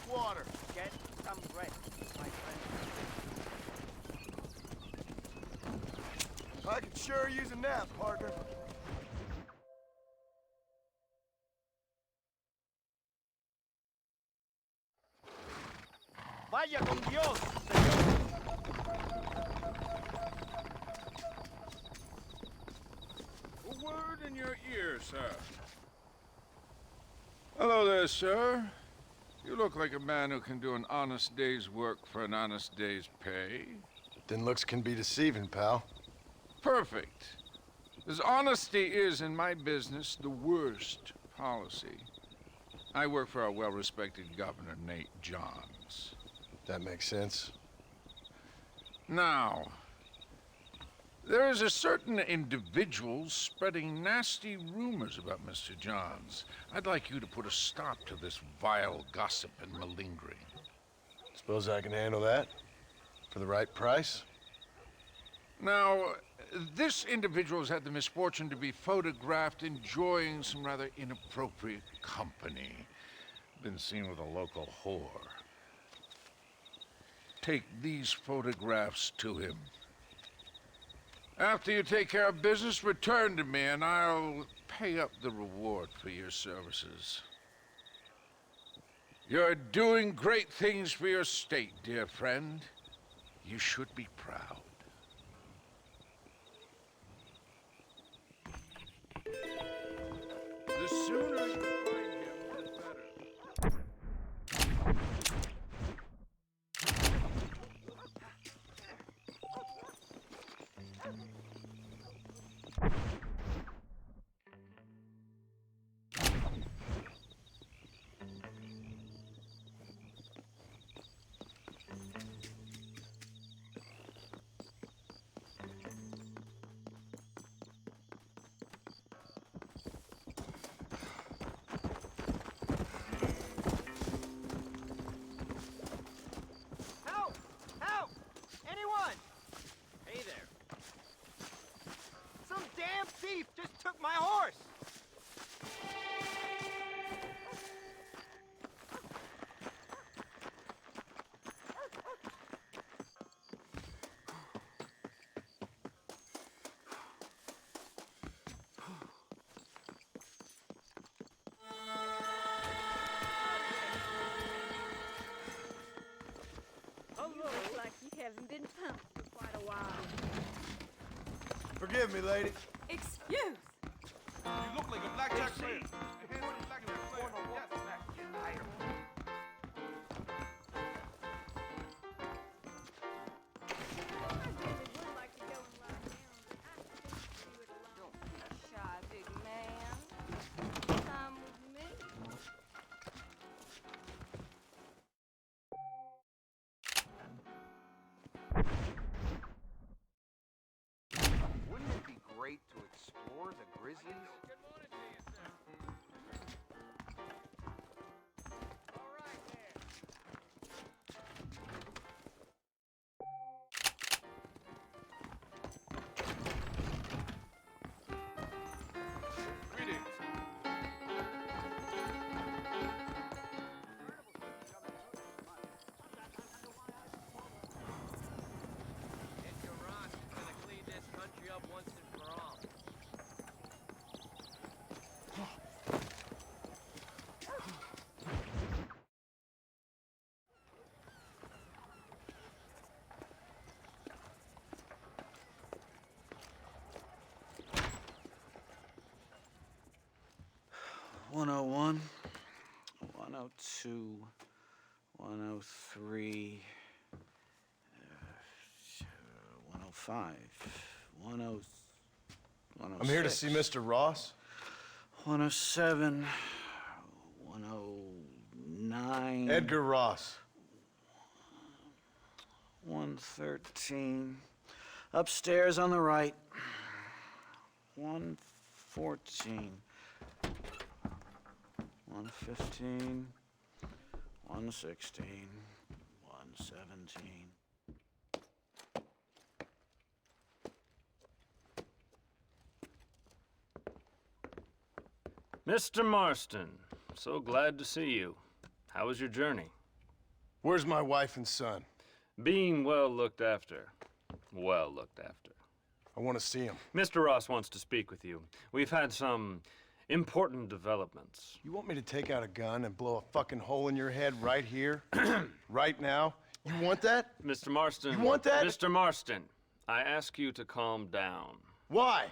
backwater. Get some rest, my friend. I could sure use a nap, partner. Vaya con Dios, señor. A word in your ear, sir. Hello there, sir. You look like a man who can do an honest day's work for an honest day's pay. Then looks can be deceiving, pal. Perfect. As honesty is in my business the worst policy. I work for our well-respected governor, Nate Johns. That makes sense. Now, there is a certain individual spreading nasty rumors about Mr. Johns. I'd like you to put a stop to this vile gossip and malingering. Suppose I can handle that? For the right price? Now, this individual has had the misfortune to be photographed enjoying some rather inappropriate company. Been seen with a local whore. Take these photographs to him. After you take care of business, return to me and I'll pay up the reward for your services. You're doing great things for your state, dear friend. You should be proud. The sooner you find him, the better. Help! Help! Anyone? Hey there. Some damn thief just took my horse! Looks like you haven't been pumped for quite a while. Forgive me, lady. Excuse. You look like a blackjack player. Your hands are black and player. Yes, I really would like to go and lie down, but I think you would alone. Don't be shy, big man. Come with me. Wouldn't it be great to explore the Grizzlies? Good morning to you, sir. All right, there. Greetings. Edgar Ross is gonna clean this country up once and for all. One 101, 102, 103, 105, 106. I'm here to see Mr. Ross. 107, 109. Edgar Ross. 113. Upstairs on the right. 114. 115. 116. 117. Mr. Marston, so glad to see you. How was your journey? Where's my wife and son? Being well looked after. Well looked after. I want to see them. Mr. Ross wants to speak with you. We've had some important developments. You want me to take out a gun and blow a fucking hole in your head right here? Right now? You want that? Mr. Marston. You want that? Mr. Marston, I ask you to calm down. Why?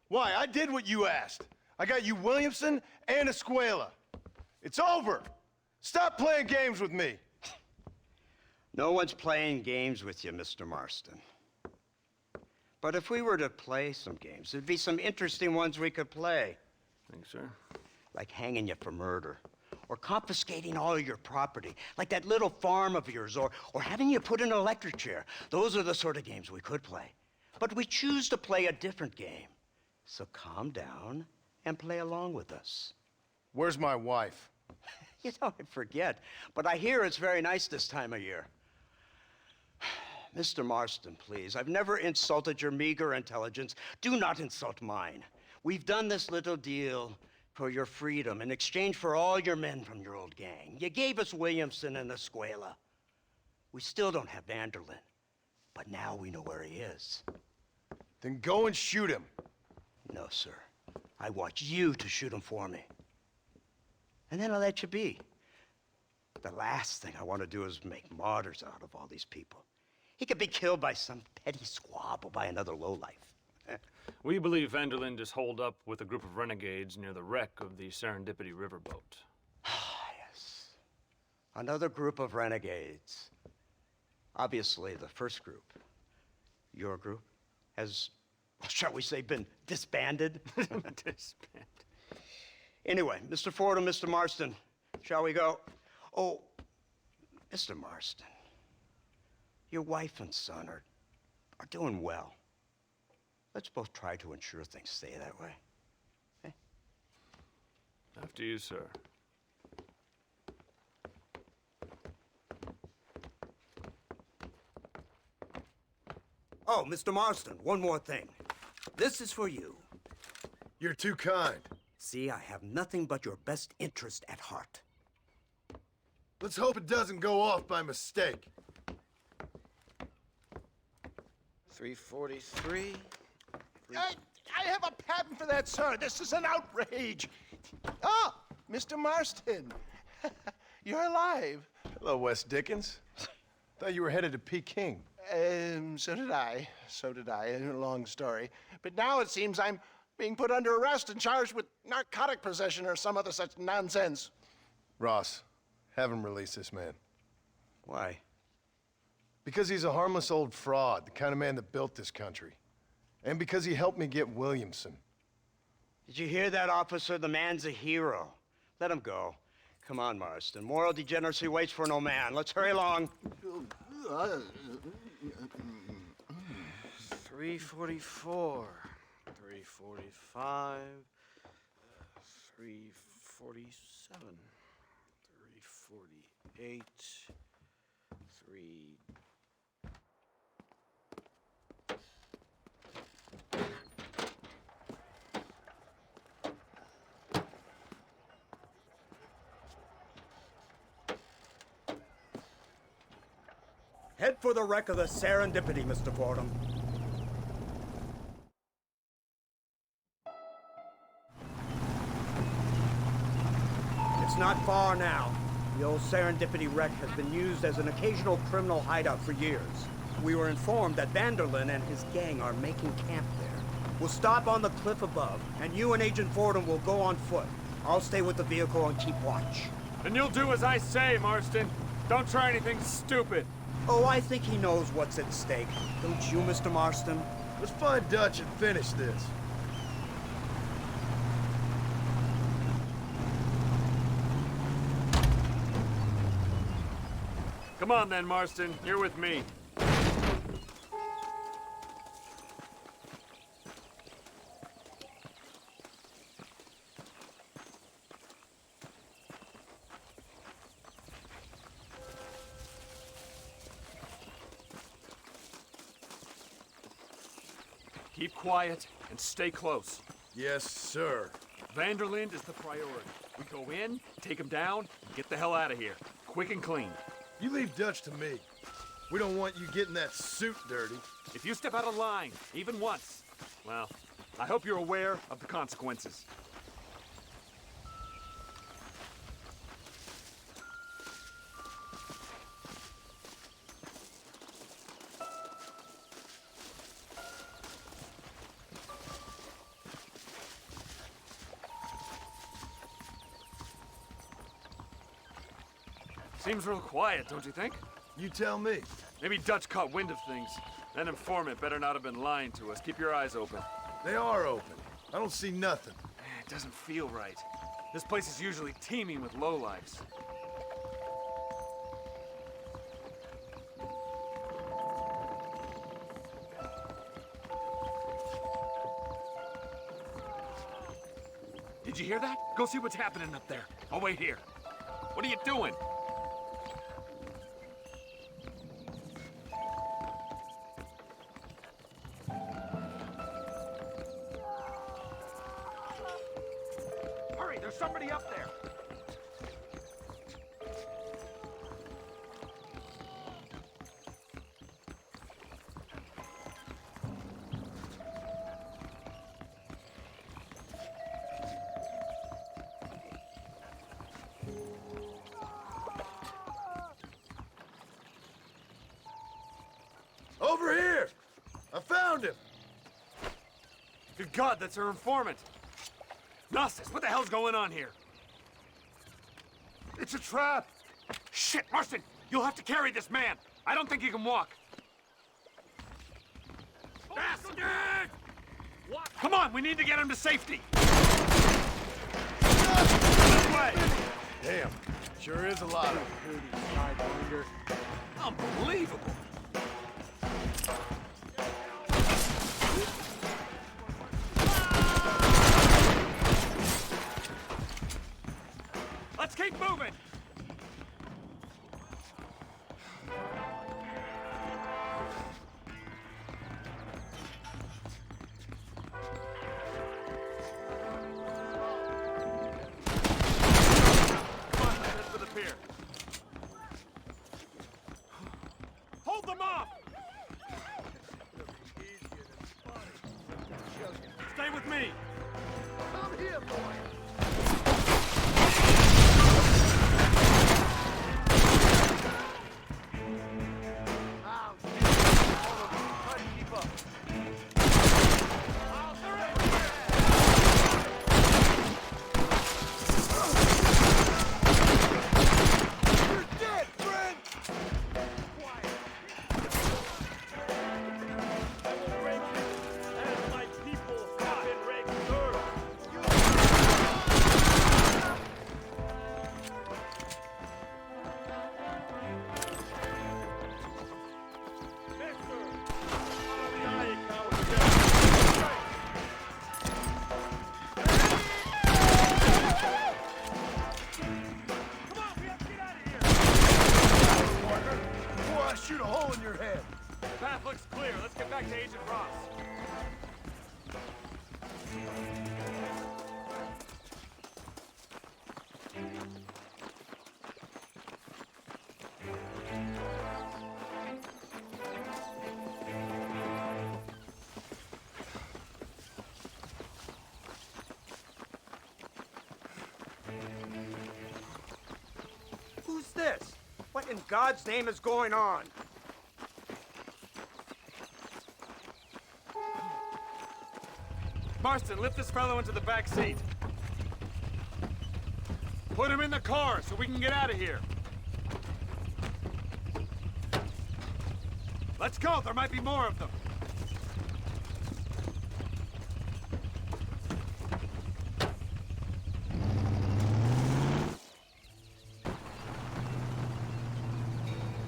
Why? I did what you asked. I got you Williamson and Escuela. It's over. Stop playing games with me. No one's playing games with you, Mr. Marston. But if we were to play some games, there'd be some interesting ones we could play. Thanks, sir. Like hanging you for murder, or confiscating all of your property, like that little farm of yours, or having you put in an electric chair. Those are the sort of games we could play. But we choose to play a different game. So calm down and play along with us. Where's my wife? You know, I forget, but I hear it's very nice this time of year. Mr. Marston, please, I've never insulted your meager intelligence. Do not insult mine. We've done this little deal for your freedom in exchange for all your men from your old gang. You gave us Williamson and Escuela. We still don't have Vanderlyn, but now we know where he is. Then go and shoot him. No, sir. I want you to shoot him for me. And then I'll let you be. The last thing I want to do is make martyrs out of all these people. He could be killed by some petty squabble by another lowlife. We believe Vanderlyn is holed up with a group of renegades near the wreck of the Serendipity riverboat. Yes. Another group of renegades. Obviously, the first group, your group, has, shall we say, been disbanded? Disbanded. Anyway, Mr. Fordham, Mr. Marston, shall we go? Oh, Mr. Marston, your wife and son are doing well. Let's both try to ensure things stay that way. Okay? After you, sir. Oh, Mr. Marston, one more thing. This is for you. You're too kind. See, I have nothing but your best interest at heart. Let's hope it doesn't go off by mistake. 343. I have a patent for that, sir. This is an outrage. Oh, Mr. Marston. You're alive. Hello, Wes Dickens. Thought you were headed to Peking. So did I. So did I. A long story. But now it seems I'm being put under arrest and charged with narcotic possession or some other such nonsense. Ross, have him release this man. Why? Because he's a harmless old fraud, the kind of man that built this country. And because he helped me get Williamson. Did you hear that, officer? The man's a hero. Let him go. Come on, Marston. Moral degeneracy waits for no man. Let's hurry along. 344. 345. 347. 348. 3. Head for the wreck of the Serendipity, Mr. Fordham. It's not far now. The old Serendipity wreck has been used as an occasional criminal hideout for years. We were informed that Vanderlyn and his gang are making camp there. We'll stop on the cliff above, and you and Agent Fordham will go on foot. I'll stay with the vehicle and keep watch. And you'll do as I say, Marston. Don't try anything stupid. Oh, I think he knows what's at stake. Don't you, Mr. Marston? Let's find Dutch and finish this. Come on then, Marston. You're with me. Keep quiet and stay close. Yes, sir. Vanderlyn is the priority. We go in, take him down, and get the hell out of here. Quick and clean. You leave Dutch to me. We don't want you getting that suit dirty. If you step out of line, even once, well, I hope you're aware of the consequences. Seems real quiet, don't you think? You tell me. Maybe Dutch caught wind of things. That informant better not have been lying to us. Keep your eyes open. They are open. I don't see nothing. It doesn't feel right. This place is usually teeming with lowlifes. Did you hear that? Go see what's happening up there. I'll wait here. What are you doing? Hurry, there's somebody up there. Over here! I found him! Good God, that's our informant. Gnostis, what the hell's going on here? It's a trap! Shit, Marston! You'll have to carry this man! I don't think he can walk. Bastard! Come on, we need to get him to safety! This way! Damn, sure is a lot of Unbelievable! Let's keep moving! Come on, let's head for the pier. Hold them off! Stay with me! Come here, boy! Shoot a hole in your head. The path looks clear. Let's get back to Agent Ross. Who's this? What in God's name is going on? Marston, lift this fellow into the back seat. Put him in the car so we can get out of here. Let's go. There might be more of them.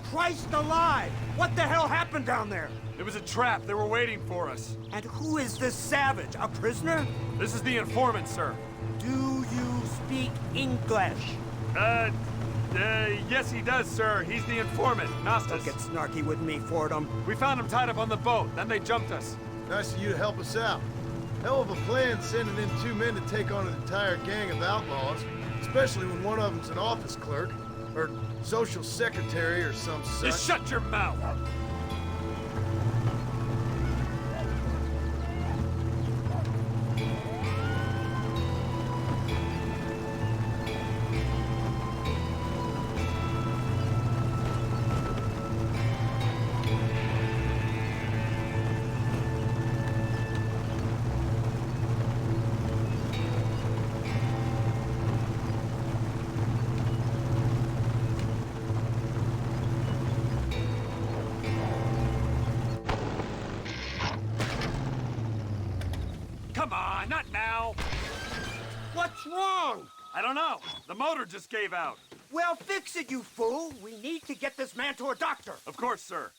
Christ alive! What the hell happened down there? It was a trap. They were waiting for us. And who is this savage? A prisoner? This is the informant, sir. Do you speak English? Yes, he does, sir. He's the informant, Gnostis. Don't get snarky with me, Fordham. We found him tied up on the boat. Then they jumped us. Nice of you to help us out. Hell of a plan sending in 2 men to take on an entire gang of outlaws, especially when one of them's an office clerk. Or social secretary or some such. Just shut your mouth! Come on, not now! What's wrong? I don't know. The motor just gave out. Well, fix it, you fool. We need to get this man to a doctor. Of course, sir.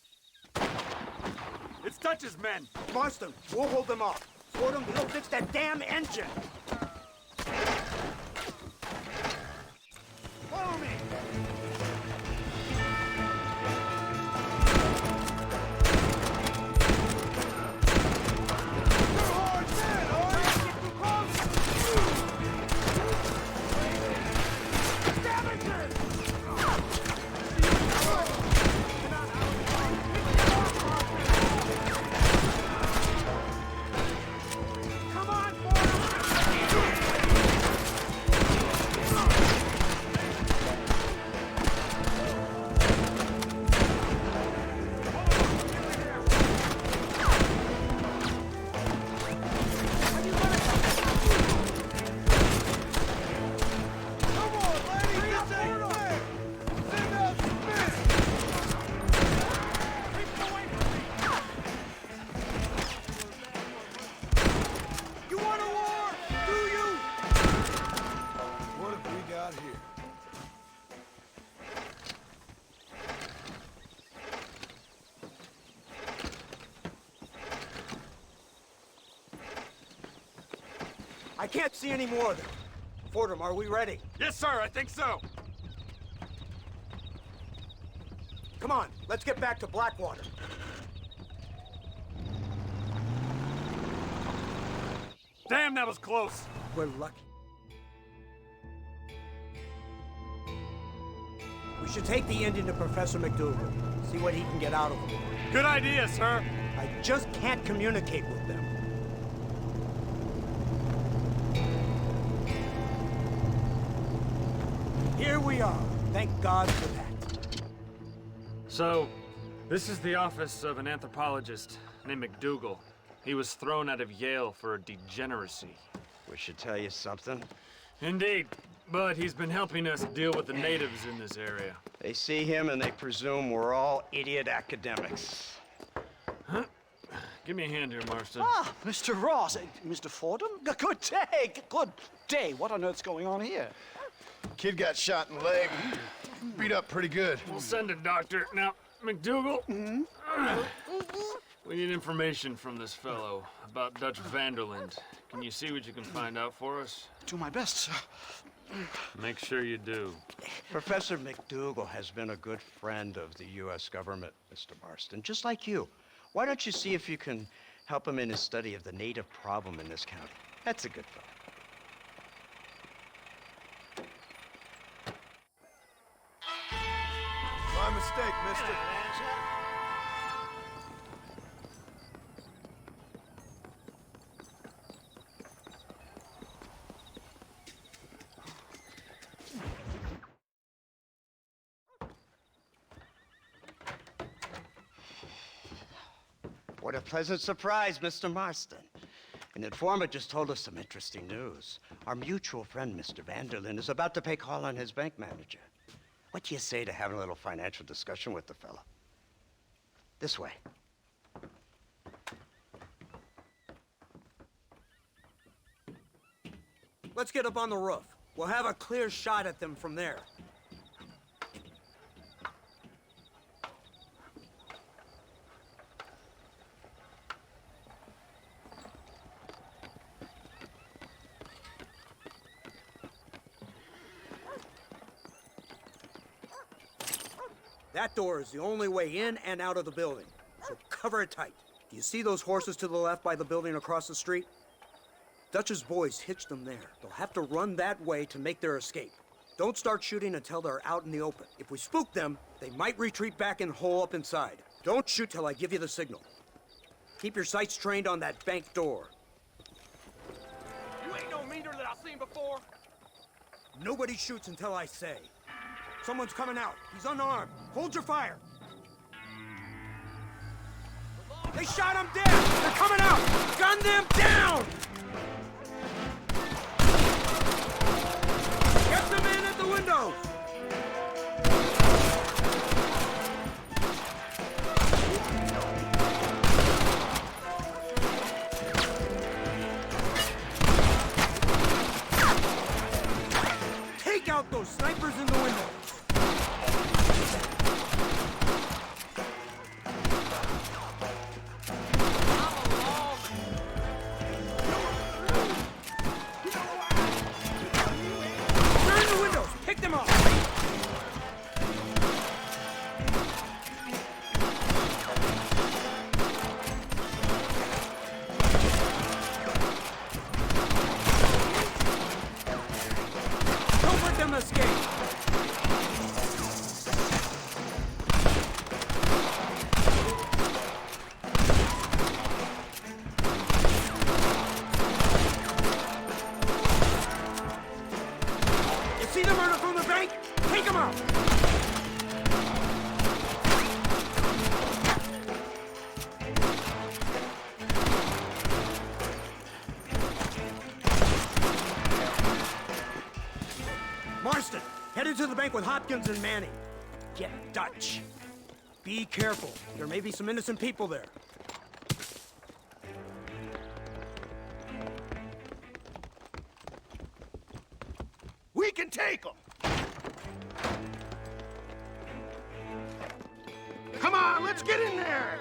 It's Dutch's men. Marston, we'll hold them off. Fordham, we'll fix that damn engine. Follow me. I can't see any more of them. Fordham, are we ready? Yes, sir, I think so. Come on, let's get back to Blackwater. Damn, that was close. We're lucky. We should take the Indian to Professor McDougal. See what he can get out of him. Good idea, sir. I just can't communicate with them. Here we are. Thank God for that. So, this is the office of an anthropologist named McDougal. He was thrown out of Yale for degeneracy. We should tell you something. Indeed, but he's been helping us deal with the natives in this area. They see him and they presume we're all idiot academics. Huh? Give me a hand here, Marston. Ah, Mr. Ross. Mr. Fordham? Good day. Good day. What on earth's going on here? Kid got shot in the leg. Beat up pretty good. We'll send a doctor. Now, McDougal, we need information from this fellow about Dutch Vanderland. Can you see what you can find out for us? Do my best, sir. Make sure you do. Professor McDougal has been a good friend of the U.S. government, Mr. Marston, just like you. Why don't you see if you can help him in his study of the native problem in this county? That's a good fellow. My mistake, mister. What a pleasant surprise, Mr. Marston. An informant just told us some interesting news. Our mutual friend, Mr. Vanderlyn, is about to pay call on his bank manager. What do you say to having a little financial discussion with the fella? This way. Let's get up on the roof. We'll have a clear shot at them from there. That door is the only way in and out of the building, so cover it tight. Do you see those horses to the left by the building across the street? Dutch's boys hitched them there. They'll have to run that way to make their escape. Don't start shooting until they're out in the open. If we spook them, they might retreat back and hole up inside. Don't shoot till I give you the signal. Keep your sights trained on that bank door. You ain't no meter that I've seen before. Nobody shoots until I say. Someone's coming out. He's unarmed. Hold your fire. They shot him dead! They're coming out! Gun them down! Get them in at the windows! Take out those snipers in the windows! Marston, headed to the bank with Hopkins and Manning. Get Dutch. Be careful. There may be some innocent people there. We can take them! Come on, let's get in there!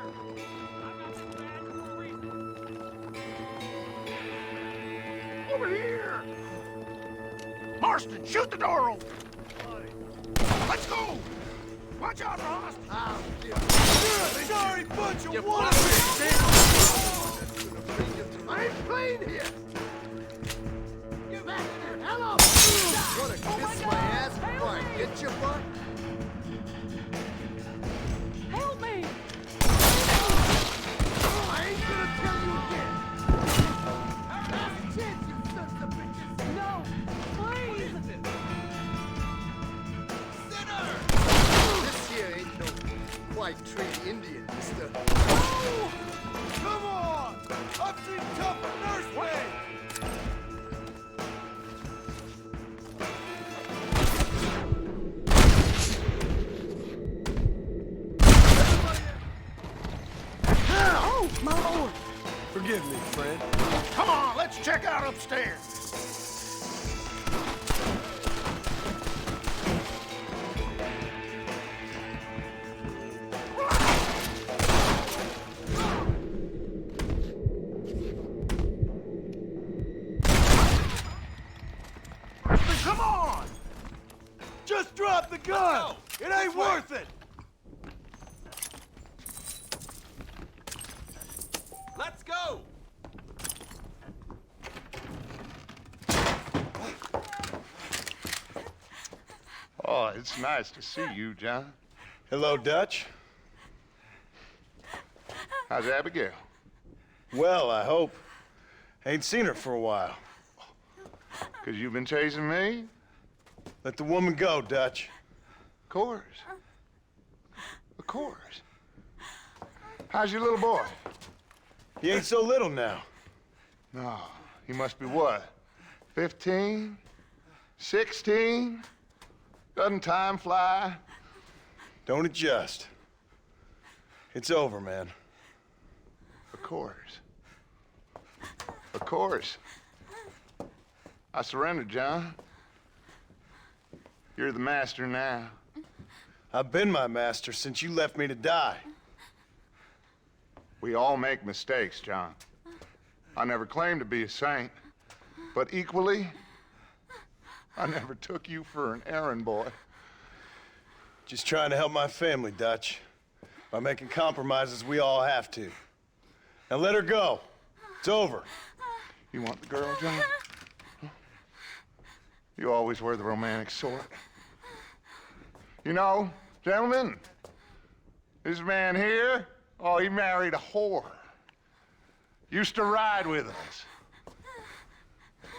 Over here! Marston, shoot the door open! Let's go! Watch out, Ross! Sorry, bunch of I ain't playing here! Get back here! Hello! Wanna kiss my ass before I get your butt? Help me! I ain't gonna tell you again! Last chance, you sons of bitches! No! Please! Sinner! This here ain't no white-trained Indian, mister. Oh! Come on! I've seen tougher nursemaids! My lord! Forgive me, friend. Come on, let's check out upstairs. Come on! Just drop the gun! It ain't worth it! Let's go! Oh, it's nice to see you, John. Hello, Dutch. How's Abigail? Well, I hope. Ain't seen her for a while. 'Cause you've been chasing me? Let the woman go, Dutch. Of course. Of course. How's your little boy? He ain't so little now. No, he must be what? 15? 16? Doesn't time fly? Don't adjust. It's over, man. Of course. Of course. I surrendered, John. You're the master now. I've been my master since you left me to die. We all make mistakes, John. I never claimed to be a saint, but equally, I never took you for an errand boy. Just trying to help my family, Dutch. By making compromises we all have to. Now let her go. It's over. You want the girl, John? Huh? You always were the romantic sort. You know, gentlemen, this man here, oh, he married a whore. Used to ride with us.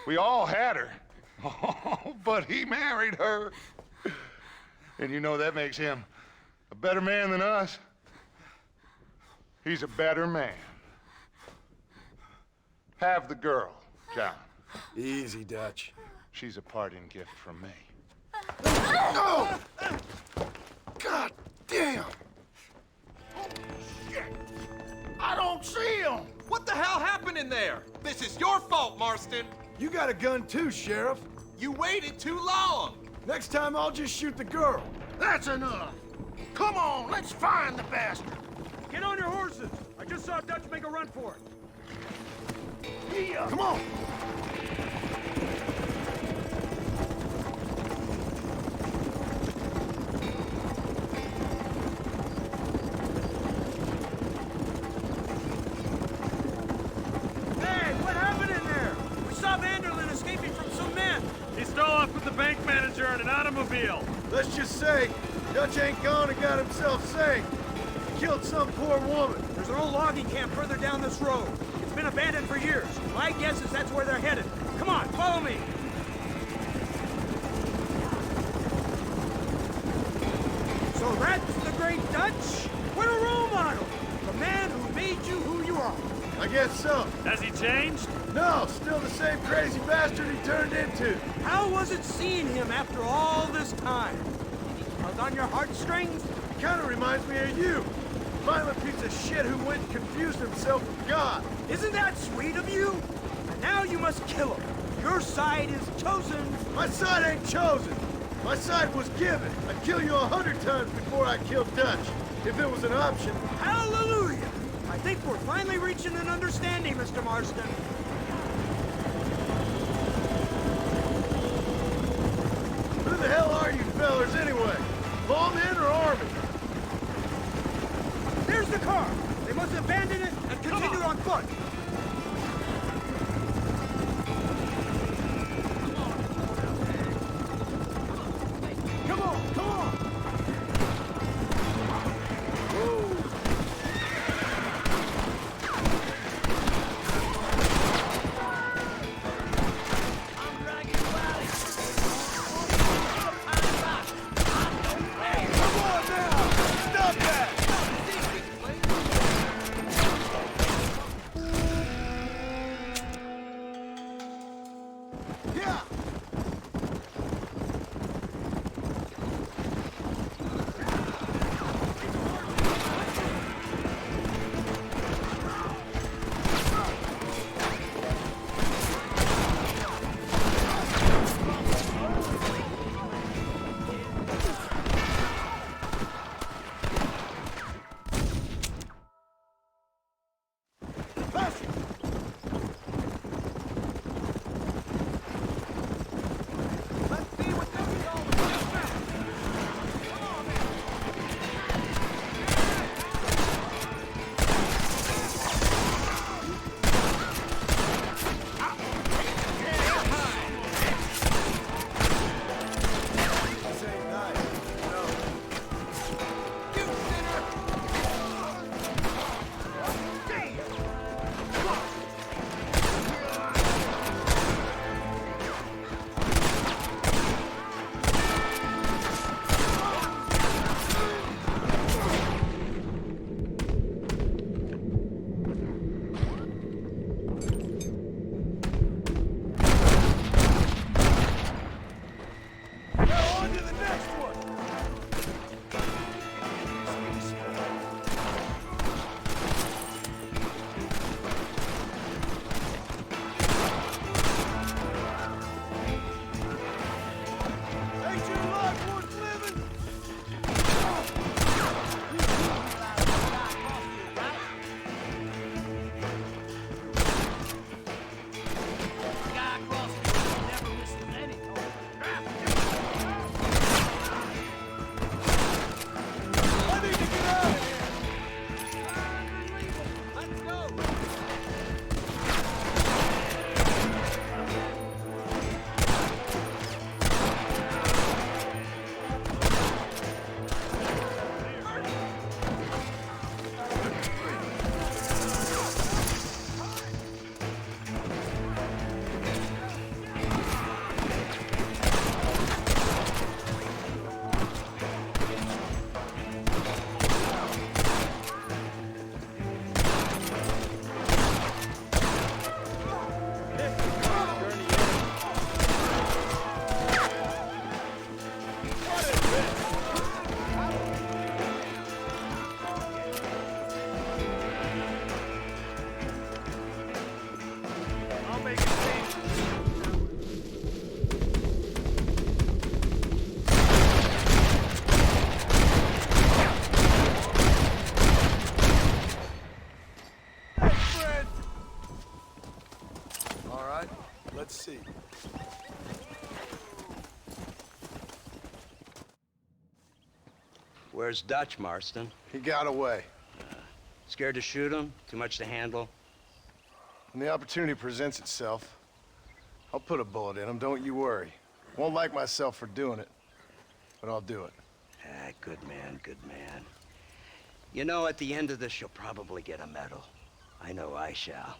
We all had her. Oh, but he married her. And you know that makes him a better man than us. He's a better man. Have the girl, John. Easy, Dutch. She's a parting gift from me. No! God damn! Shit! I don't see him! What the hell happened in there? This is your fault, Marston. You got a gun too, Sheriff. You waited too long. Next time I'll just shoot the girl. That's enough! Come on, let's find the bastard! Get on your horses! I just saw Dutch make a run for it. Yeah. Come on! Hey, what happened in there? We saw Vanderlyn escaping from some men. He stole off with the bank manager in an automobile. Let's just say, Dutch ain't gone and got himself saved. He killed some poor woman. There's an old logging camp further down this road. It's been abandoned for years. My guess is that's where they're headed. Come on, follow me. So that's the great Dutch? What a role model! The man who made you who you are. I guess so. Has he changed? No, still the same crazy bastard he turned into. How was it seeing him after all this time? Did he tug on your heartstrings? Kind of reminds me of you. Violent piece of shit who went and confused himself with God. Isn't that sweet of you? And now you must kill him. Your side is chosen. My side ain't chosen. My side was given. I'd kill you 100 times before I killed Dutch, if it was an option. Hallelujah! I think we're finally reaching an understanding, Mr. Marston. Who the hell are you fellers anyway? Lawmen or Army? There's the car. They must abandon it and continue on foot. Come on, come on! Come on now! Stop that! Yeah! Where's Dutch, Marston? He got away. Scared to shoot him? Too much to handle? When the opportunity presents itself, I'll put a bullet in him, don't you worry. Won't like myself for doing it, but I'll do it. Ah, good man, good man. You know, at the end of this, you'll probably get a medal. I know I shall.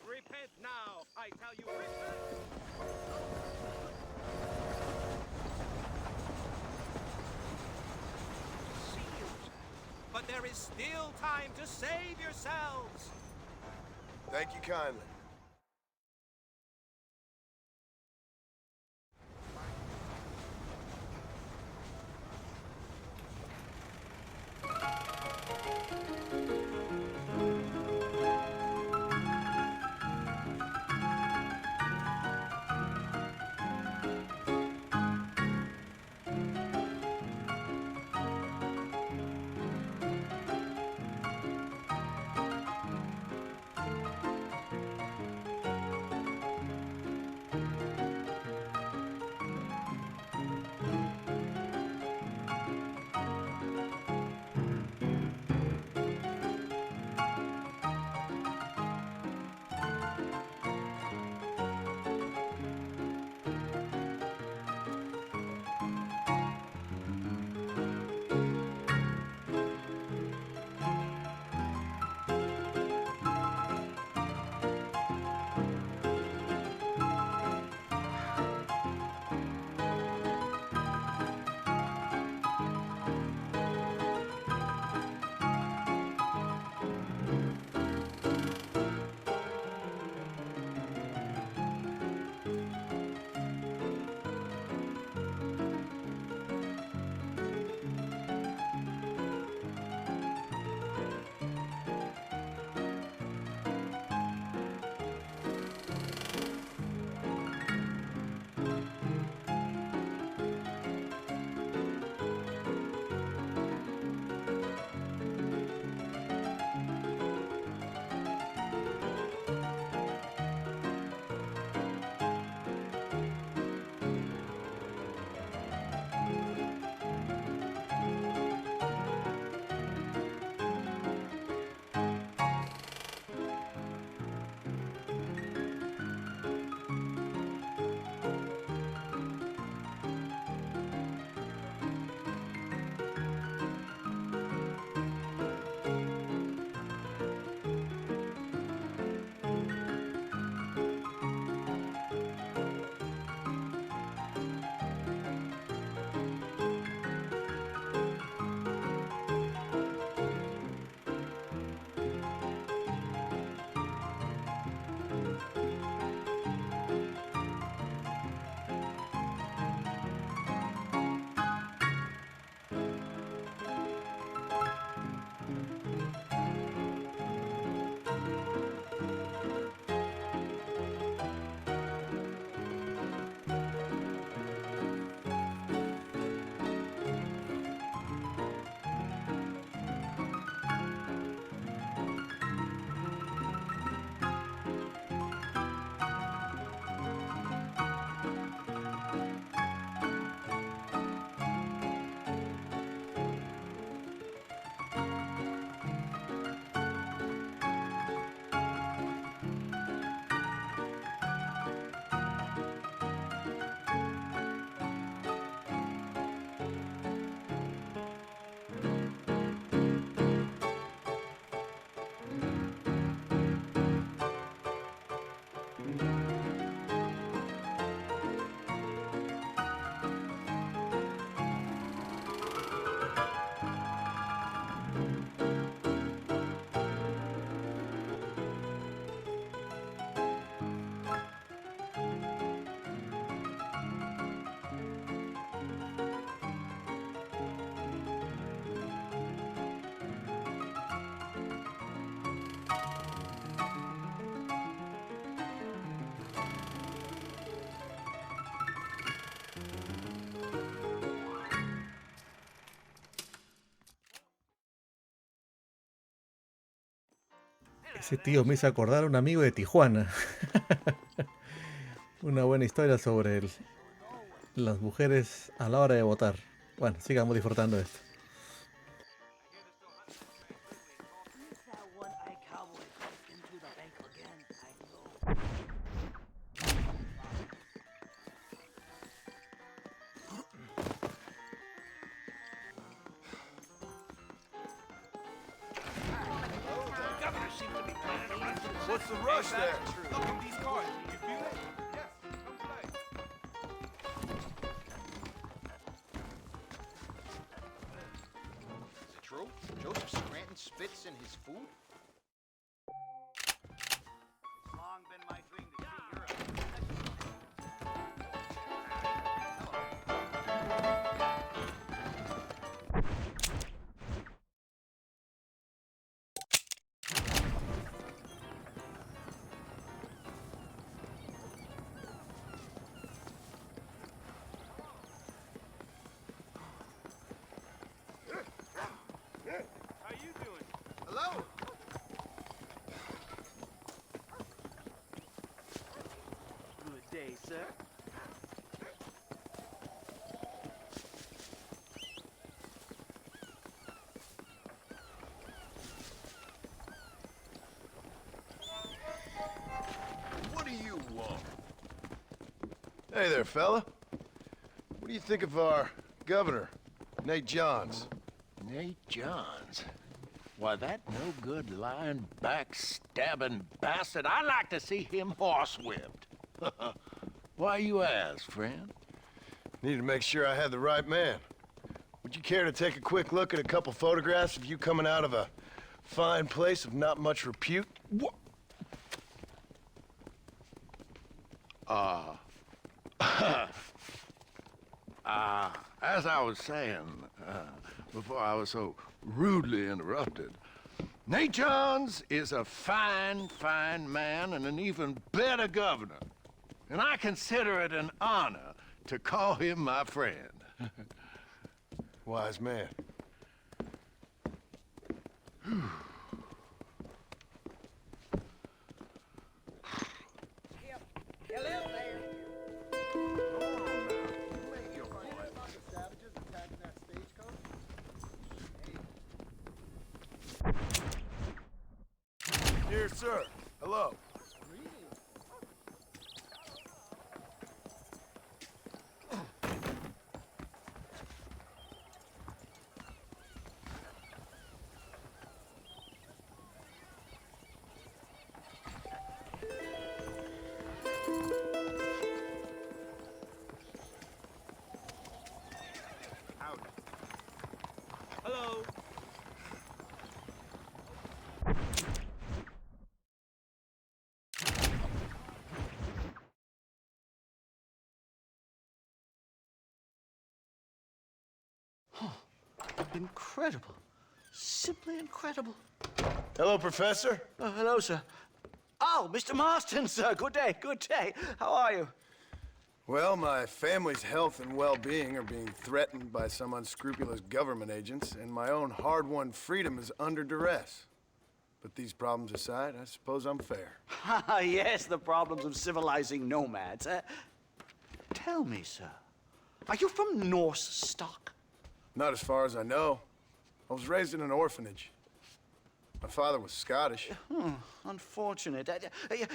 Repent now, I tell you, repent! Sealed. But there is still time to save yourselves! Thank you kindly. Ese tío me hizo acordar a un amigo de Tijuana. Una buena historia sobre las mujeres a la hora de votar. Bueno, sigamos disfrutando de esto. What's the rush there? Look at these cards. You feel it? Yes. Come play. Is it true? Joseph Scranton spits in his food? Long been my dream to see Europe. How you doing? Hello. Good day, sir. What do you want? Hey there, fella. What do you think of our governor, Nate Johns? Nate Johns? Why, that no-good, lying, backstabbing bastard, I'd like to see him horsewhipped. Why you ask, friend? Needed to make sure I had the right man. Would you care to take a quick look at a couple photographs of you coming out of a fine place of not much repute? As I was saying, before I was so rudely interrupted, Nate Johns is a fine, fine man and an even better governor. And I consider it an honor to call him my friend. Wise man. Here, sir. Hello. Hello. Incredible. Simply incredible. Hello, Professor. Hello, sir. Oh, Mr. Marston, sir. Good day, good day. How are you? Well, my family's health and well-being are being threatened by some unscrupulous government agents, and my own hard-won freedom is under duress. But these problems aside, I suppose I'm fair. Yes, the problems of civilizing nomads. Tell me, sir, are you from Norse stock? Not as far as I know. I was raised in an orphanage. My father was Scottish. Unfortunate.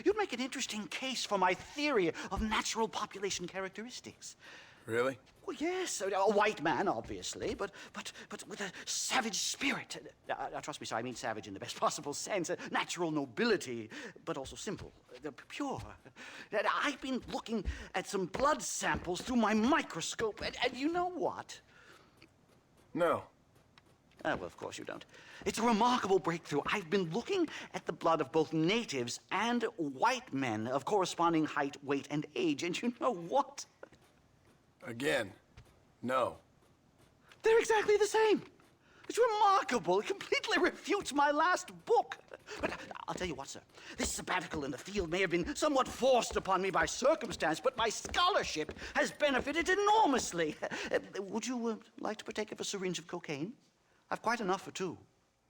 You'd make an interesting case for my theory of natural population characteristics. Really? Well, yes, a white man, obviously, but with a savage spirit. Trust me, sir, I mean savage in the best possible sense. Natural nobility, but also simple, pure. I've been looking at some blood samples through my microscope, and you know what? No. Well, of course you don't. It's a remarkable breakthrough. I've been looking at the blood of both natives and white men of corresponding height, weight, and age, and you know what? Again, no. They're exactly the same. It's remarkable. It completely refutes my last book. But I'll tell you what, sir. This sabbatical in the field may have been somewhat forced upon me by circumstance, but my scholarship has benefited enormously. Would you like to partake of a syringe of cocaine? I've quite enough for two.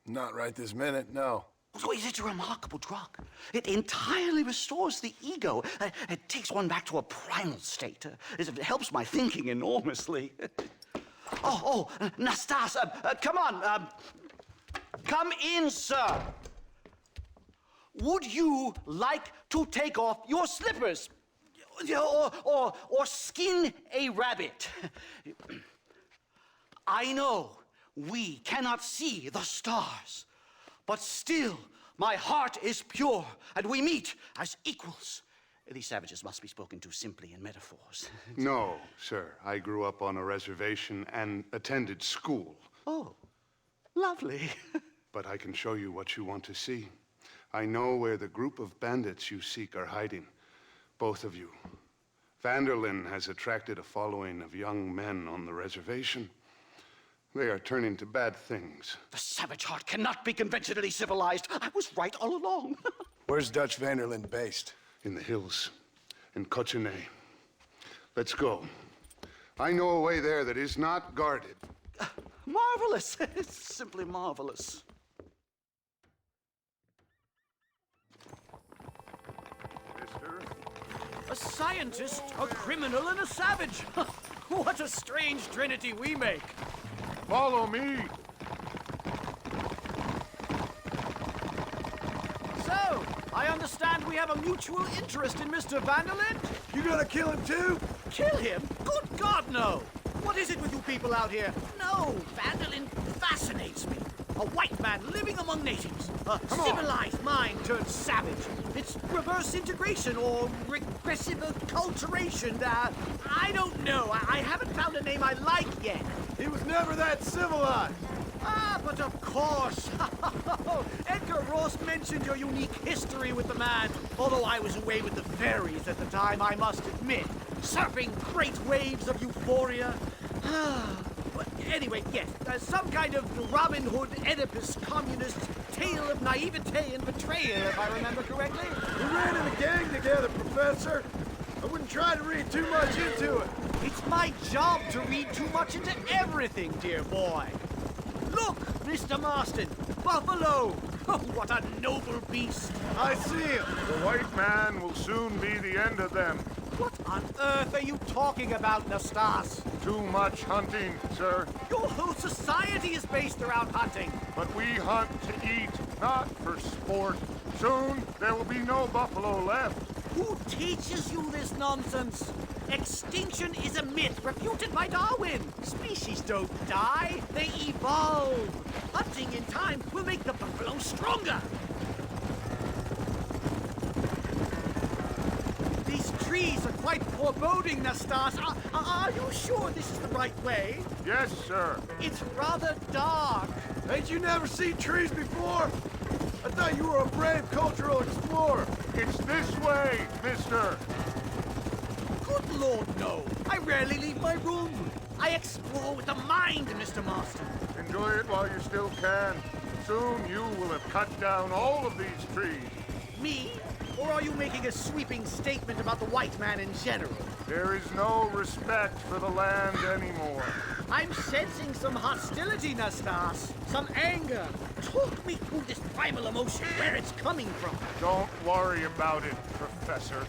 Not right this minute, no. So it's a remarkable drug. It entirely restores the ego. It takes one back to a primal state. It helps my thinking enormously. Nastas, come on. Come in, sir. Would you like to take off your slippers? Or skin a rabbit? I know we cannot see the stars, but still my heart is pure, and we meet as equals. These savages must be spoken to simply in metaphors. No, sir. I grew up on a reservation and attended school. Oh, lovely. But I can show you what you want to see. I know where the group of bandits you seek are hiding. Both of you. Vanderlyn has attracted a following of young men on the reservation. They are turning to bad things. The savage heart cannot be conventionally civilized. I was right all along. Where's Dutch Vanderlyn based? In the hills, in Cochene. Let's go. I know a way there that is not guarded. Marvelous. It's simply marvelous. Mister? A scientist, a criminal, and a savage. What a strange trinity we make. Follow me. So, I understand we have a mutual interest in Mr. Vanderlyn? You gonna kill him too? Kill him? Good God, no! What is it with you people out here? No, Vanderlyn fascinates me. A white man living among natives. A civilized mind turned savage. It's reverse integration or regressive acculturation. I don't know. I haven't found a name I like yet. He was never that civilized. Ah, but of course. Edgar Ross mentioned your unique history with the man, although I was away with the fairies at the time, I must admit, surfing great waves of euphoria. But anyway, yes, some kind of Robin Hood, Oedipus, communist tale of naivete and betrayal, if I remember correctly. We ran in a gang together, Professor. I wouldn't try to read too much into it. It's my job to read too much into everything, dear boy. Look, Mr. Marston, buffalo! What a noble beast! I see him. The white man will soon be the end of them. What on earth are you talking about, Nastas? Too much hunting, sir. Your whole society is based around hunting. But we hunt to eat, not for sport. Soon there will be no buffalo left. Who teaches you this nonsense? Extinction is a myth refuted by Darwin. Species don't die, they evolve. Hunting in time will make the buffalo stronger. These trees are quite foreboding, Nastas. Are you sure this is the right way? Yes, sir. It's rather dark. Ain't you never seen trees before? I thought you were a brave cultural explorer. It's this way, mister. Good Lord, no. I rarely leave my room. I explore with the mind, Mr. Marston. Enjoy it while you still can. Soon you will have cut down all of these trees. Me? Or are you making a sweeping statement about the white man in general? There is no respect for the land anymore. I'm sensing some hostility, Nastas. Some anger. Talk me through this primal emotion, where it's coming from. Don't worry about it, Professor.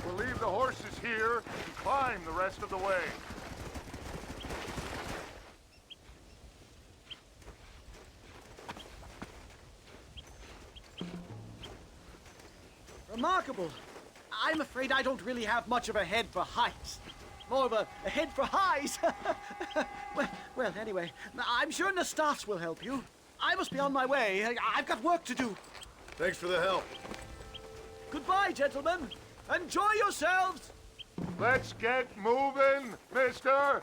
We'll leave the horses here and climb the rest of the way. Remarkable. I'm afraid I don't really have much of a head for heights. More of a head for highs. well, anyway, I'm sure Nastas will help you. I must be on my way. I've got work to do. Thanks for the help. Goodbye, gentlemen. Enjoy yourselves. Let's get moving, mister.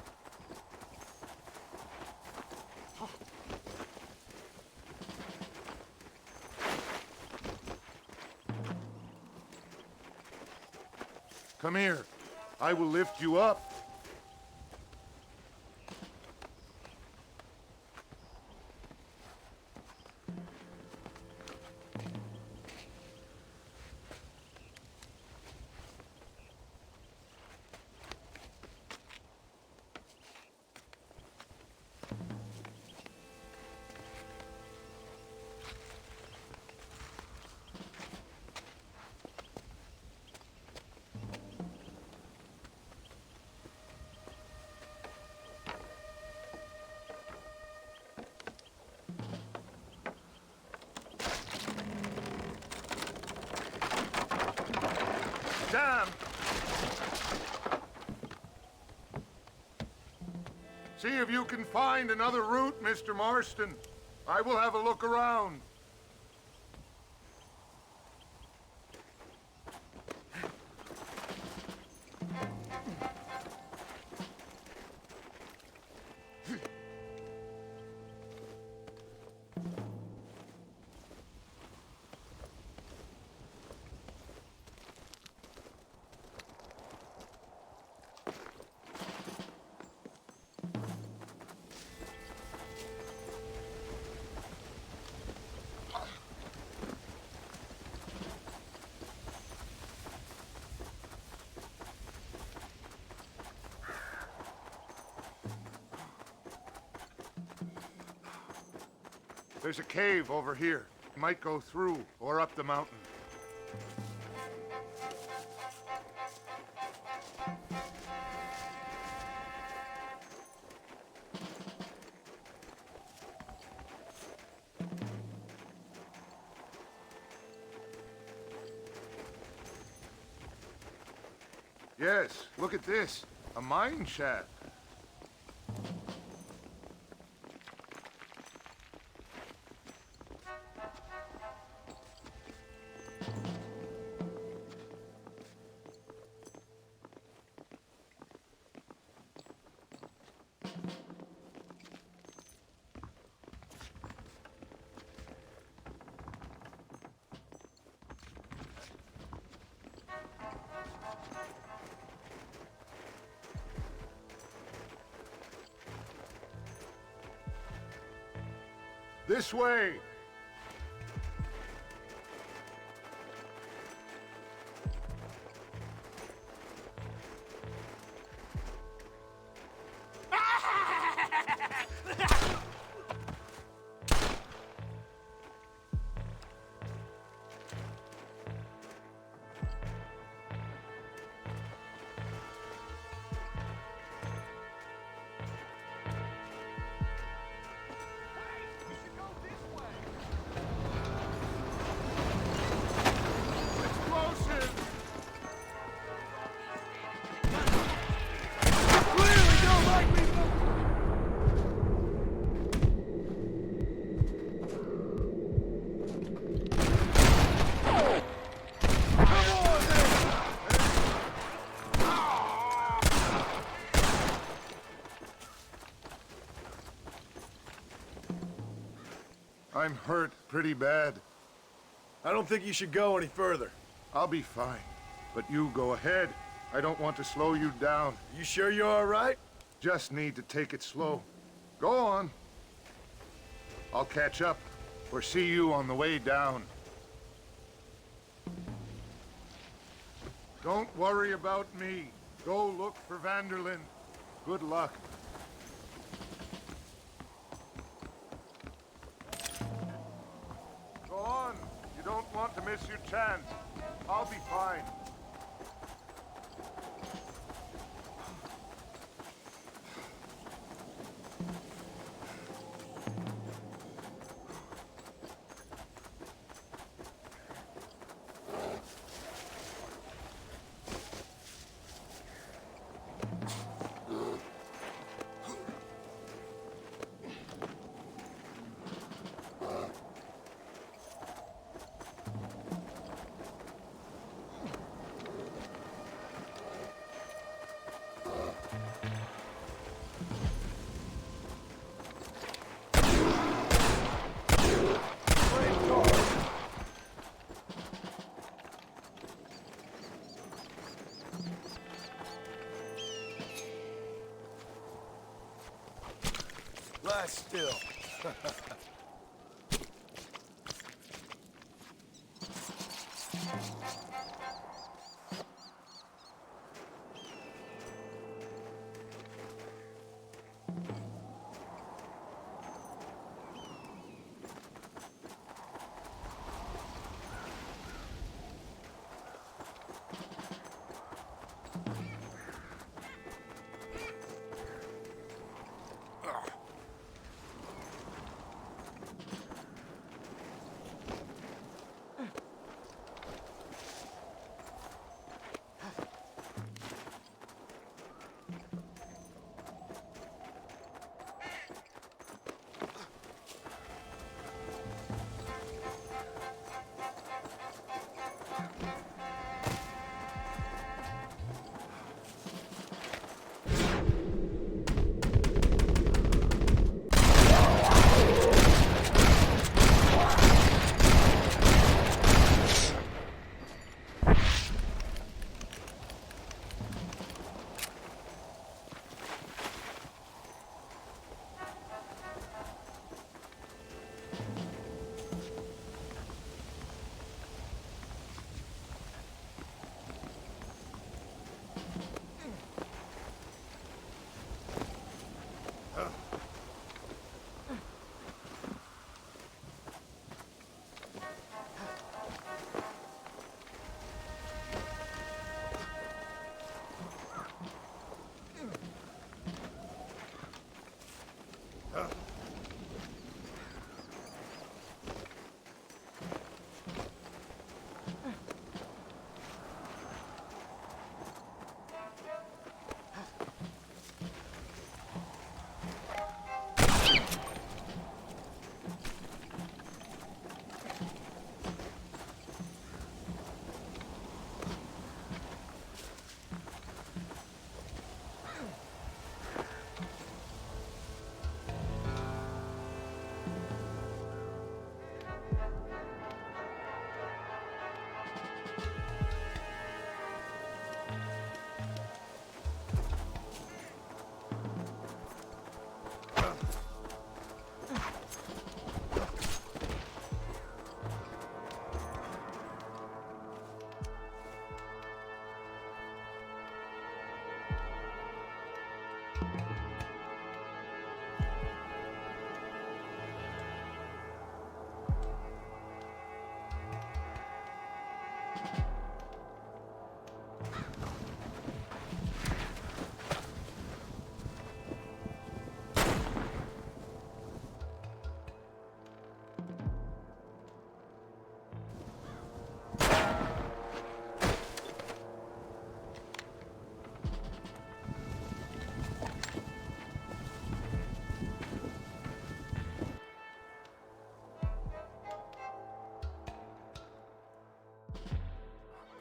Come here. I will lift you up. Damn! See if you can find another route, Mr. Marston. I will have a look around. There's a cave over here. Might go through or up the mountain. Yes, look at this. A mine shaft. This way! I'm hurt pretty bad. I don't think you should go any further. I'll be fine, but you go ahead. I don't want to slow you down. You sure you're all right? Just need to take it slow. Go on. I'll catch up or see you on the way down. Don't worry about me. Go look for Vanderlyn. Good luck. Go on. You don't want to miss your chance. I'll be fine. still.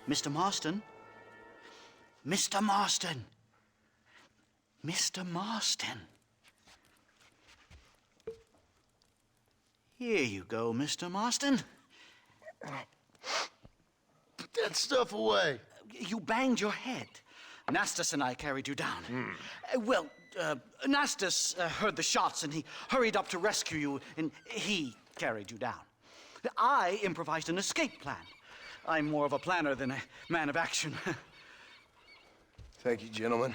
Mr. Marston? Mr. Marston! Mr. Marston! Here you go, Mr. Marston. Put that stuff away. You banged your head. Nastas and I carried you down. Nastas heard the shots and he hurried up to rescue you, and he carried you down. I improvised an escape plan. I'm more of a planner than a man of action. Thank you, gentlemen.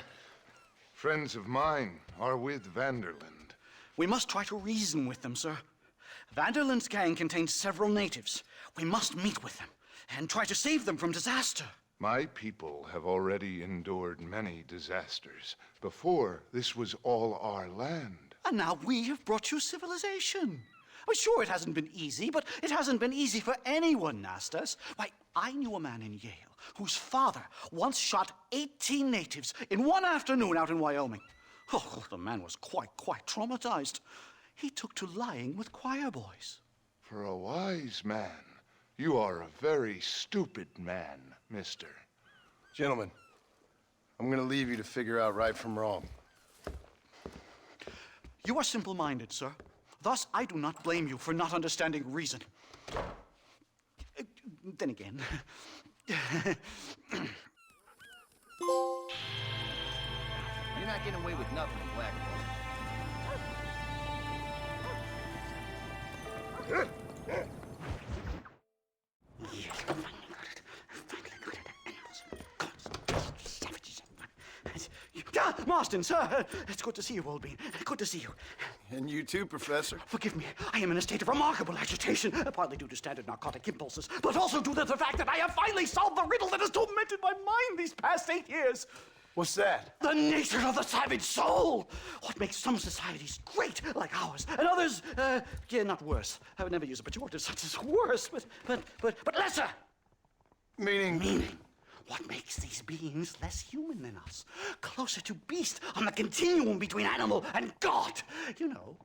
Friends of mine are with Vanderland. We must try to reason with them, sir. Vanderland's gang contains several natives. We must meet with them and try to save them from disaster. My people have already endured many disasters. Before, this was all our land. And now we have brought you civilization. Well, sure, it hasn't been easy, but it hasn't been easy for anyone, Nastas. Why, I knew a man in Yale whose father once shot 18 natives in one afternoon out in Wyoming. Oh, the man was quite traumatized. He took to lying with choir boys. For a wise man, you are a very stupid man, mister. Gentlemen, I'm gonna leave you to figure out right from wrong. You are simple-minded, sir. Thus, I do not blame you for not understanding reason. Then again... You're not getting away with nothing, Black. Marston, sir, it's good to see you, old bean. Good to see you. And you too, Professor. Forgive me, I am in a state of remarkable agitation, partly due to standard narcotic impulses, but also due to the fact that I have finally solved the riddle that has tormented my mind these past 8 years. What's that? The nature of the savage soul. What makes some societies great, like ours, and others, not worse. I would never use a pejorative such as worse, but lesser. Meaning? What makes these beings less human than us? Closer to beast on the continuum between animal and God. You know,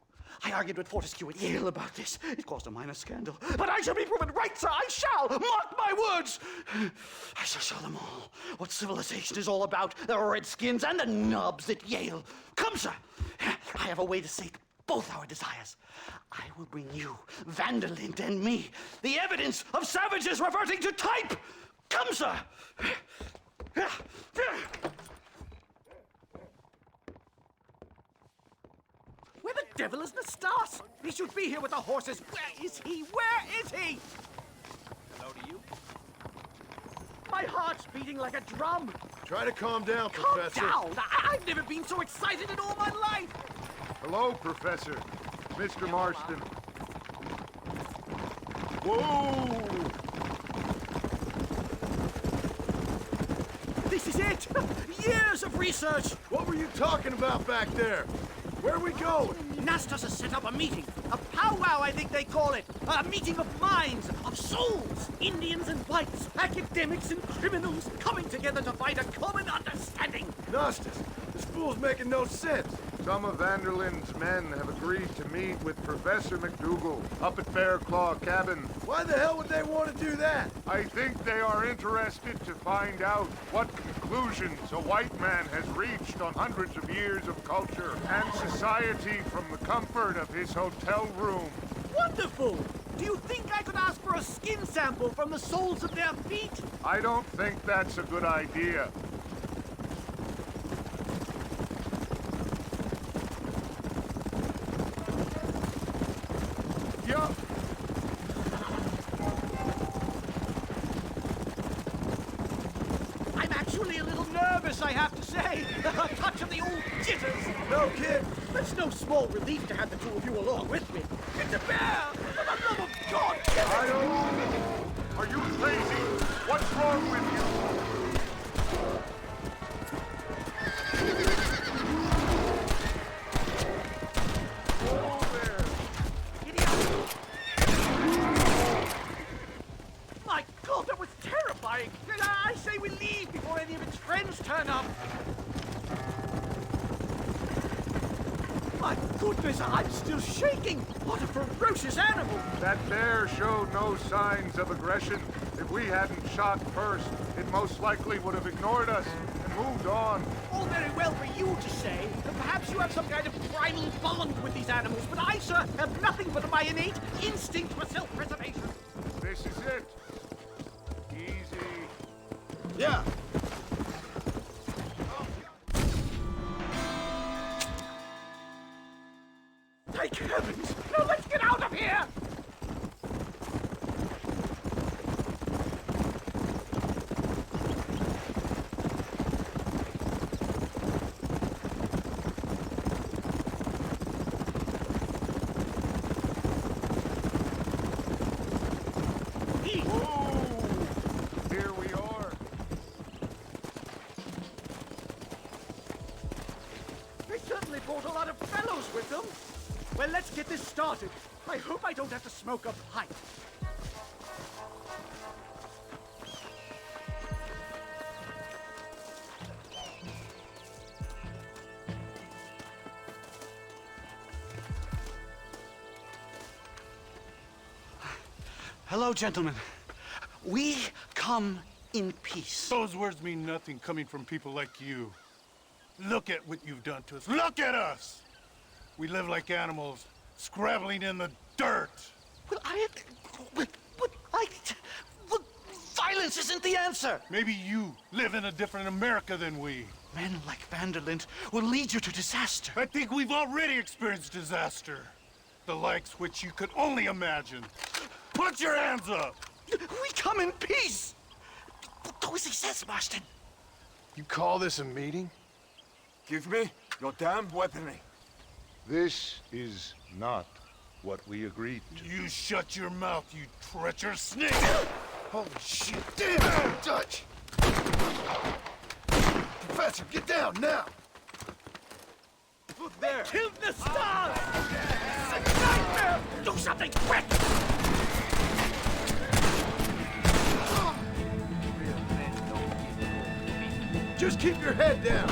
I argued with Fortescue at Yale about this. It caused a minor scandal. But I shall be proven right, sir. I shall. Mark my words. I shall show them all what civilization is all about. The redskins and the nubs at Yale. Come, sir. I have a way to sate both our desires. I will bring you, Vanderlint, and me, the evidence of savages reverting to type. Come, sir! Where the devil is Nastas? He should be here with the horses. Where is he? Where is he? Hello to you. My heart's beating like a drum. Try to calm down, Calm Professor. down! I've never been so excited in all my life. Hello, Professor. Mr. Marston. Whoa! This is it! Years of research! What were you talking about back there? Where are we going? Nastas has set up a meeting. A powwow, I think they call it. A meeting of minds, of souls. Indians and whites, academics and criminals coming together to find a common understanding. Nastas, this fool's making no sense. Some of Vanderlin's men have agreed to meet with Professor McDougal up at Fairclaw Cabin. Why the hell would they want to do that? I think they are interested to find out what conclusions a white man has reached on hundreds of years of culture and society from the comfort of his hotel room. Wonderful! Do you think I could ask for a skin sample from the soles of their feet? I don't think that's a good idea. Yup. I'm actually a little nervous, I have to say. A touch of the old jitters. No kid. It's no small relief to have the two of you along with me. It's a bear! For the love of God! I don't... Are you crazy? What's wrong with you? My God, that was terrifying! I say we leave before any of its friends turn up. My goodness, I'm still shaking! What a ferocious animal! That bear showed no signs of aggression. If we hadn't shot first, it most likely would have ignored us and moved on. All very well for you to say. Perhaps you have some kind of primal bond with these animals, but I, sir, have nothing but my innate instinct for self-preservation. This is it. Easy. Yeah. Thank heavens! Now let's get out of here! Whoa! Here we are. They certainly brought a lot of fellows with them. Well, let's get this started. I hope I don't have to smoke a pipe. Hello, gentlemen. We come in peace. Those words mean nothing coming from people like you. Look at what you've done to us. Look at us! We live like animals, scrabbling in the dirt. Well, violence isn't the answer. Maybe you live in a different America than we. Men like Vanderlint will lead you to disaster. I think we've already experienced disaster. the likes which you could only imagine. Put your hands up! We come in peace! Do as he says, Marston. You call this a meeting? Give me your damn weaponry. This is not what we agreed to. You shut your mouth, you treacherous snake! Holy shit! Damn, Dutch! Professor, get down now! Look there! Killed the star! It's a nightmare! Do something quick! Just keep your head down!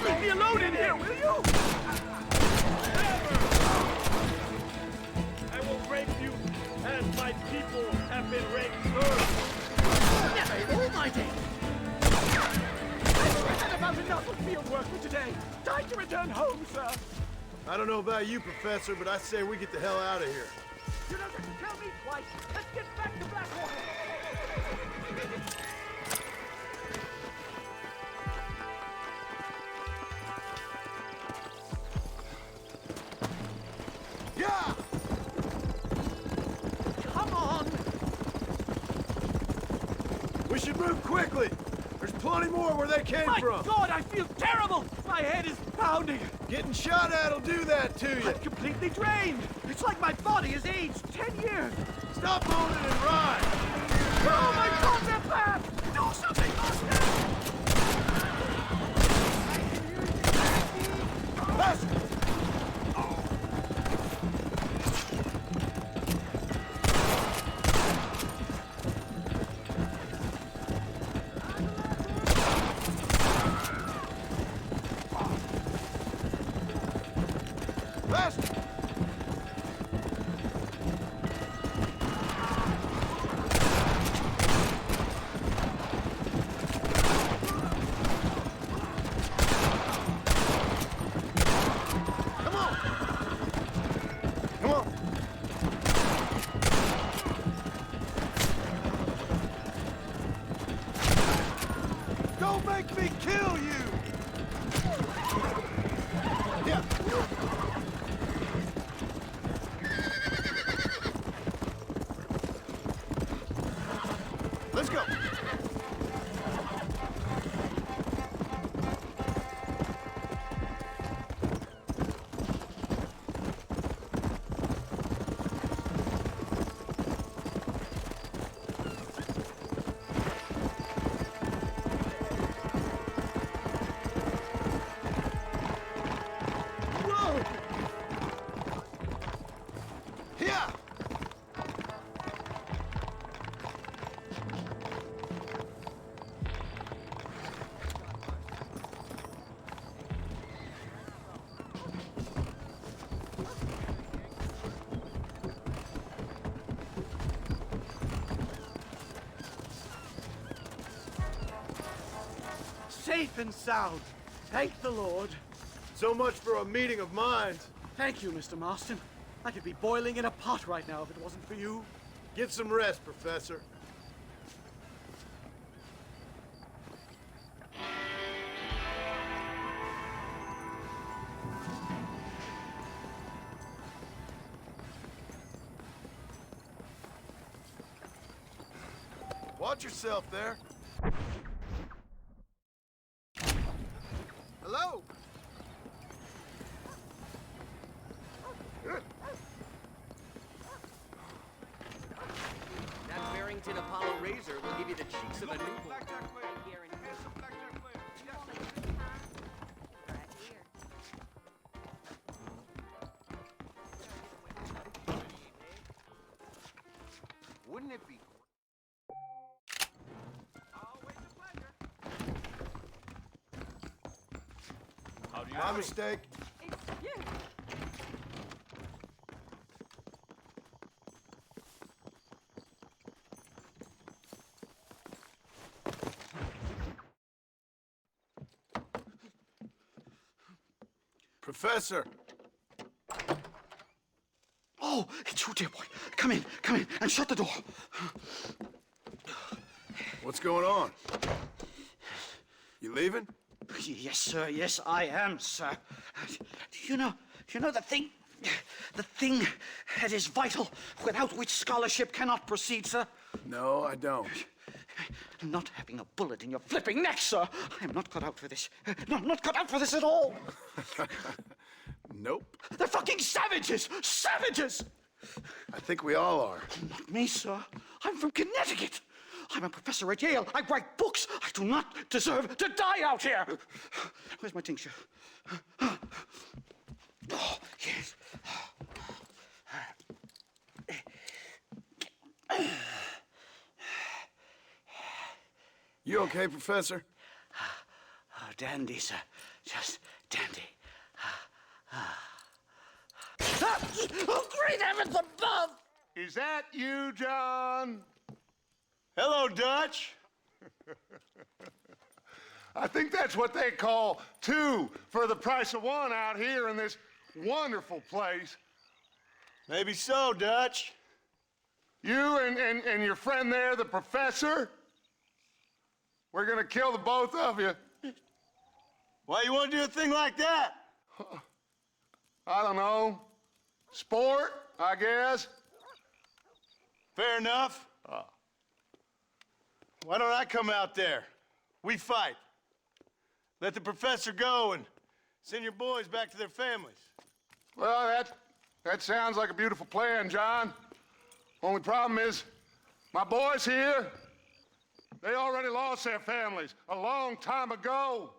Leave me alone in here, will you? I will rape you as my people have been raped first. Never in all my days! I've had about enough of field work for today. Time to return home, sir. I don't know about you, Professor, but I say we get the hell out of here. You don't have to tell me twice. Let's get back to Blackwater. Yeah! Come on! We should move quickly! There's plenty more where they came My from! God, I feel terrible! My head is pounding! Getting shot at'll do that to you! I'm completely drained! It's like my body has aged 10 years! Stop moaning and ride! Oh my God, they're back! Do something, Master! Faster! Faster! Come on! Come on! Don't make me kill you! Yeah. Let's go. Whoa! Here. Safe and sound. Thank the Lord. So much for a meeting of minds. Thank you, Mr. Marston. I could be boiling in a pot right now if it wasn't for you. Get some rest, Professor. Watch yourself there. Hello? That Barrington Apollo razor will give you the cheeks of a newborn. Wouldn't it be My mistake. Professor! Oh, it's you, dear boy. Come in, and shut the door. What's going on? You leaving? Yes, sir. Yes, I am, sir. You know the thing that is vital, without which scholarship cannot proceed, sir? No, I don't. Not having a bullet in your flipping neck, sir. I am not cut out for this. No, I'm not cut out for this at all. Nope. They're fucking savages! Savages! I think we all are. Not me, sir. I'm from Connecticut. I'm a professor at Yale. I write books. I do not deserve to die out here. Where's my tincture? Oh, yes. You okay, Professor? Oh, dandy, sir. Just dandy. Oh, great heavens above! Is that you, John? Hello, Dutch. I think that's what they call two for the price of one out here in this wonderful place. Maybe so, Dutch. You and your friend there, the professor, we're gonna kill the both of you. Why you want to do a thing like that? I don't know. Sport, I guess. Fair enough. Why don't I come out there? We fight. Let the professor go and send your boys back to their families. Well, that sounds like a beautiful plan, John. Only problem is, my boys here, they already lost their families a long time ago.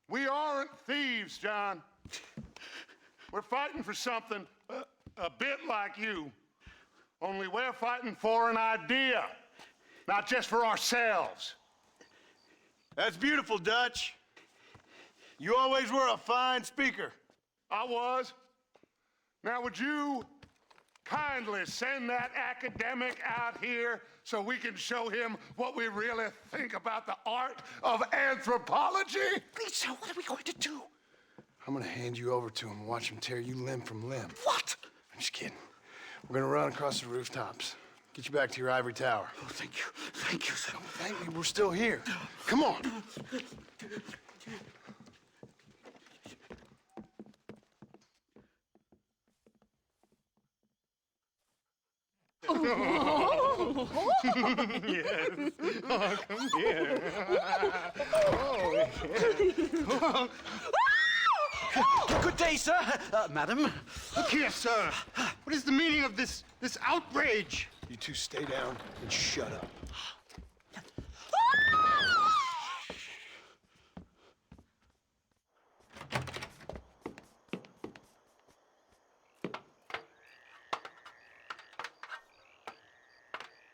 We aren't thieves, John. We're fighting for something a bit like you, only we're fighting for an idea, not just for ourselves. That's beautiful, Dutch. You always were a fine speaker. I was. Now, would you kindly send that academic out here so we can show him what we really think about the art of anthropology? Lisa, what are we going to do? I'm gonna hand you over to him and watch him tear you limb from limb. What? I'm just kidding. We're gonna run across the rooftops. Get you back to your ivory tower. Oh, thank you. Thank you, sir. Don't thank me, we're still here. Come on. Yes. Oh, come here. Good day, sir. Madam. Look here, sir. What is the meaning of this outrage? You two stay down and shut up.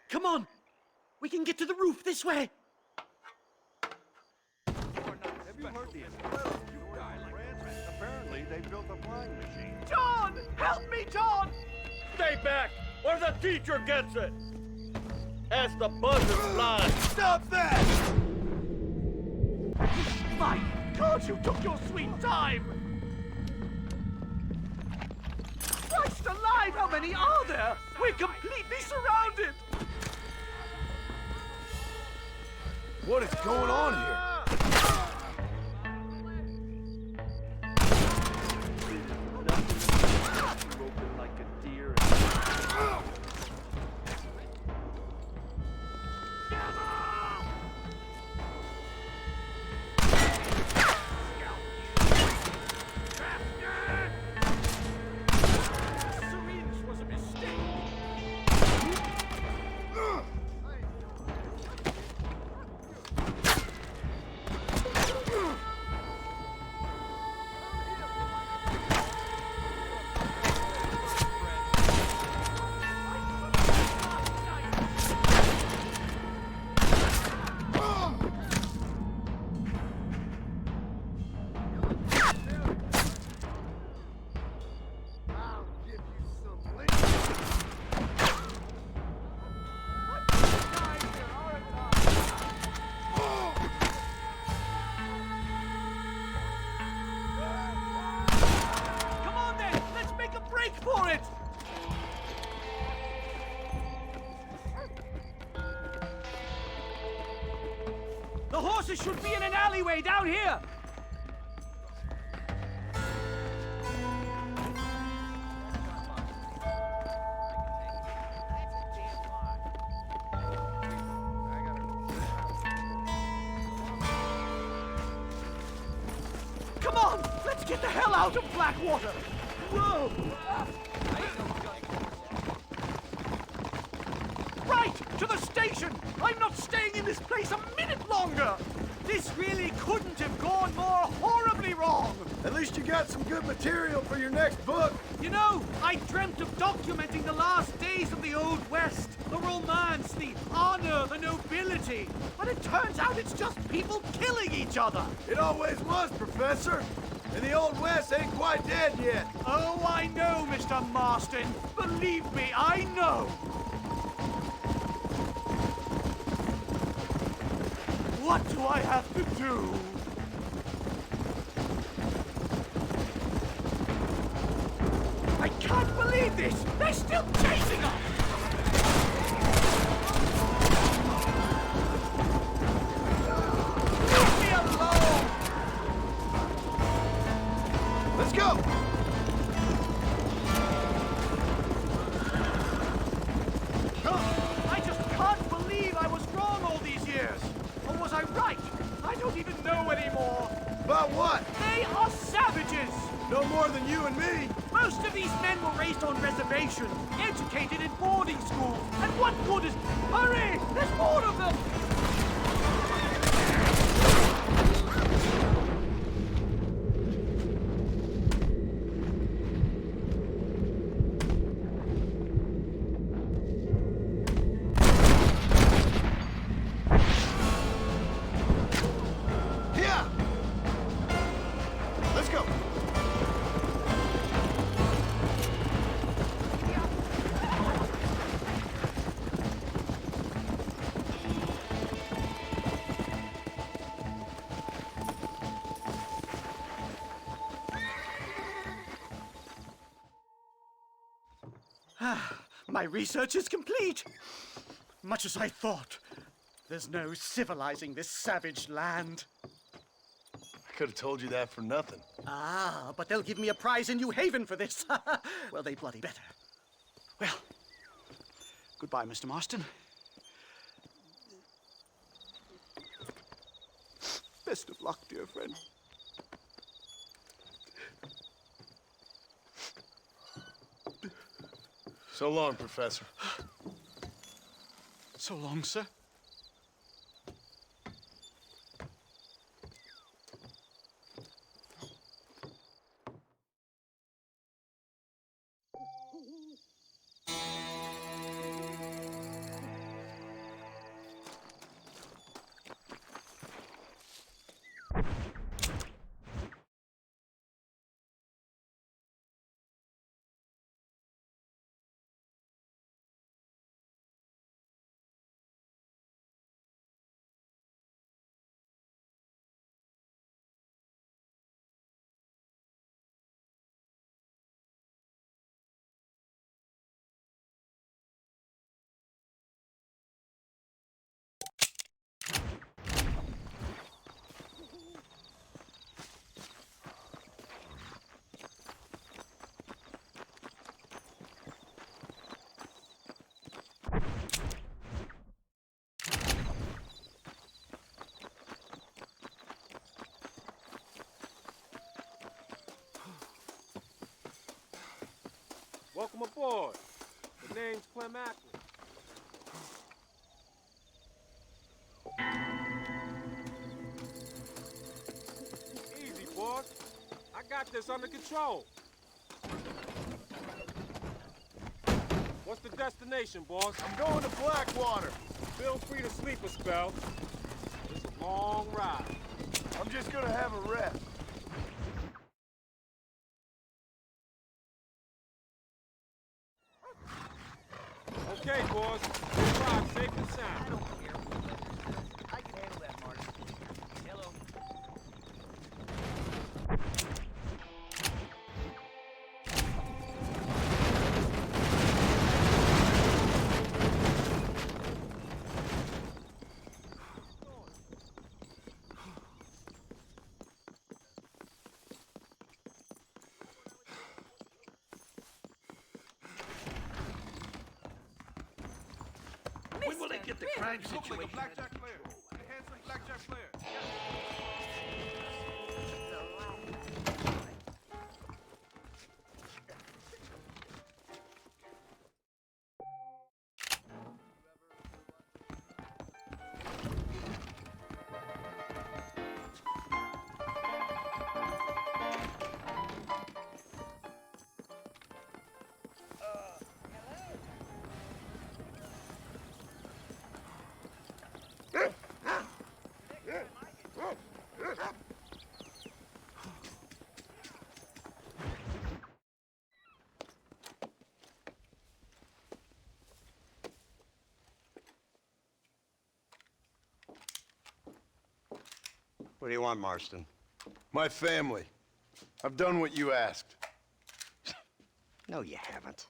Come on! We can get to the roof this way! Have you heard the apparently they built a flying machine. John! Help me, John! Stay back, or the teacher gets it! As the buzzers fly. Stop that! My God, you took your sweet time! Christ alive, how many are there? We're completely surrounded! What is going on here? Like a deer. Syringe was a mistake! way, down here! Come on! Let's get the hell out of Blackwater! Whoa! Right! To the station! I'm not staying in this place a minute longer! This really couldn't have gone more horribly wrong! At least you got some good material for your next book. You know, I dreamt of documenting the last days of the Old West. The romance, the honor, the nobility. But it turns out it's just people killing each other. It always was, Professor. And the Old West ain't quite dead yet. Oh, I know, Mr. Marston. Believe me, I know. What do I have to do? I can't believe this! They're still chasing us! Leave me alone! Let's go! I just can't believe I was wrong all these years! Or was I right? I don't even know anymore! About what? They are savages! No more than you and me. Most of these men were raised on reservations, educated in boarding schools, and what good is... Hurry! There's more of them! Here! Let's go. My research is complete. Much as I thought. There's no civilizing this savage land. I could have told you that for nothing. Ah, but they'll give me a prize in New Haven for this. Well, they bloody better. Well, goodbye, Mr. Marston. Best of luck, dear friend. So long, Professor. So long, sir. Welcome aboard. The name's Clem Ackley. Easy, boss. I got this under control. What's the destination, boss? I'm going to Blackwater. Feel free to sleep a spell. It's a long ride. I'm just gonna have a rest. Okay, boss. Good ride, safe and sound. I don't care. I can handle that, Mark. Hello. crime You look like a situation. blackjack player. A handsome blackjack player. What do you want, Marston? My family. I've done what you asked. No, you haven't.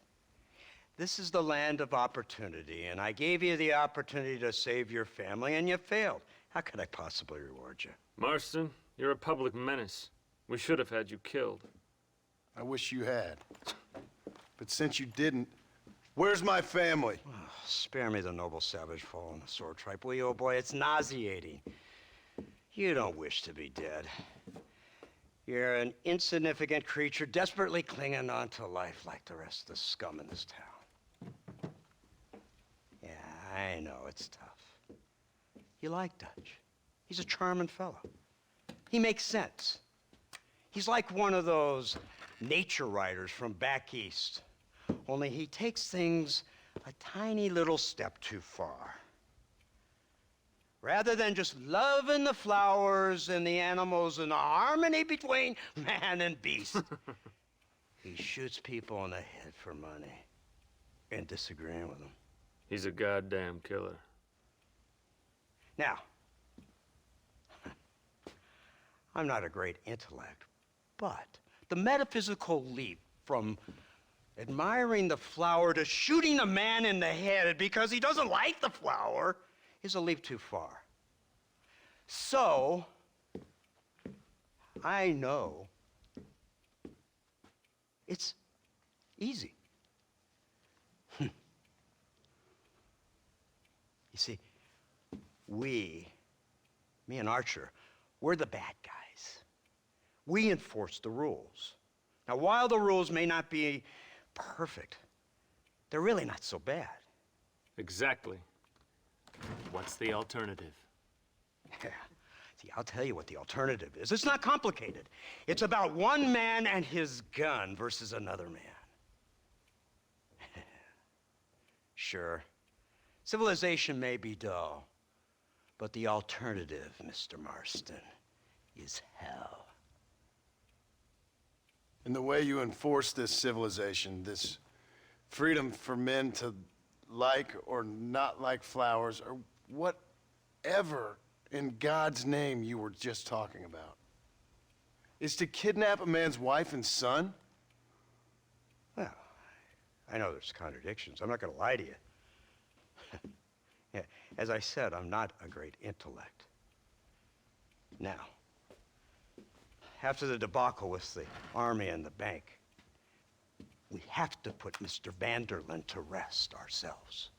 This is the land of opportunity, and I gave you the opportunity to save your family, and you failed. How could I possibly reward you? Marston, you're a public menace. We should have had you killed. I wish you had. But since you didn't, where's my family? Oh, spare me the noble savage fall on the sword tripe, will you, old boy? It's nauseating. You don't wish to be dead. You're an insignificant creature desperately clinging on to life like the rest of the scum in this town. Yeah, I know, it's tough. You like Dutch. He's a charming fellow. He makes sense. He's like one of those nature writers from back east, only he takes things a tiny little step too far. Rather than just loving the flowers and the animals and the harmony between man and beast, he shoots people in the head for money and disagreeing with them. He's a goddamn killer. Now, I'm not a great intellect, but the metaphysical leap from admiring the flower to shooting a man in the head because he doesn't like the flower is a leap too far. So, I know it's easy. You see, me and Archer, we're the bad guys. We enforce the rules. Now, while the rules may not be perfect, they're really not so bad. Exactly. What's the alternative? Yeah. See, I'll tell you what the alternative is. It's not complicated. It's about one man and his gun versus another man. Sure, civilization may be dull, but the alternative, Mr. Marston, is hell. And the way you enforce this civilization, this freedom for men to like or not like flowers, or whatever in God's name you were just talking about, is to kidnap a man's wife and son? Well, I know there's contradictions. I'm not going to lie to you. Yeah, as I said, I'm not a great intellect. Now, after the debacle with the army and the bank, we have to put Mr. Vanderlyn to rest ourselves.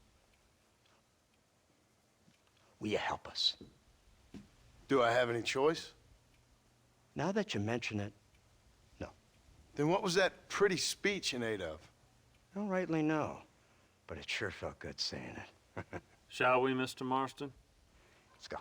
Will you help us? Do I have any choice? Now that you mention it, no. Then what was that pretty speech in aid of? I don't rightly know, but it sure felt good saying it. Shall we, Mr. Marston? Let's go.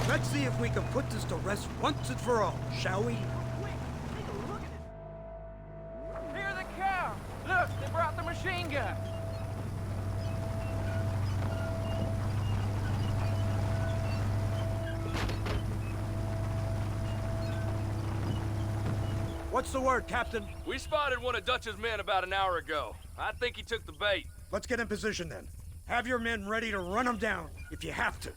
Let's see if we can put this to rest once and for all, shall we? Hear the cow! Look, they brought the machine gun! What's the word, Captain? We spotted one of Dutch's men about an hour ago. I think he took the bait. Let's get in position then. Have your men ready to run them down if you have to.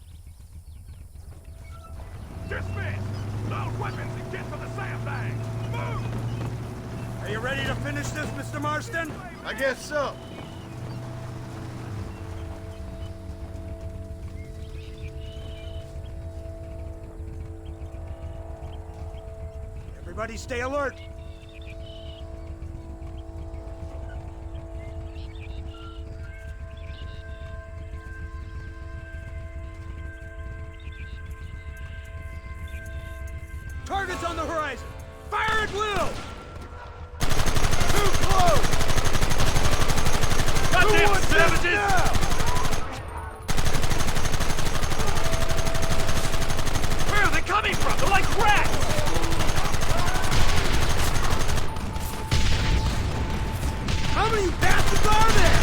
Dismiss! Load weapons and get to the sandbags! Move! Are you ready to finish this, Mr. Marston? I guess so. Everybody stay alert. Targets on the horizon! Fire at will! Too close! Goddamn savages! Where are they coming from? They're like rats! How many bastards are there?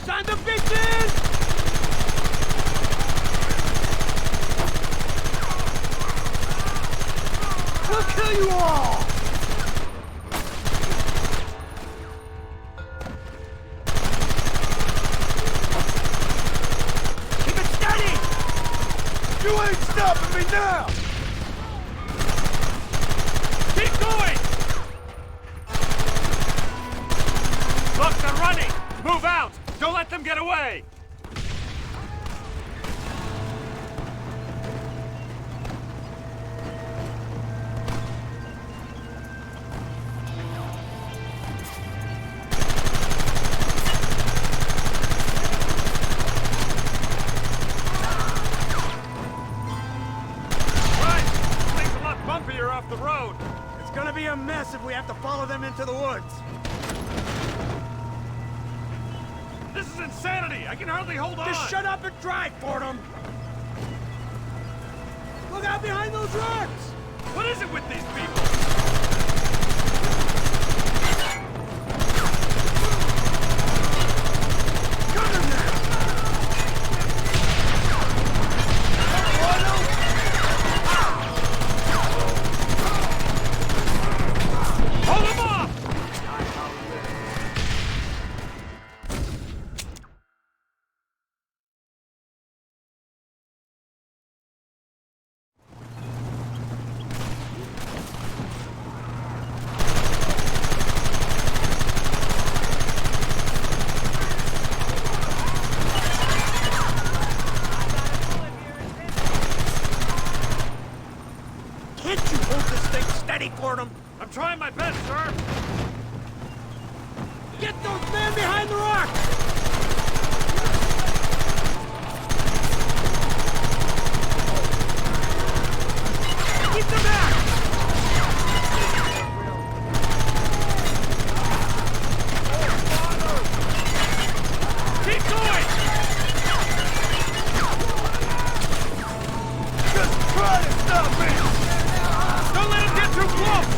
Son of bitches! We'll kill you all! Keep it steady! You ain't stopping me now! Keep going! Look, they're running! Move out! Don't let them get away! Bumpier off the road. It's gonna be a mess if we have to follow them into the woods. This is insanity! I can hardly hold on! Just shut up and drive, Fordham! Look out behind those rocks! What is it with these people? Fordham. I'm trying my best, sir. Get those men behind the rock! Keep them back! Keep going! Just try to stop me! Don't let him get too close!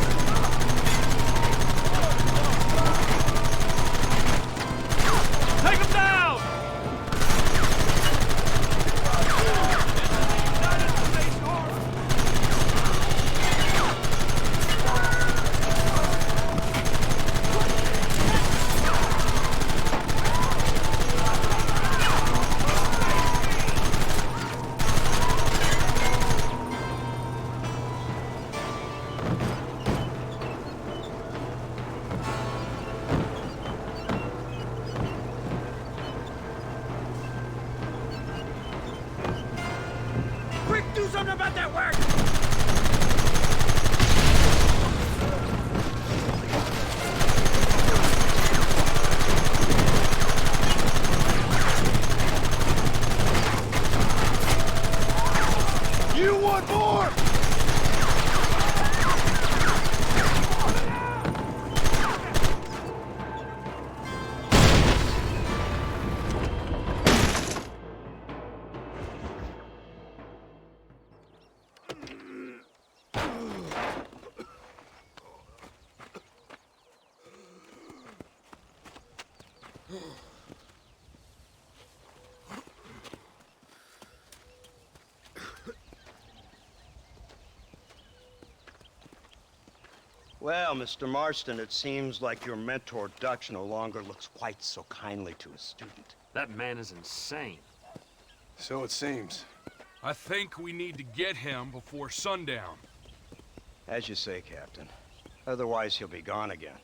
Take him down! Quick, do something about that work! You want more? Well, Mr. Marston, it seems like your mentor Dutch no longer looks quite so kindly to his student. That man is insane. So it seems. I think we need to get him before sundown. As you say, Captain. Otherwise, he'll be gone again.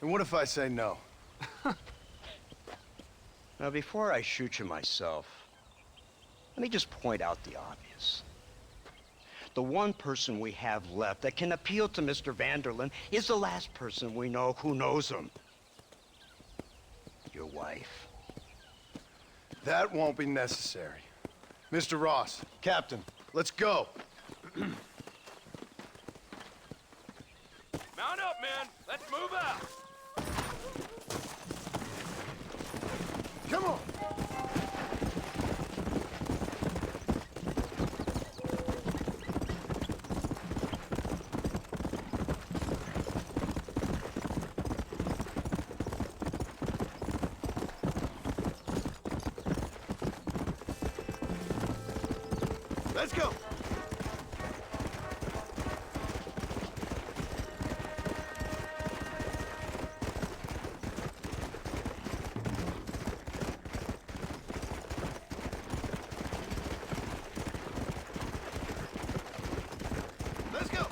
And what if I say no? Now, before I shoot you myself, let me just point out the obvious. The one person we have left that can appeal to Mr. Vanderlyn is the last person we know who knows him. Your wife. That won't be necessary. Mr. Ross, Captain, let's go. Mount up, man. Let's move out. Come on. Let's go. Let's go.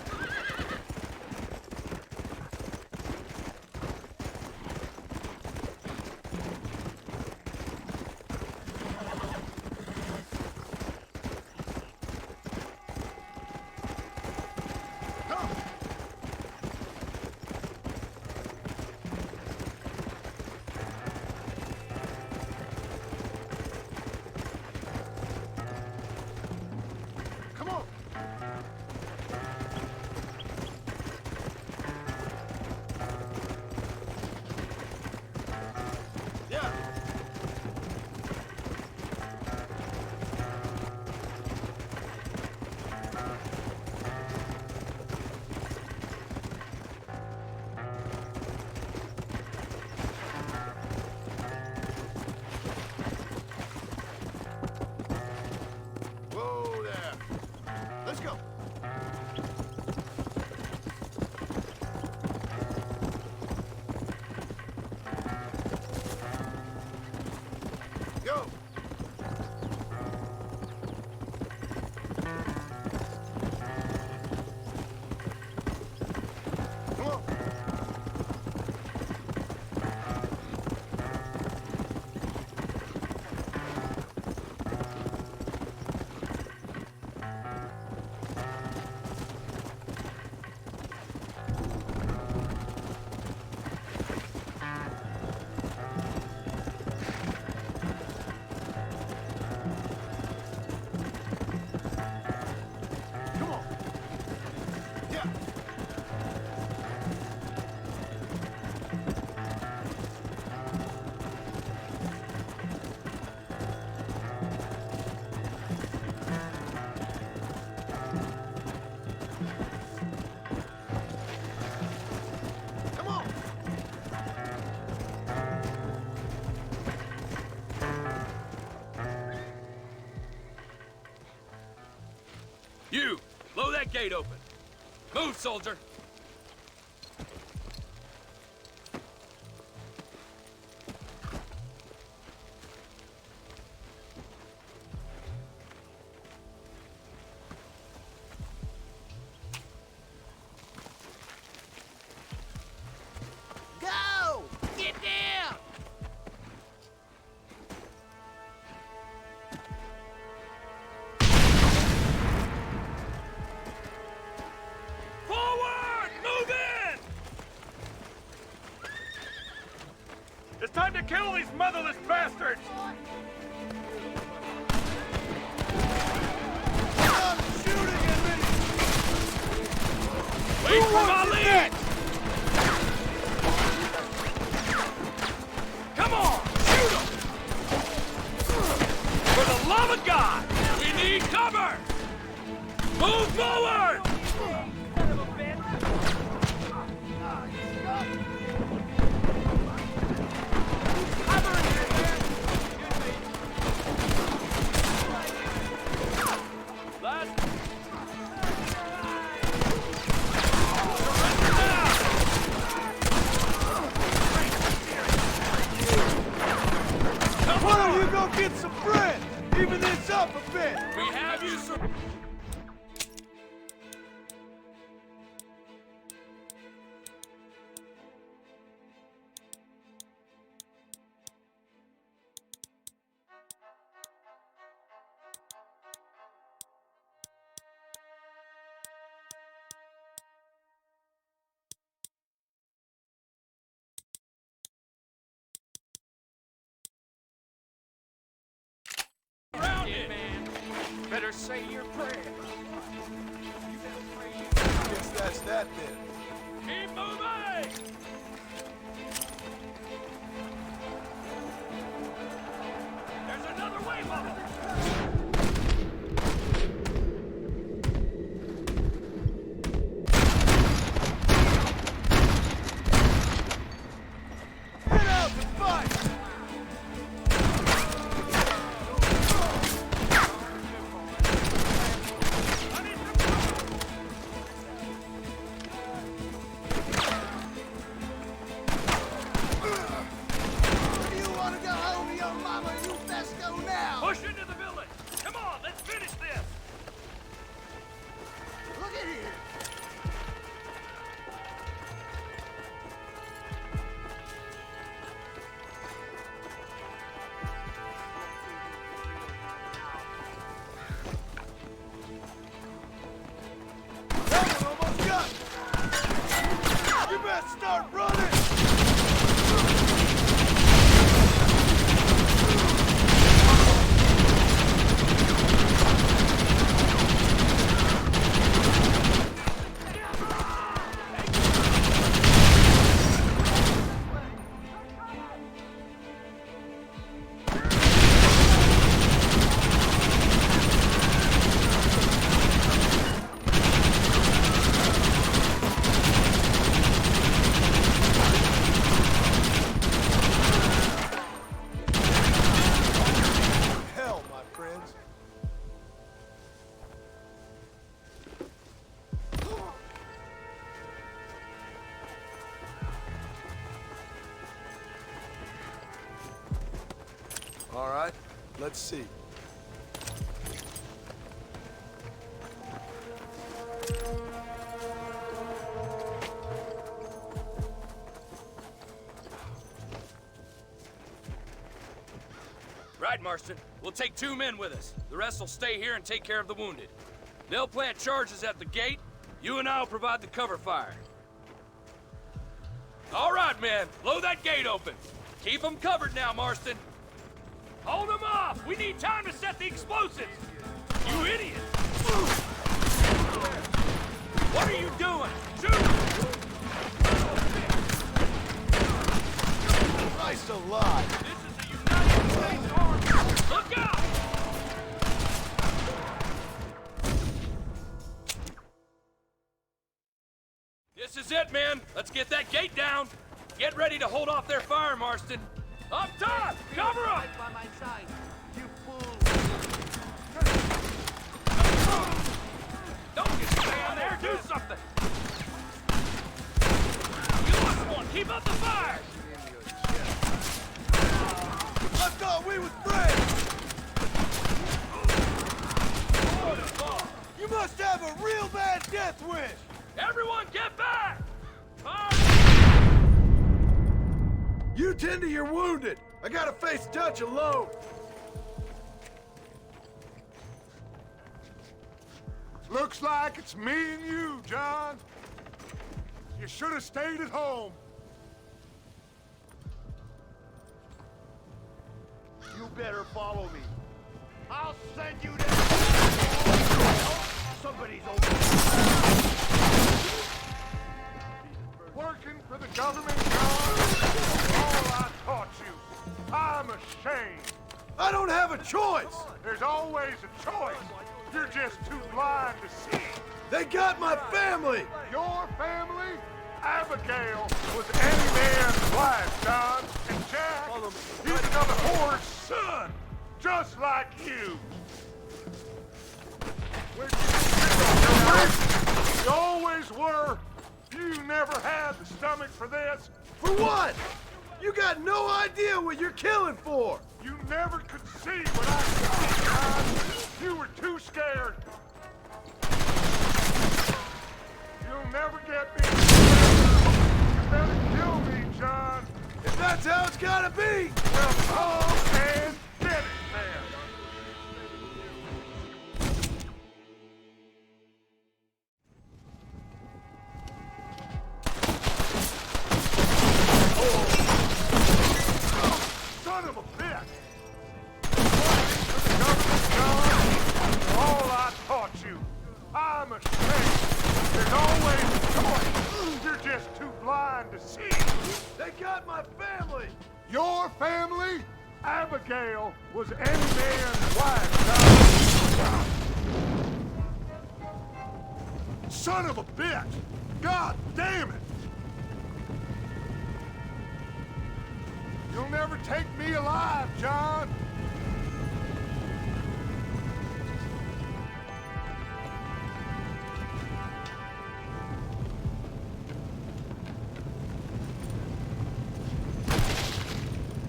Come on. Yeah. Whoa there. Let's go. Go. Come on. Come on. Yeah. Come on. You, blow that gate open. Move, soldier. Go! Get down! Forward! Move in! It's time to kill these motherless bastards! Stop shooting at me! Wait for my lead! Come on! Shoot him! For the love of God! We need cover! Move forward! Last. Surrender get some bread! Even this up a bit! We have you some... Better say your prayer. Guess that's that then. Keep moving! There's another wave of it! Get out and fight! Push into the village! Come on, let's finish this! Look at here! That one almost got me! You better start running! Hell, my friends. All right, let's see. Right, Marston. We'll take 2 men with us. The rest will stay here and take care of the wounded. They'll plant charges at the gate. You and I'll provide the cover fire. All right, men. Blow that gate open. Keep them covered now, Marston. Hold them off! We need time to set the explosives! You idiot! What are you doing? Shoot! Christ alive! This is the United States Army! Look out! This is it, men. Let's get that gate down. Get ready to hold off their fire, Marston. Up top! Cover up! Right by my side, you fool! Don't get down there! Do something! You lost one! Keep up the fire! I thought we was friends! You must have a real bad death wish! Everyone get back! Fire! You tend to your wounded! I gotta face Dutch alone! Looks like it's me and you, John. You should have stayed at home. You better follow me. I'll send you to... Somebody's over. Working for the government, John. All I taught you. I'm ashamed. I don't have a choice! There's always a choice. You're just too blind to see. They got my family! Your family? Abigail was any man's wife, John. And Jack, he's another whore's son. Just like you. Where'd you get You always were. You never had the stomach for this. For what? You got no idea what you're killing for! You never could see what I saw, John. You were too scared. You'll never get me. You better kill me, John. If that's how it's gotta be! Well, come and get it, man. Son of a bitch! All I taught you. I'm ashamed. There's always a choice. You're just too blind to see. They got my family! Your family? Abigail was any man's wife. Son of a bitch! God damn it! You'll never take me alive, John!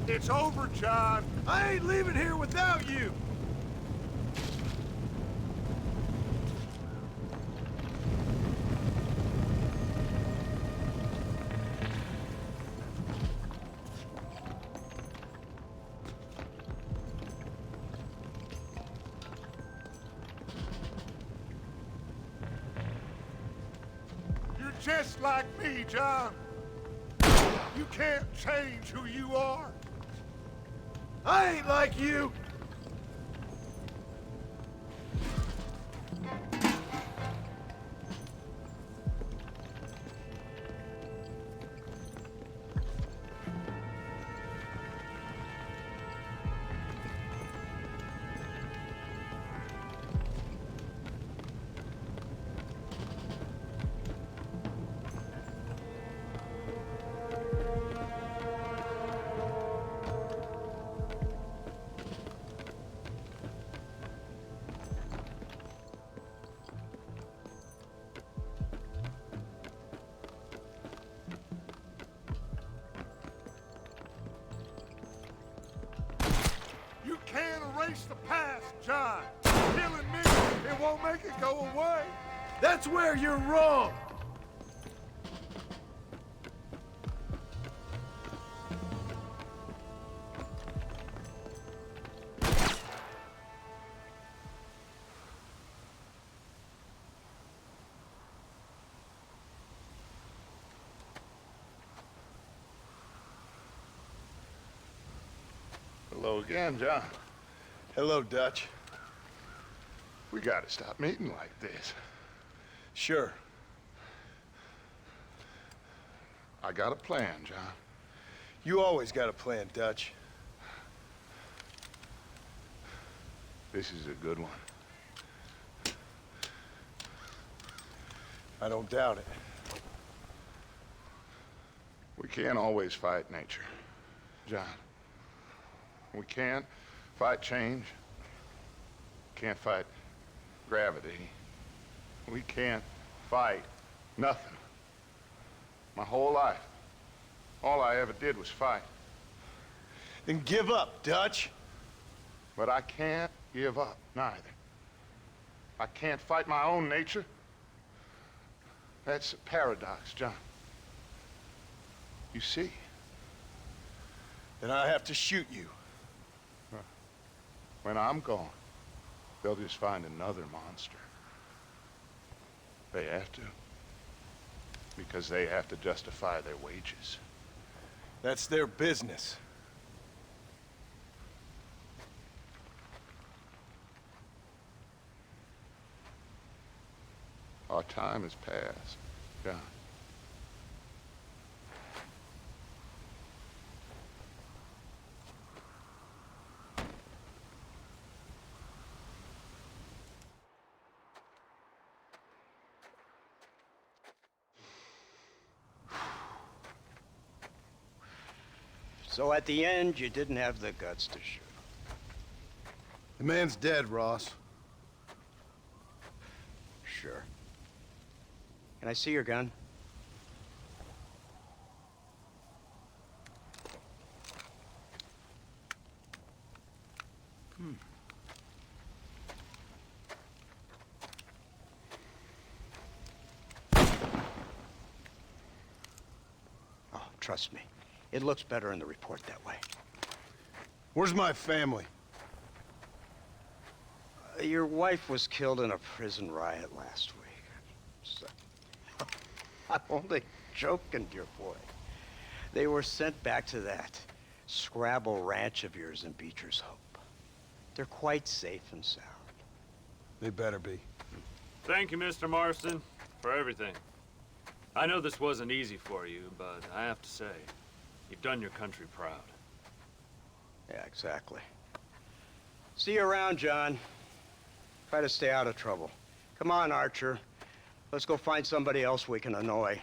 It's over, John. I ain't leaving here without you! You're just like me, John. You can't change who you are. I ain't like you! You can't erase the past, John. Killing me, it won't make it go away. That's where you're wrong! Hello again, John. Hello, Dutch. We gotta stop meeting like this. Sure. I got a plan, John. You always got a plan, Dutch. This is a good one. I don't doubt it. We can't always fight nature, John. We can't fight change. Can't fight gravity. We can't fight nothing. My whole life, all I ever did was fight. Then give up, Dutch. But I can't give up, neither. I can't fight my own nature. That's a paradox, John. You see? Then I have to shoot you. When I'm gone, they'll just find another monster. They have to. Because they have to justify their wages. That's their business. Our time has passed, John. So at the end, you didn't have the guts to shoot. The man's dead, Ross. Sure. Can I see your gun? Oh, trust me. It looks better in the report that way. Where's my family? Your wife was killed in a prison riot last week. So, I'm only joking, dear boy. They were sent back to that Scrabble ranch of yours in Beecher's Hope. They're quite safe and sound. They better be. Thank you, Mr. Marston, for everything. I know this wasn't easy for you, but I have to say, you've done your country proud. Yeah, exactly. See you around, John. Try to stay out of trouble. Come on, Archer. Let's go find somebody else we can annoy.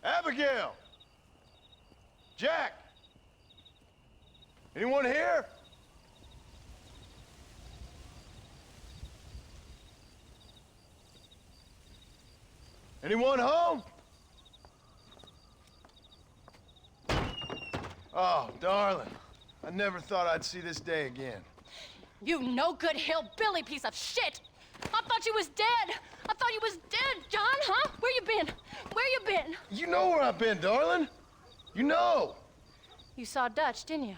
Abigail! Jack! Anyone here? Anyone home? Oh, darling. I never thought I'd see this day again. You no good hillbilly piece of shit! I thought you was dead! I thought you was dead, John, huh? Where you been? Where you been? You know where I've been, darling. You know. You saw Dutch, didn't you?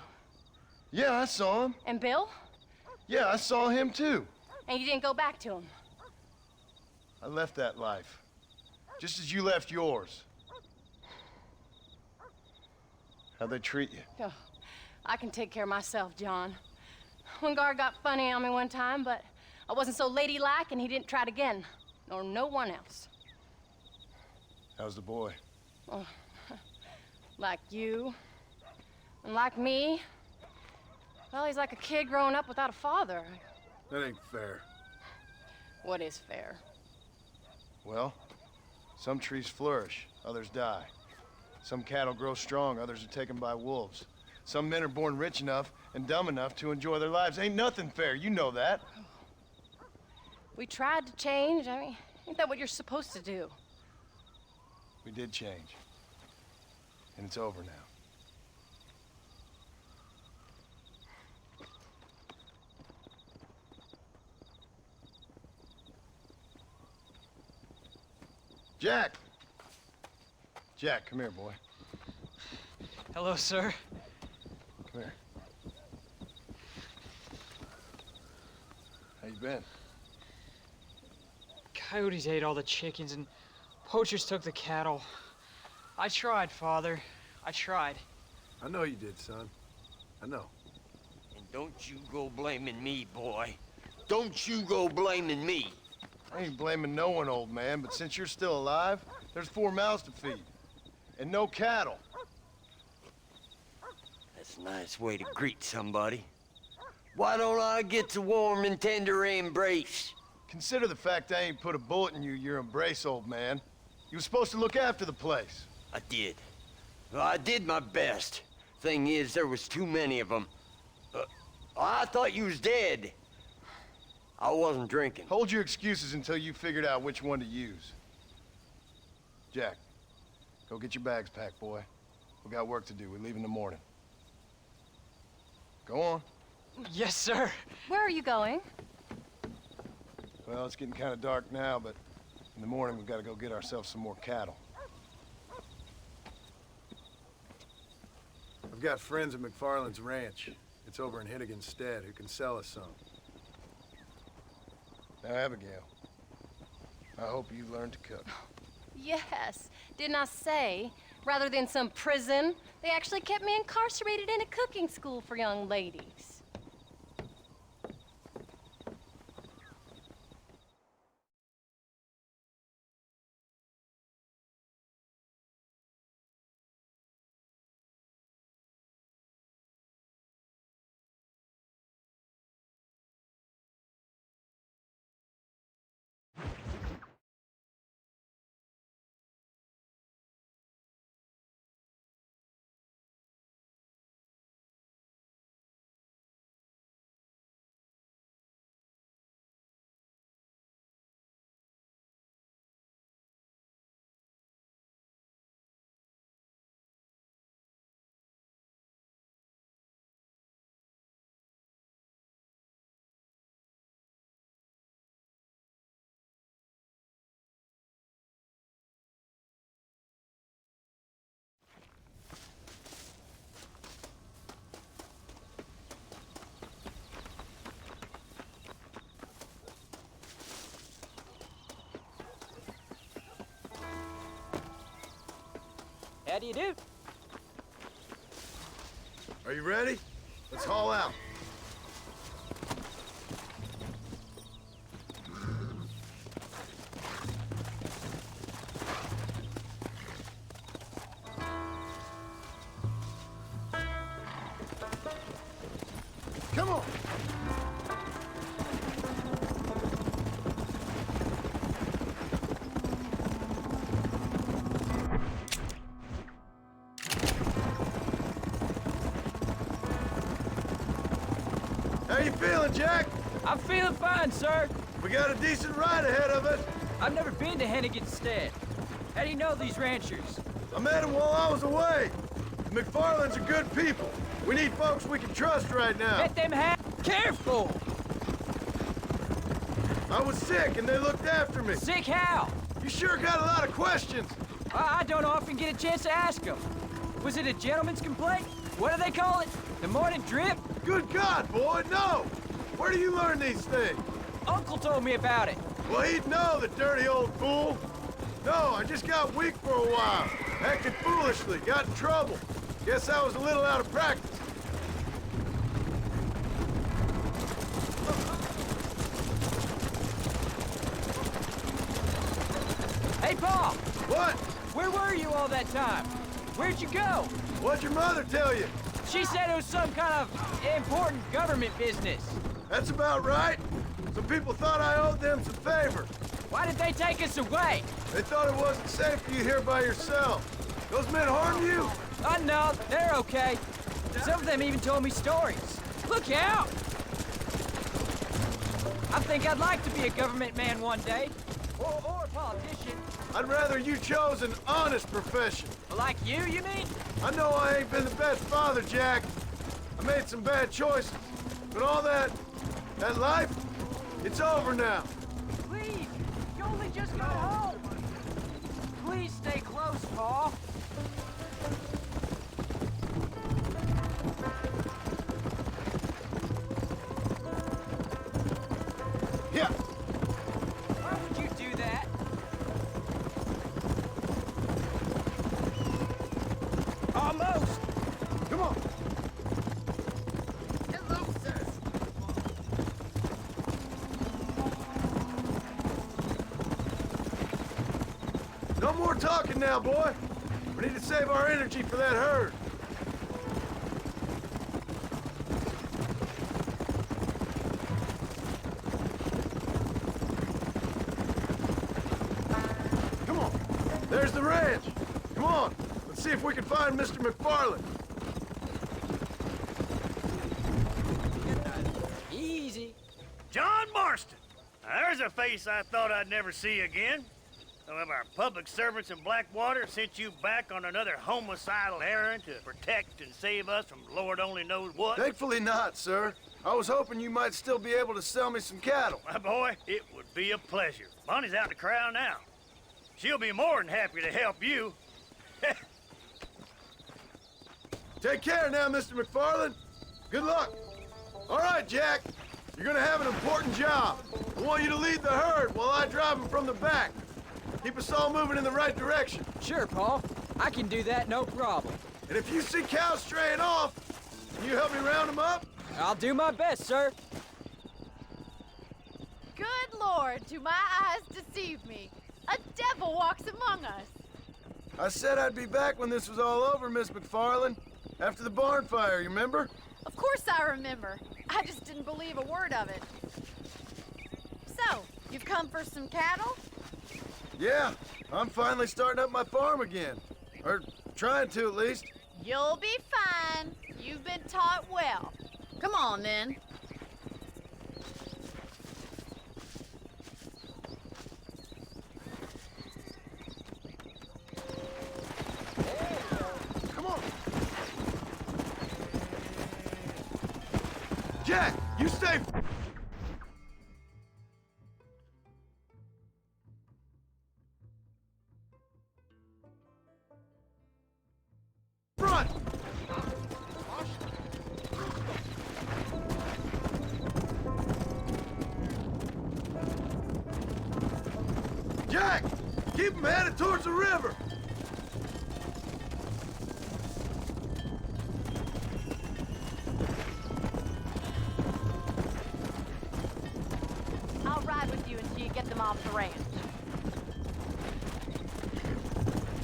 Yeah, I saw him. And Bill? Yeah, I saw him too. And you didn't go back to him? I left that life. Just as you left yours. How'd they treat you? Oh, I can take care of myself, John. One guard got funny on me one time, but I wasn't so ladylike and he didn't try it again. Nor no one else. How's the boy? Oh, like you. And like me. Well, he's like a kid growing up without a father. That ain't fair. What is fair? Well, some trees flourish, others die. Some cattle grow strong, others are taken by wolves. Some men are born rich enough and dumb enough to enjoy their lives. Ain't nothing fair, you know that. We tried to change. I mean, ain't that what you're supposed to do? We did change. And it's over now. Jack! Jack, come here, boy. Hello, sir. Come here. How you been? Coyotes ate all the chickens and poachers took the cattle. I tried, Father. I tried. I know you did, son. I know. And don't you go blaming me, boy. Don't you go blaming me. I ain't blaming no one, old man, but since you're still alive, there's 4 mouths to feed. And no cattle. That's a nice way to greet somebody. Why don't I get the warm and tender embrace? Consider the fact I ain't put a bullet in your embrace, old man. You were supposed to look after the place. I did. Well, I did my best. Thing is, there was too many of them. I thought you was dead. I wasn't drinking. Hold your excuses until you figured out which one to use. Jack, go get your bags packed, boy. We got work to do. We leave in the morning. Go on. Yes, sir. Where are you going? Well, it's getting kind of dark now, but in the morning we've got to go get ourselves some more cattle. I've got friends at McFarland's ranch. It's over in Hittigan's stead who can sell us some. Now, Abigail, I hope you learn to cook. Yes. Didn't I say, rather than some prison, they actually kept me incarcerated in a cooking school for young ladies. How do you do? Are you ready? Let's haul out. Come on. How you feeling, Jack? I'm feeling fine, sir. We got a decent ride ahead of us. I've never been to Hennigan's Stead. How do you know these ranchers? I met them while I was away. The McFarlands are good people. We need folks we can trust right now. Let them have... Careful! I was sick and they looked after me. Sick how? You sure got a lot of questions. I don't often get a chance to ask them. Was it a gentleman's complaint? What do they call it? The morning drip? Good God, boy, no! Where do you learn these things? Uncle told me about it. Well, he'd know, the dirty old fool. No, I just got weak for a while. Acted foolishly, got in trouble. Guess I was a little out of practice. Hey, Pa! What? Where were you all that time? Where'd you go? What'd your mother tell you? She said it was some kind of important government business. That's about right. Some people thought I owed them some favor. Why did they take us away? They thought it wasn't safe for you here by yourself. Those men harmed you? No, they're okay. Some of them even told me stories. Look out! I think I'd like to be a government man one day. Or a politician. I'd rather you chose an honest profession. Like you mean? I know I ain't been the best father, Jack. I made some bad choices. But all that life, it's over now. Please, you only just got home. Please stay close, Paul. Yeah. Why would you do that? Almost. Come on. Hello, sir. No more talking now, boy. We need to save our energy for that herd. Come on. There's the ranch. Come on. Let's see if we can find Mr. McFarland. Easy. John Marston. Now, there's a face I thought I'd never see again. Some of our public servants in Blackwater sent you back on another homicidal errand to protect and save us from Lord only knows what. Thankfully not, sir. I was hoping you might still be able to sell me some cattle. My boy, it would be a pleasure. Bonnie's out to corral now. She'll be more than happy to help you. Take care now, Mr. McFarland. Good luck. All right, Jack. You're gonna have an important job. I want you to lead the herd while I drive them from the back. Keep us all moving in the right direction. Sure, Paul. I can do that, no problem. And if you see cows straying off, can you help me round them up? I'll do my best, sir. Good Lord, do my eyes deceive me? A devil walks among us. I said I'd be back when this was all over, Miss McFarland. After the barn fire, you remember? Of course I remember. I just didn't believe a word of it. So, you've come for some cattle? Yeah, I'm finally starting up my farm again. Or trying to, at least. You'll be fine. You've been taught well. Come on, then. Come on. Jack, you stay front. Jack, keep them headed towards the river. I'll ride with you until you get them off the ranch.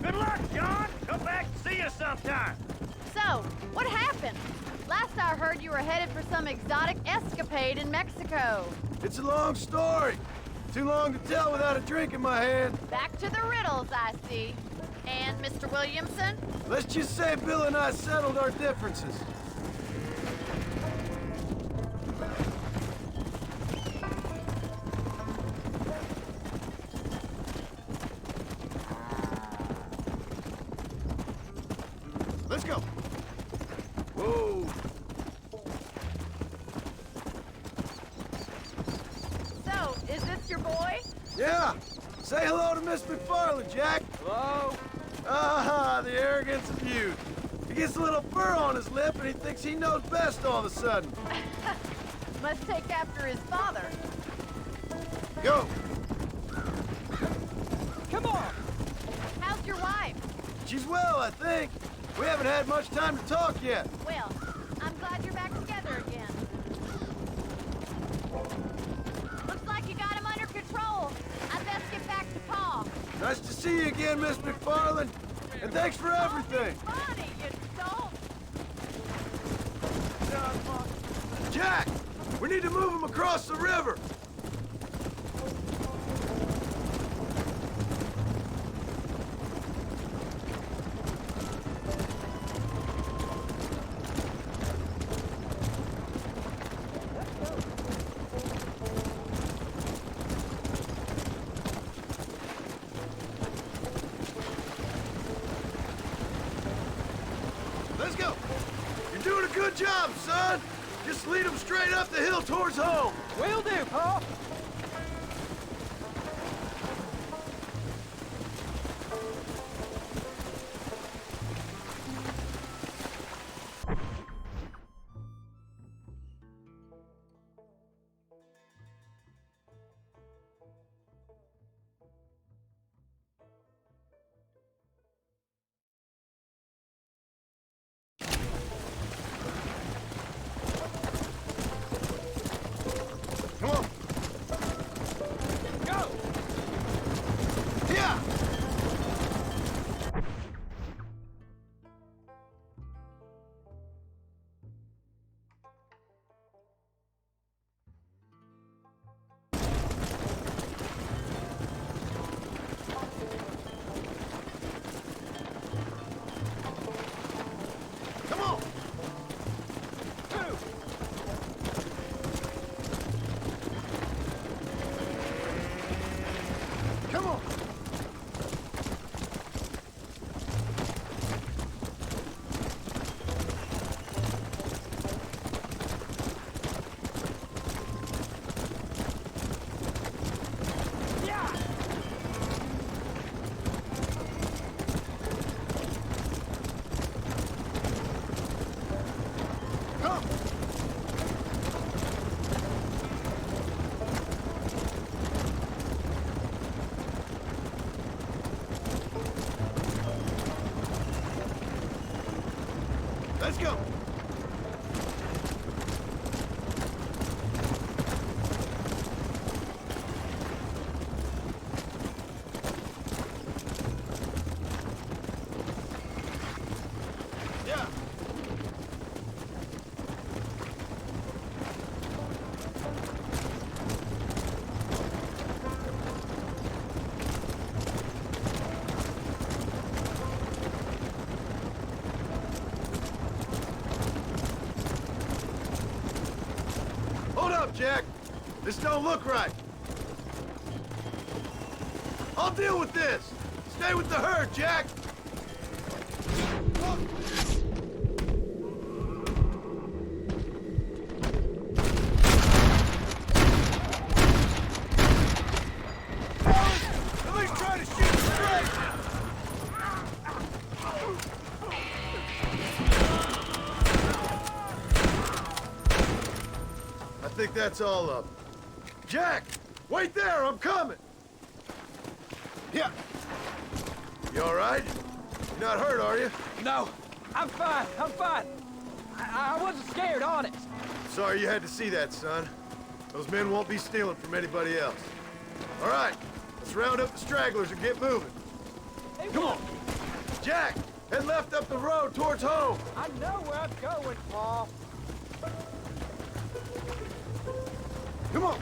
Good luck, John. Come back and see you sometime. So, what happened? Last I heard you were headed for some exotic escapade in Mexico. It's a long story. Too long to tell without a drink in my hand. Back to the riddles, I see. And Mr. Williamson? Let's just say Bill and I settled our differences. Let's go. Whoa. So, is this your boy? Yeah. Say hello to Miss McFarland, Jack. Hello? Ah, the arrogance of youth. He gets a little fur on his lip and he thinks he knows best all of a sudden. Must take after his father. Go. Come on! How's your wife? She's well, I think. We haven't had much time to talk yet. Well, I'm glad you're back together again. Looks like you got him under control. I best get back to Pa. Nice to see you again, Miss McFarland. And thanks for everything. Funny, you don't. Jack, we need to move him across the river. Let's go. You're doing a good job, son. Just lead them straight up the hill towards home. Will do, Pa. Come on. Hold up, Jack. This don't look right. I'll deal with this. Stay with the herd, Jack. At least try to shoot straight. I think that's all of them. Jack, wait there, I'm coming. Yeah. You all right? You're not hurt, are you? No, I'm fine. I'm fine. I wasn't scared, honest. Sorry you had to see that, son. Those men won't be stealing from anybody else. All right, let's round up the stragglers and get moving. Hey, come on. Jack, head left up the road towards home. I know where I'm going, Paul. Come on.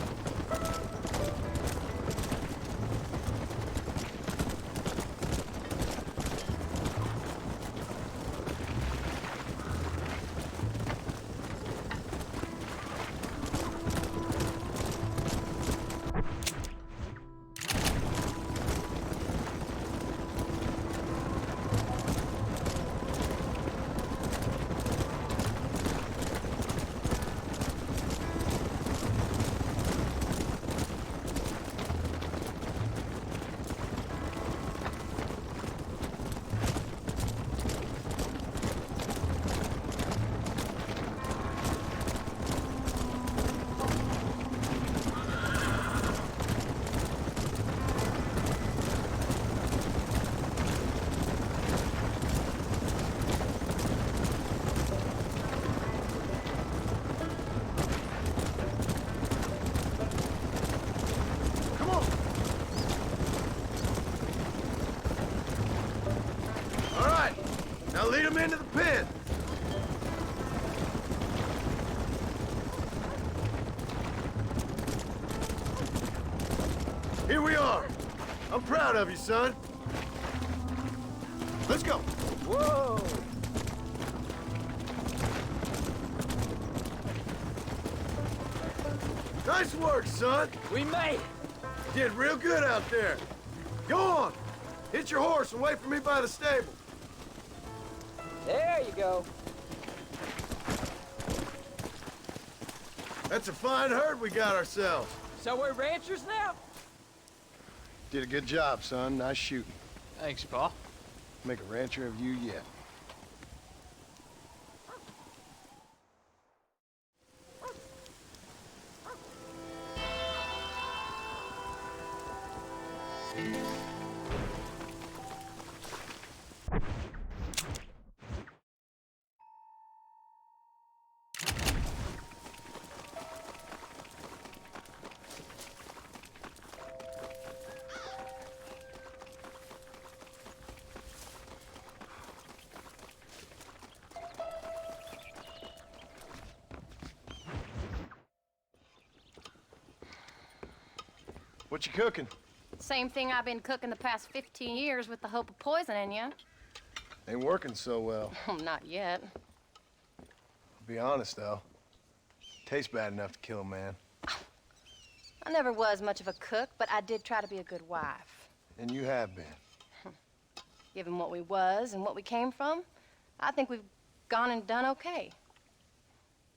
Now lead them into the pen. Here we are. I'm proud of you, son. Let's go. Whoa! Nice work, son. We made it. Did real good out there. Go on. Hit your horse and wait for me by the stable. There you go. That's a fine herd we got ourselves. So we're ranchers now? Did a good job, son. Nice shooting. Thanks, Pa. Make a rancher of you yet. What you cooking? Same thing I've been cooking the past 15 years with the hope of poisoning you. Ain't working so well. Not yet. I'll be honest, though. Tastes bad enough to kill a man. I never was much of a cook, but I did try to be a good wife. And you have been. Given what we was and what we came from, I think we've gone and done okay.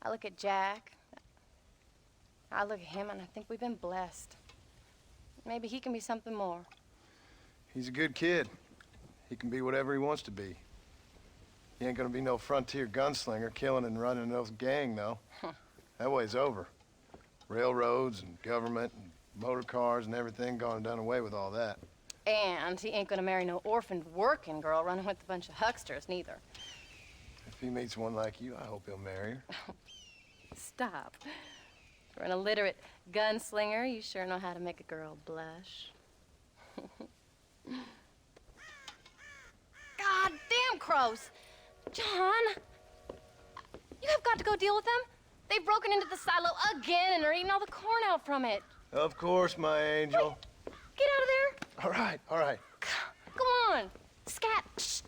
I look at Jack, I look at him, and I think we've been blessed. Maybe he can be something more. He's a good kid. He can be whatever he wants to be. He ain't gonna be no frontier gunslinger killing and running those gang, though. That way's over. Railroads and government and motor cars and everything gone and done away with all that. And he ain't gonna marry no orphaned working girl running with a bunch of hucksters, neither. If he meets one like you, I hope he'll marry her. Stop. For an illiterate gunslinger, you sure know how to make a girl blush. God damn crows! John! You have got to go deal with them. They've broken into the silo again and are eating all the corn out from it. Of course, my angel. Wait, get out of there. All right, all right. Come on. Scat. Shh.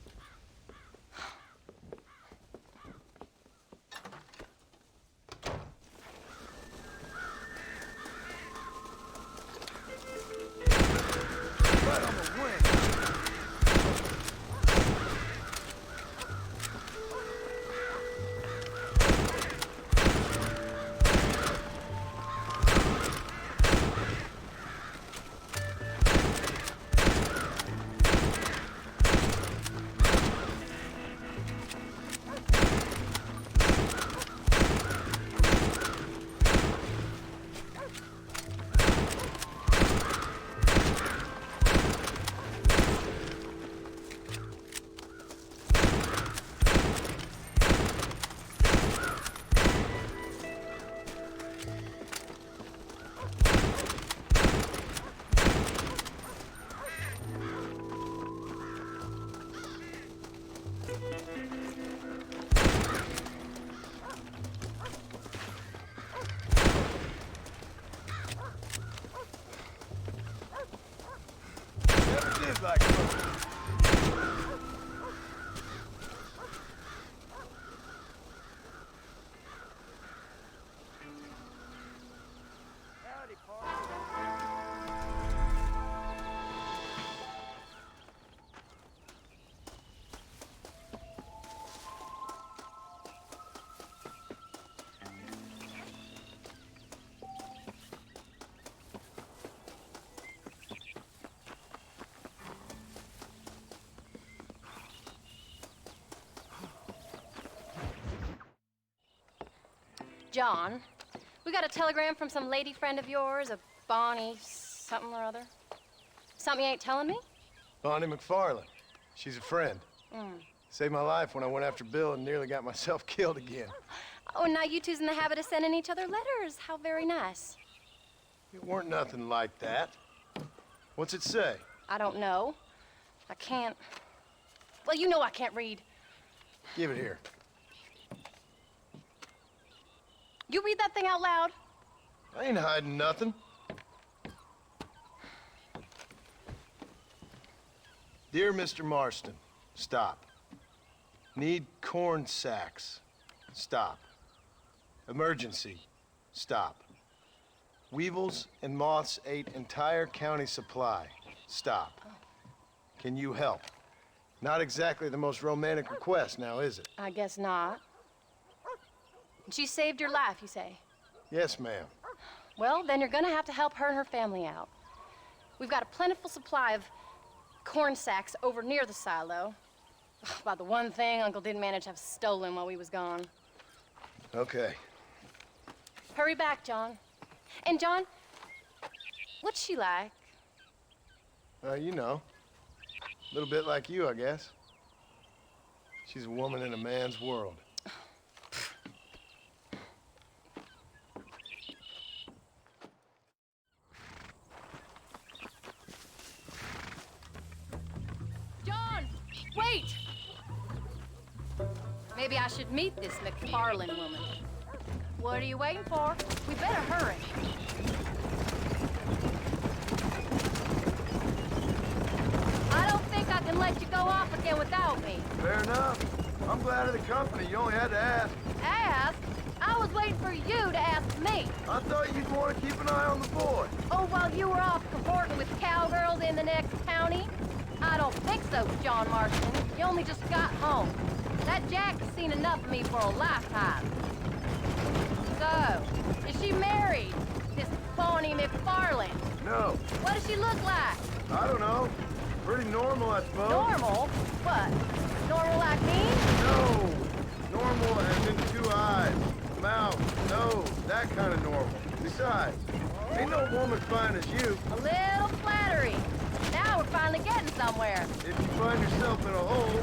live like one. John, we got a telegram from some lady friend of yours, a Bonnie something or other. Something you ain't telling me? Bonnie McFarlane. She's a friend. Saved my life when I went after Bill and nearly got myself killed again. Oh, and now you two's in the habit of sending each other letters. How very nice. It weren't nothing like that. What's it say? I don't know. I can't... Well, you know I can't read. Give it here. You read that thing out loud? I ain't hiding nothing. Dear Mr. Marston, stop. Need corn sacks. Stop. Emergency. Stop. Weevils and moths ate entire county supply. Stop. Can you help? Not exactly the most romantic request now, is it? I guess not. She saved your life, you say? Yes, ma'am. Well, then you're gonna have to help her and her family out. We've got a plentiful supply of corn sacks over near the silo. About the one thing Uncle didn't manage to have stolen while we was gone. Okay. Hurry back, John. And John, what's she like? You know. A little bit like you, I guess. She's a woman in a man's world. John, wait! Maybe I should meet this McFarlane woman. What are you waiting for? We better hurry. I don't think I can let you go off again without me. Fair enough. I'm glad of the company. You only had to ask. Ask? I was waiting for you to ask me. I thought you'd want to keep an eye on the boy. Oh, while you were off cavorting with cowgirls in the next county? I don't think so, John Marston. You only just got home. That Jack's seen enough of me for a lifetime. So, is she married? This Bonnie McFarlane? No. What does she look like? I don't know. Pretty normal, I suppose. Normal? What? Normal like me? No. Normal as in 2 eyes, mouth, nose, that kind of normal. Besides, ain't no woman fine as you. A little flattery. Now we're finally getting somewhere. If you find yourself in a hole,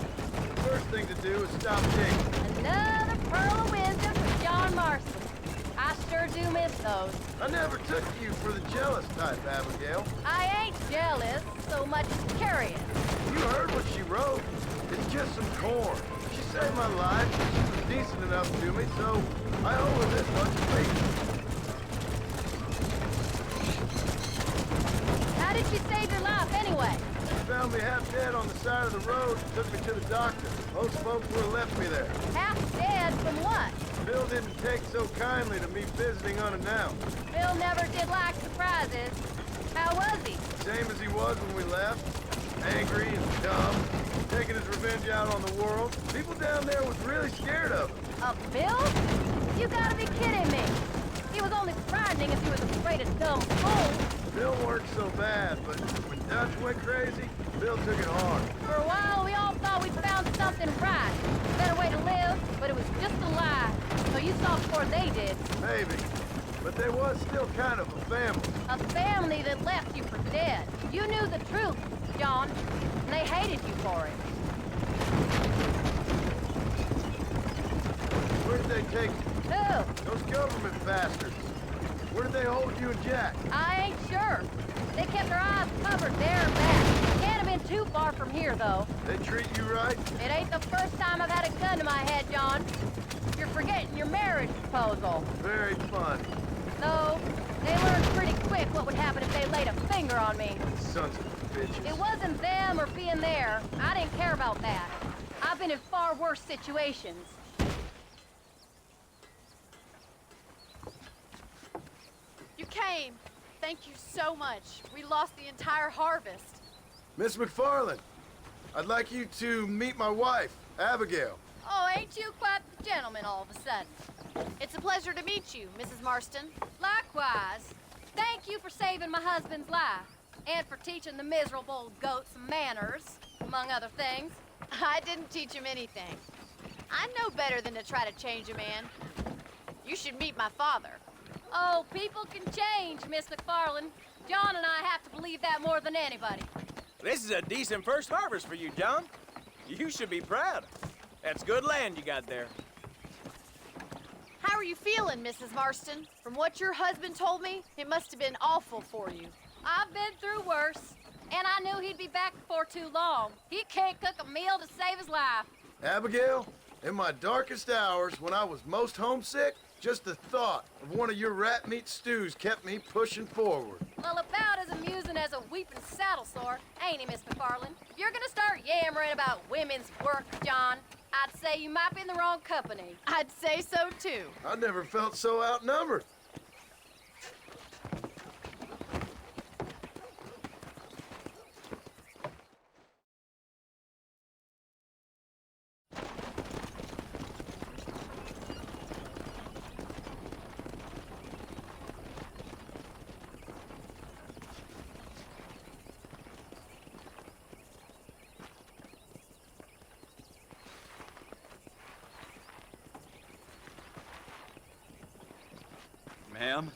the first thing to do is stop digging. Another pearl of wisdom from John Marston. I sure do miss those. I never took you for the jealous type, Abigail. I ain't jealous, so much as curious. You heard what she wrote. It's just some corn. She saved my life. She was decent enough to me, so I owe her this much favor. How did she save your life anyway? She found me half dead on the side of the road and took me to the doctor. Most folks would have left me there. Half dead from what? Bill didn't take so kindly to me visiting unannounced. Bill never did like surprises. How was he? Same as he was when we left. Angry and dumb. Taking his revenge out on the world. People down there was really scared of him. Of Bill? You gotta be kidding me. He was only frightening if he was afraid of dumb fools. Bill weren't so bad, but when Dutch went crazy, Bill took it hard. For a while, we all thought we'd found something right. A better way to live, but it was just a lie. So you saw before they did. Maybe. But there was still kind of a family. A family that left you for dead. You knew the truth, John, and they hated you for it. Where did they take you? Who? Those government bastards. Where did they hold you and Jack? I ain't sure. They kept their eyes covered there and back. Can't have been too far from here, though. They treat you right? It ain't the first time I've had a gun to my head, John. You're forgetting your marriage proposal. Very funny. No, they learned pretty quick what would happen if they laid a finger on me. Sons of bitches. It wasn't them or being there. I didn't care about that. I've been in far worse situations. You came. Thank you so much. We lost the entire harvest. Miss McFarland, I'd like you to meet my wife, Abigail. Oh, ain't you quite the gentleman all of a sudden? It's a pleasure to meet you, Mrs. Marston. Likewise. Thank you for saving my husband's life. And for teaching the miserable goat some manners, among other things. I didn't teach him anything. I know better than to try to change a man. You should meet my father. Oh, people can change, Miss McFarland. John and I have to believe that more than anybody. This is a decent first harvest for you, John. You should be proud. That's good land you got there. How are you feeling, Mrs. Marston? From what your husband told me, it must have been awful for you. I've been through worse, and I knew he'd be back before too long. He can't cook a meal to save his life. Abigail, in my darkest hours, when I was most homesick, just the thought of one of your rat meat stews kept me pushing forward. Well, about as amusing as a weeping saddle sore, ain't he, Miss McFarland? If you're gonna start yammering about women's work, John, I'd say you might be in the wrong company. I'd say so, too. I never felt so outnumbered. Ma'am?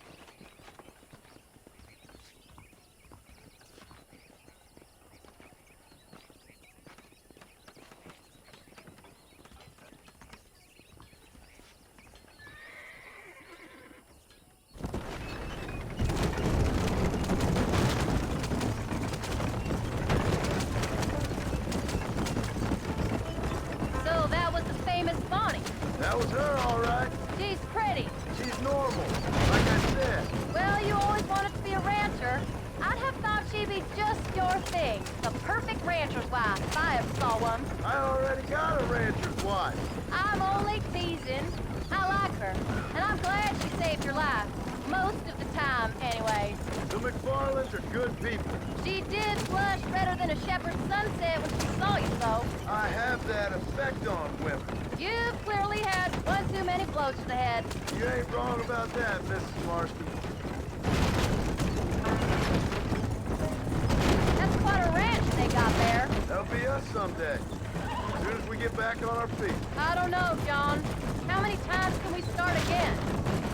So that was the famous Bonnie. That was her, all right. She's pretty. She's normal, like I said. Well, you always wanted to be a rancher. I'd have thought she'd be just your thing. The perfect rancher's wife, if I ever saw one. I already got a rancher's wife. I'm only teasing. I like her, and I'm glad she saved your life. Most of the time, anyway. The McFarlands are good people. She did blush redder than a shepherd's sunset when she saw you, though. I have that effect on women. You've clearly had one too many blows to the head. You ain't wrong about that, Mrs. Marston. That's quite a ranch they got there. That'll be us someday. As soon as we get back on our feet. I don't know, John. How many times can we start again?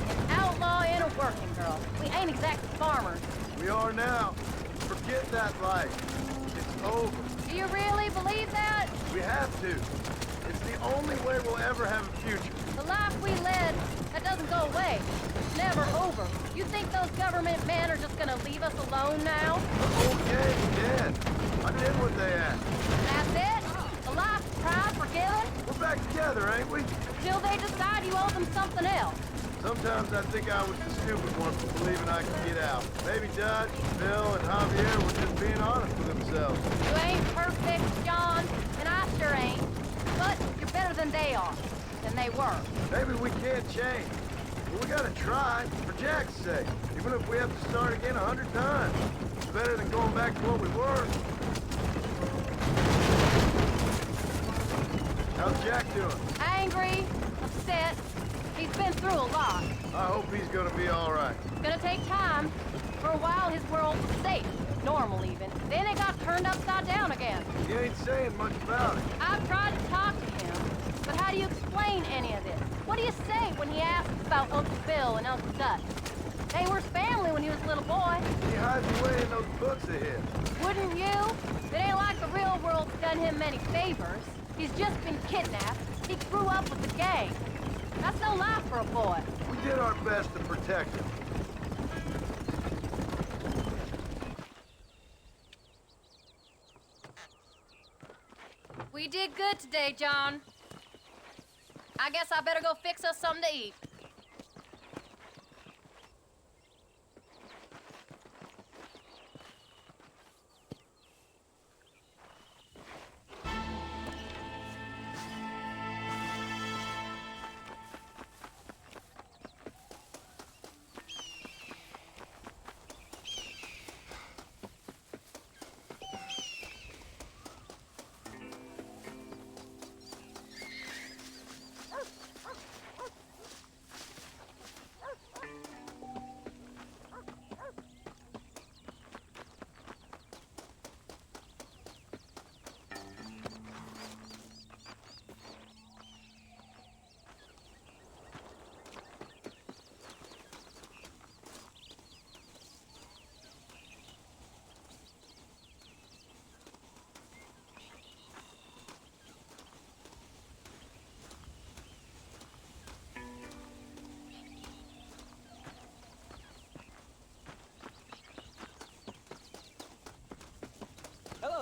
An outlaw and a working girl. We ain't exactly farmers. We are now. Forget that life. It's over. Do you really believe that? We have to. It's the only way we'll ever have a future. The life we led, that doesn't go away. It's never over. You think those government men are just gonna leave us alone now? The whole gang's dead. I did what they asked. That's it? A life proud, forgiven? We're back together, ain't we? Till they decide you owe them something else. Sometimes I think I was the stupid one for believing I could get out. Maybe Dutch, Bill, and Javier were just being honest with themselves. You ain't perfect, John, and I sure ain't. But you're better than they are. Than they were. Maybe we can't change. But we gotta try, for Jack's sake. Even if we have to start again 100 times. It's better than going back to what we were. How's Jack doing? Angry, upset. He's been through a lot. I hope he's gonna be all right. It's gonna take time. For a while, his world was safe. Normal, even. Then it got turned upside down again. He ain't saying much about it. I've tried to talk to him, but how do you explain any of this? What do you say when he asks about Uncle Bill and Uncle Dutch? They were his family when he was a little boy. He hides away in those books of his. Wouldn't you? It ain't like the real world's done him many favors. He's just been kidnapped. He grew up with the gang. That's no life for a boy. We did our best to protect him. We did good today, John. I guess I better go fix us something to eat.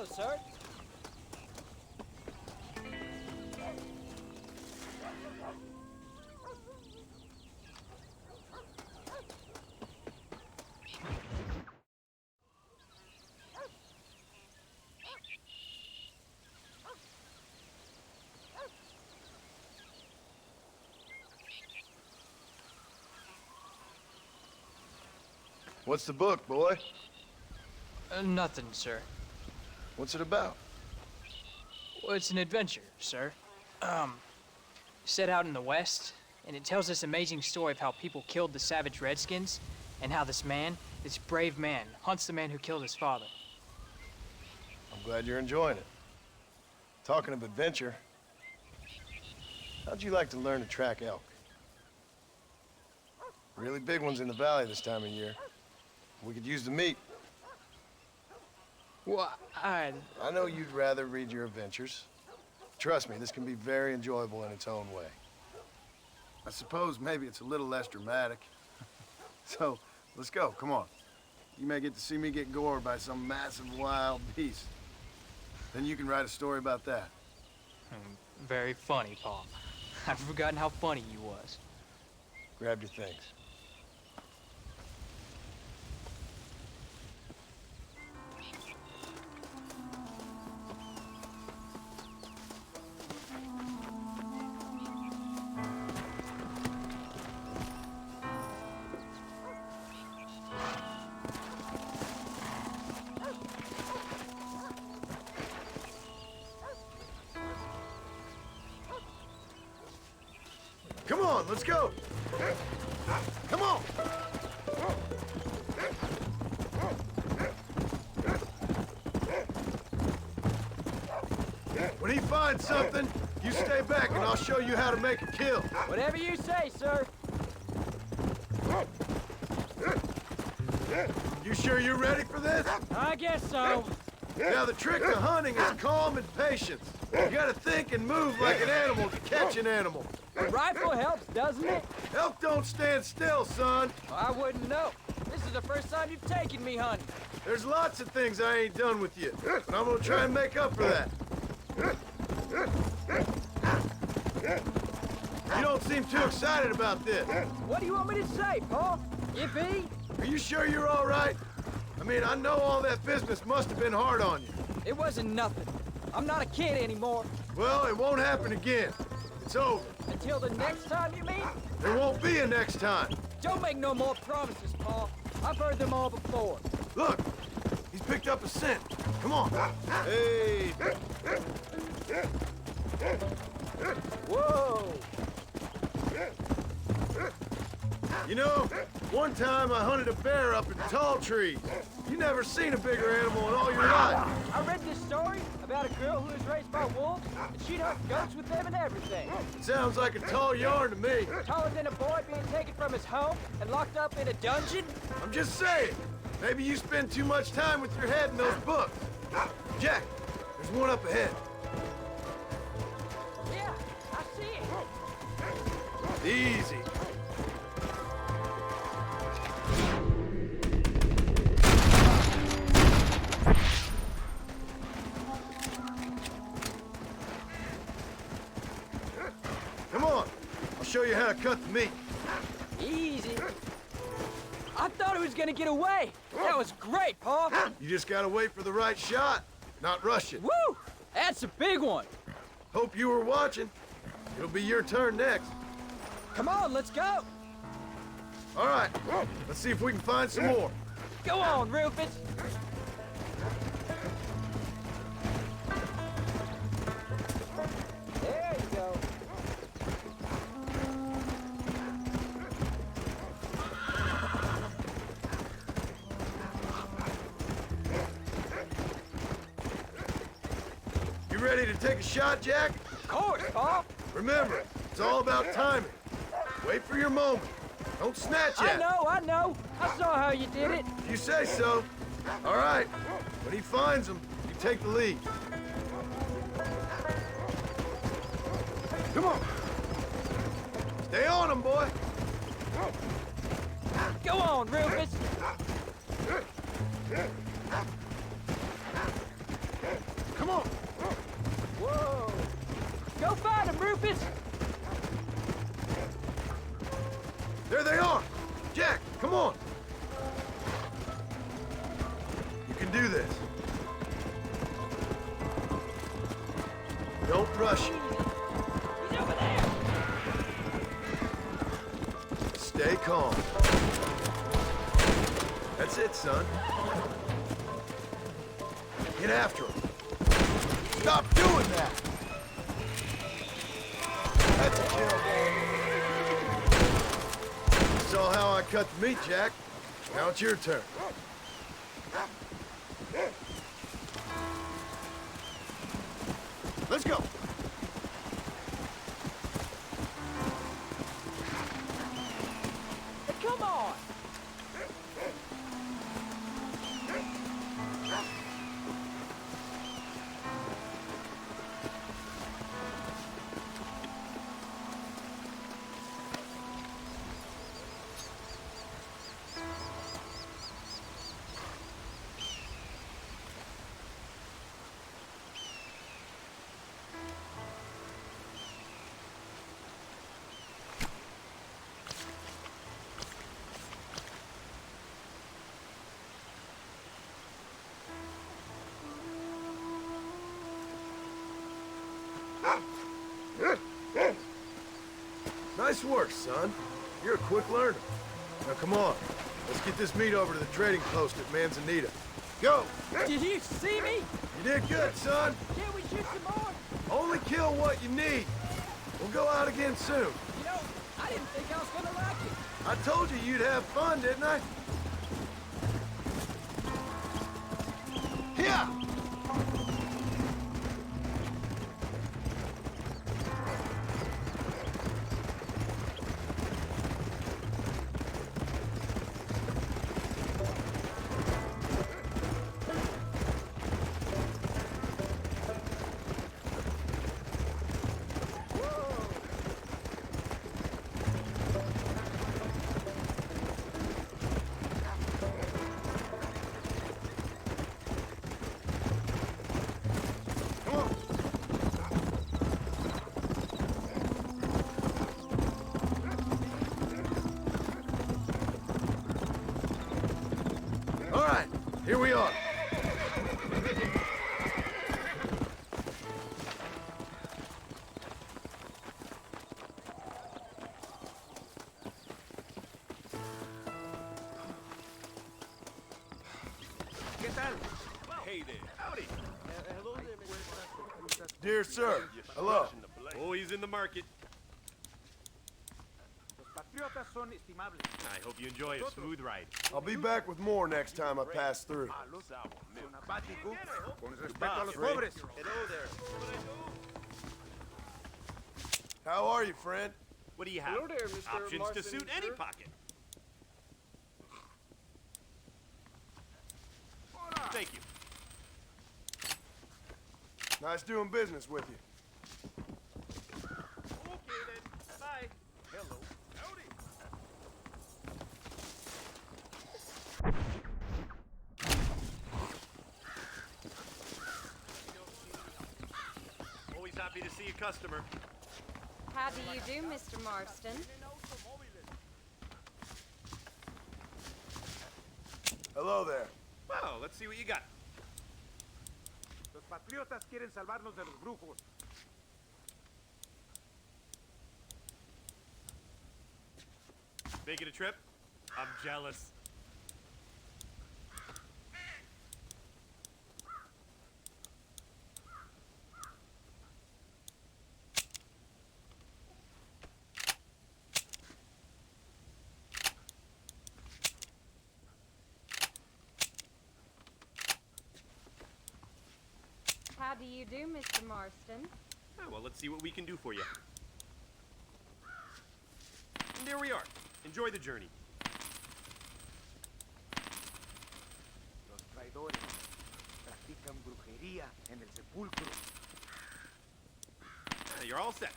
Hello, sir. What's the book, boy? Nothing, sir. What's it about? Well, it's an adventure, sir. Set out in the West, and it tells this amazing story of how people killed the savage Redskins, and how this brave man, hunts the man who killed his father. I'm glad you're enjoying it. Talking of adventure, how'd you like to learn to track elk? Really big ones in the valley this time of year. We could use the meat. Well, I know you'd rather read your adventures. Trust me, this can be very enjoyable in its own way. I suppose maybe it's a little less dramatic. So, let's go, come on. You may get to see me get gored by some massive wild beast. Then you can write a story about that. Very funny, Paul. I've forgotten how funny you was. Grab your things. Come on, let's go. Come on. When he finds something, you stay back and I'll show you how to make a kill. Whatever you say, sir. You sure you're ready for this? I guess so. Now, the trick to hunting is calm and patience. You gotta think and move like an animal to catch an animal. The rifle helps, doesn't it? Elk don't stand still, son. I wouldn't know. This is the first time you've taken me hunting. There's lots of things I ain't done with you, but I'm gonna try and make up for that. You don't seem too excited about this. What do you want me to say, Paul? Yippee? Are you sure you're all right? I mean, I know all that business must have been hard on you. It wasn't nothing. I'm not a kid anymore. Well, it won't happen again. It's over. Until the next time, you mean? There won't be a next time. Don't make no more promises, Paul. I've heard them all before. Look, he's picked up a scent. Come on. Hey. Whoa. You know, one time I hunted a bear up in tall trees. You never seen a bigger animal in all your life. I read this story about a girl who was raised by wolves, and she'd hunt goats with them and everything. Sounds like a tall yarn to me. Taller than a boy being taken from his home and locked up in a dungeon? I'm just saying, maybe you spend too much time with your head in those books. Jack, there's one up ahead. Yeah, I see it. Easy. Come on, I'll show you how to cut the meat. Easy. I thought he was gonna get away. That was great, Paul. You just gotta wait for the right shot, not rush it. Woo! That's a big one. Hope you were watching. It'll be your turn next. Come on, let's go. All right, let's see if we can find some more. Go on, Rufus. There you go. You ready to take a shot, Jack? Of course, Paul. Remember, it's all about timing. Wait for your moment. Don't snatch at it. I know. I saw how you did it. If you say so. All right. When he finds them, you take the lead. Come on. Stay on him, boy. Go on, Rufus. got him, Rufus! There they are! Jack, come on! You can do this. Don't rush it. He's over there! Stay calm. That's it, son. Get after him. Stop doing that! That's a kill. You saw how I cut the meat, Jack. Now it's your turn. Let's go. Hey, come on! Nice work, son. You're a quick learner. Now come on. Let's get this meat over to the trading post at Manzanita. Go! Did you see me? You did good, son. Can't we shoot some more? Only kill what you need. We'll go out again soon. You know, I didn't think I was gonna like it. I told you you'd have fun, didn't I? Here! Here we are. Hey there. Howdy. Hello there, Mr. Dear sir, hello. Oh, he's in the market. I hope you enjoy a smooth ride. I'll be back with more next time I pass through. Hello there. How are you, friend? What do you have? Hello there, Mr. Options Marston, to suit any sir. pocket. Thank you. Nice doing business with you. Okay then. Bye. Hello. Howdy. Always happy to see a customer. How do you do, Mr. Marston? Hello there. Well, let's see what you got. Los patriotas quieren salvarnos de los brujos. Making a trip? I'm jealous. How do you do, Mr. Marston? Oh, well, let's see what we can do for you. And there we are. Enjoy the journey. Los traidores practican brujería en el sepulcro. You're all set.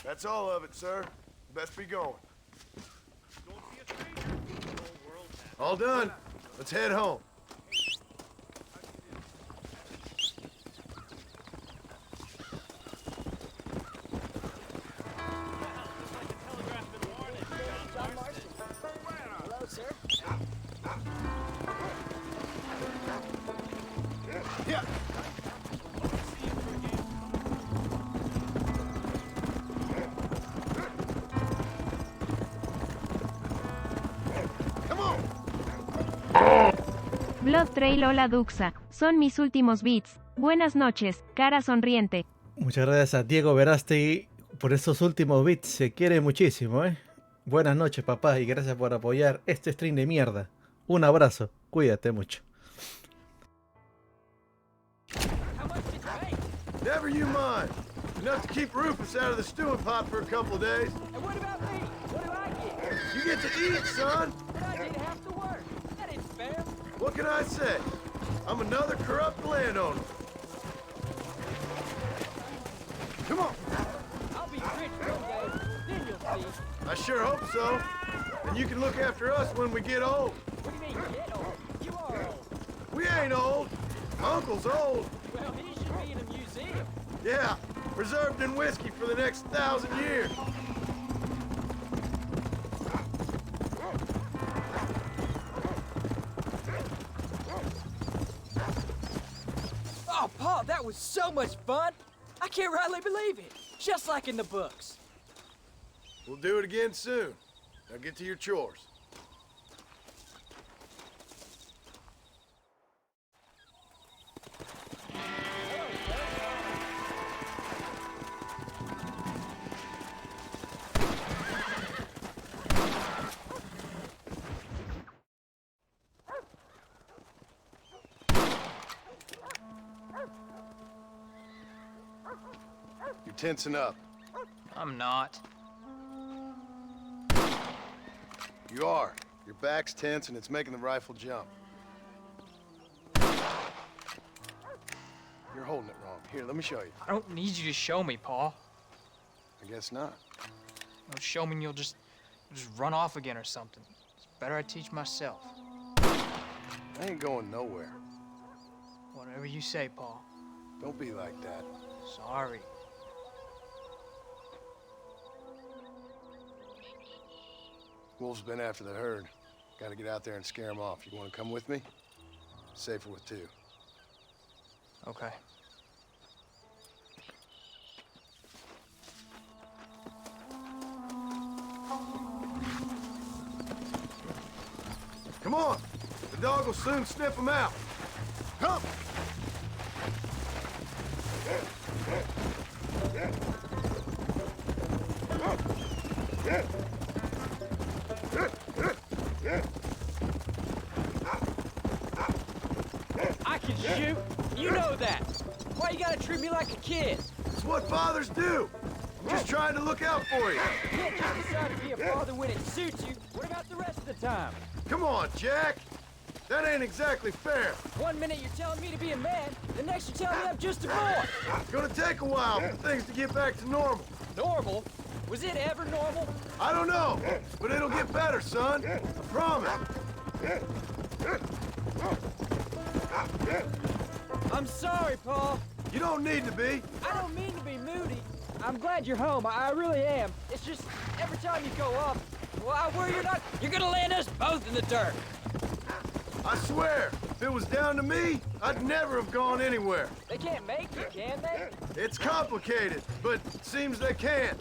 That's all of it, sir. Best be going. Don't see a stranger. The whole world has. All done. Let's head home. Blood Trail, hola Duxa. Son mis últimos beats. Buenas noches, cara sonriente. Muchas gracias a Diego Verástegui por esos últimos bits. Se quiere muchísimo, ¿eh? Buenas noches, papá, y gracias por apoyar este stream de mierda. Un abrazo. Cuídate mucho. Never you mind. Enough to keep Rufus out of the stewing pot for a couple of days. And what about me? What do I get? You get to eat, son. But I did have to work. That ain't fair. What can I say? I'm another corrupt landowner. Come on. I'll be rich one day, then you'll see. I sure hope so. And you can look after us when we get old. What do you mean, get old? You are old. We ain't old. Uncle's old. Well, he should be in a museum. Yeah, preserved in whiskey for the next 1,000 years. Oh, Paul, that was so much fun. I can't rightly believe it. Just like in the books. We'll do it again soon. Now get to your chores. You're tensing up. I'm not. You are. Your back's tense and it's making the rifle jump. You're holding it wrong. Here, let me show you. I don't need you to show me, Paul. I guess not. Don't show me and you'll just run off again or something. It's better I teach myself. I ain't going nowhere. Whatever you say, Paul. Don't be like that. Sorry. Wolves been after the herd. Gotta get out there and scare them off. You wanna come with me? Safer with two. Okay. Come on! The dog will soon sniff them out. Come! I can shoot. You know that. Why you gotta treat me like a kid? It's what fathers do. I'm just trying to look out for you. You can't just decide to be a father when it suits you. What about the rest of the time? Come on, Jack. That ain't exactly fair. 1 minute you're telling me to be a man, the next you're telling me I'm just a boy. It's gonna take a while for things to get back to normal. Normal? Was it ever normal? I don't know, but it'll get better, son. I promise. I'm sorry, Paul. You don't need to be. I don't mean to be moody. I'm glad you're home. I really am. It's just every time you go up, well, I worry you're gonna land us both in the dirt. I swear, if it was down to me, I'd never have gone anywhere. They can't make you, can they? It's complicated, but it seems they can.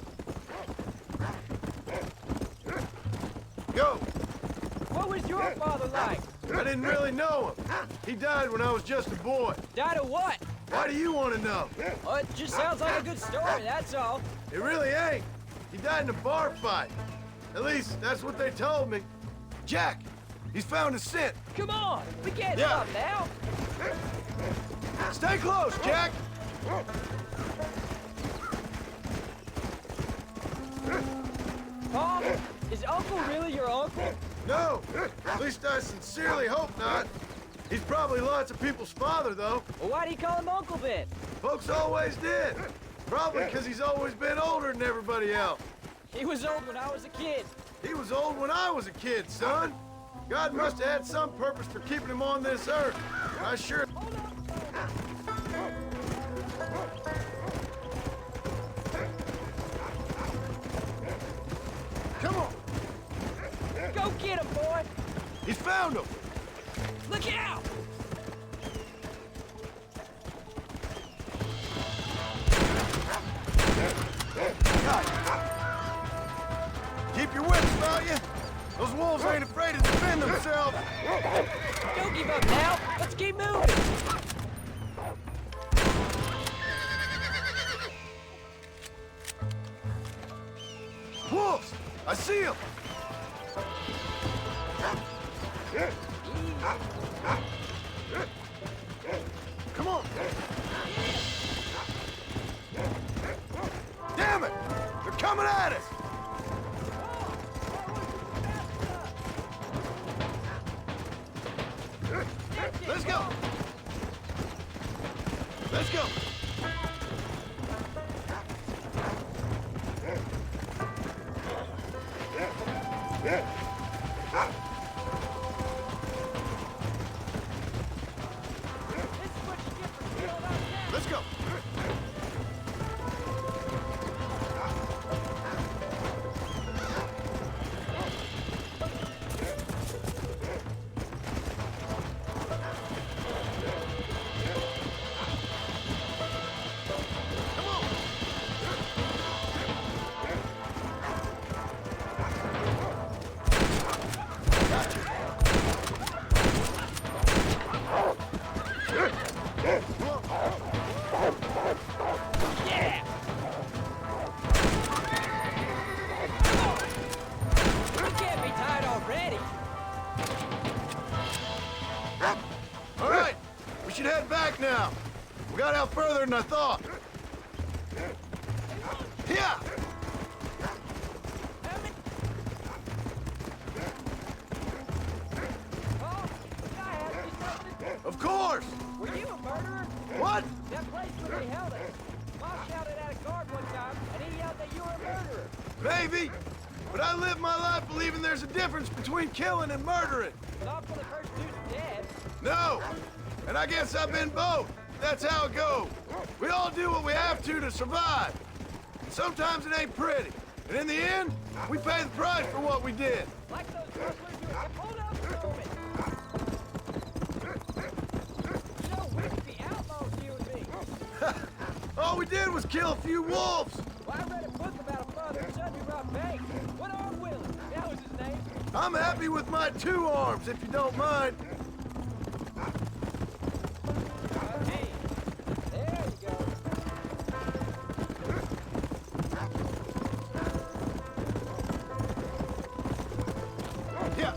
Go. What was your father like? I didn't really know him. He died when I was just a boy. Died of what? Why do you want to know? Oh, it just sounds like a good story, that's all. It really ain't. He died in a bar fight. At least, that's what they told me. Jack, he's found a scent. Come on, we can't stop now. Stay close, Jack. Paul, is Uncle really your uncle? No, at least I sincerely hope not. He's probably lots of people's father, though. Well, why do you call him Uncle then? Folks always did. Probably because he's always been older than everybody else. He was old when I was a kid. He was old when I was a kid, son. God must have had some purpose for keeping him on this earth. I sure... Come on. Go get him, boy. He's found him. Look out. Keep your wits about you. Those wolves ain't afraid of defense. defend themselves! Don't give up now. Let's keep moving. Wolves! I see them! Come on! Damn it! They're coming at us! Let's go! Let's go! Let's go! Yeah! You can't be tired already. All right, we should head back now. We got out further than I thought. Yeah! Of course! Were you a murderer? What? That place where they held us. Mom shouted at a guard one time, and he yelled that you were a murderer. Maybe, but I live my life believing there's a difference between killing and murdering. Not for the first dude's dead. No! And I guess I've been both. That's how it goes. We all do what we have to survive. And sometimes it ain't pretty. And in the end, we pay the price for what we did. Like those rustlers who are pulled up for a moment. You know, we could be outlaws, you and me. All we did was kill a few wolves. Well, I read a book about a father and son who robbed banks. What arm Willie? That was his name. I'm happy with my 2 arms, if you don't mind. Hey, there you go. Yeah.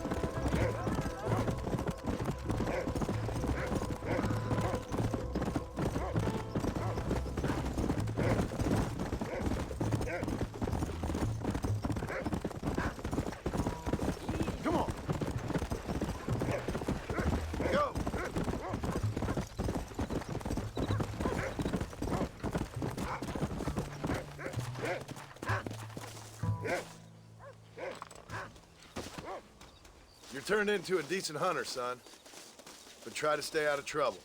Come on. Go. You're turned into a decent hunter, son. But try to stay out of trouble.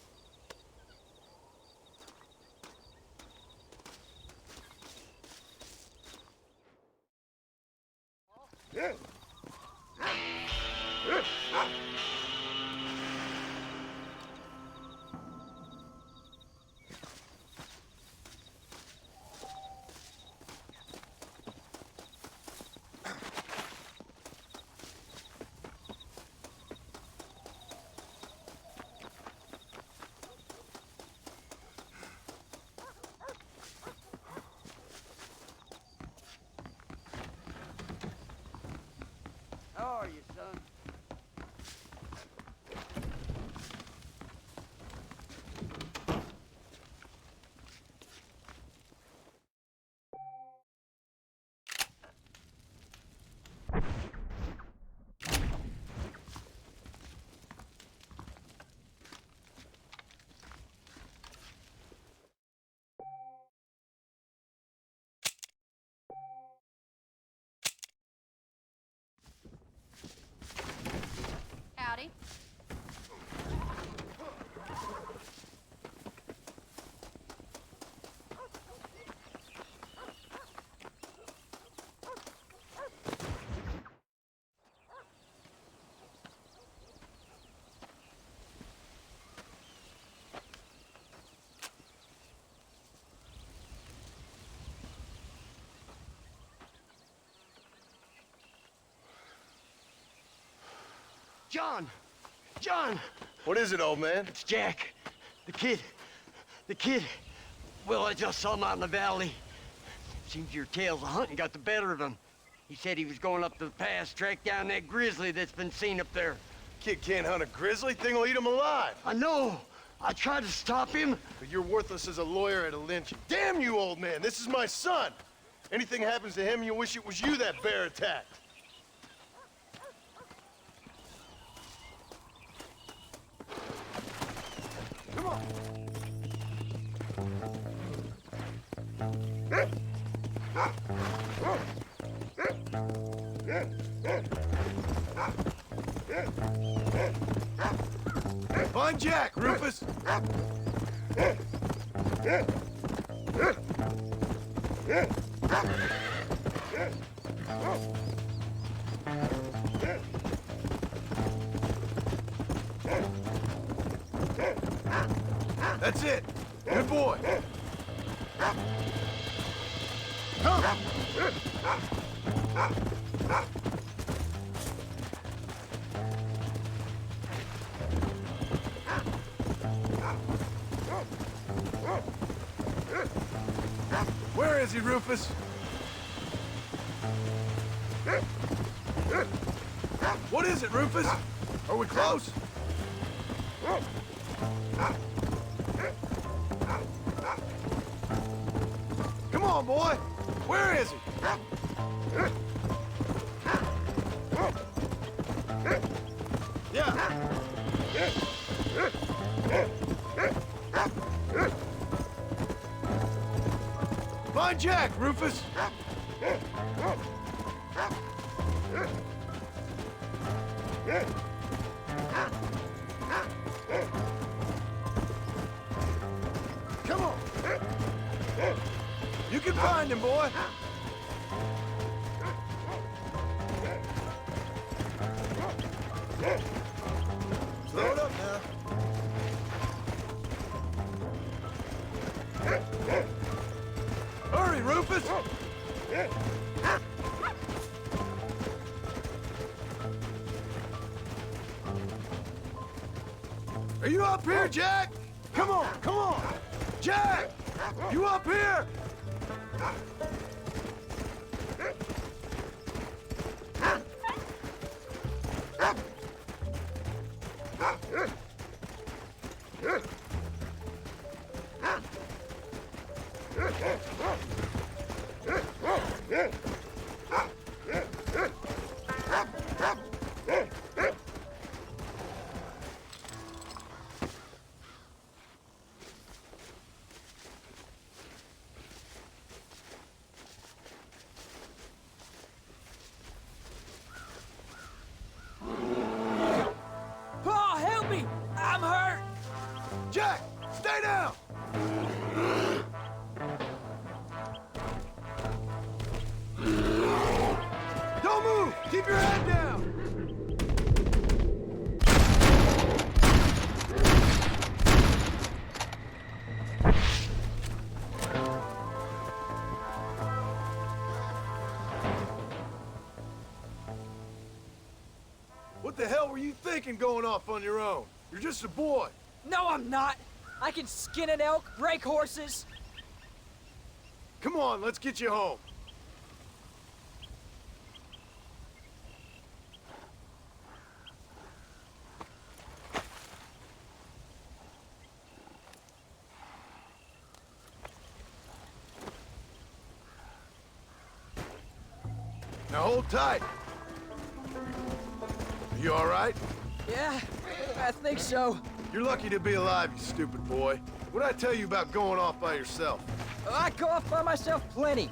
How are you, son? John! John! What is it, old man? It's Jack. The kid. The kid. Well, I just saw him out in the valley. Seems your tales of hunting got the better of him. He said he was going up to the pass, track down that grizzly that's been seen up there. Kid can't hunt a grizzly. Thing will eat him alive. I know. I tried to stop him. But you're worthless as a lawyer at a lynching. Damn you, old man. This is my son. Anything happens to him, you'll wish it was you that bear attacked. Come on. Find Jack, Rufus. That's it. Good boy. Come. Where is he, Rufus? What is it, Rufus? Are we close? Come on, boy. Where is he? Yeah. Find Jack, Rufus. Come on. You can find him, boy. Slow it up now. Hurry, Rufus! Are you up here, Jack? Come on, come on! Jack! You up here? Paul, help me! I'm hurt! Jack, stay down! Don't move! Keep your head down! What the hell were you thinking going off on your own? You're just a boy. No, I'm not! I can skin an elk, break horses. Come on, let's get you home. Now hold tight. Are you all right? Yeah, I think so. You're lucky to be alive, you stupid boy. What'd I tell you about going off by yourself? I go off by myself plenty.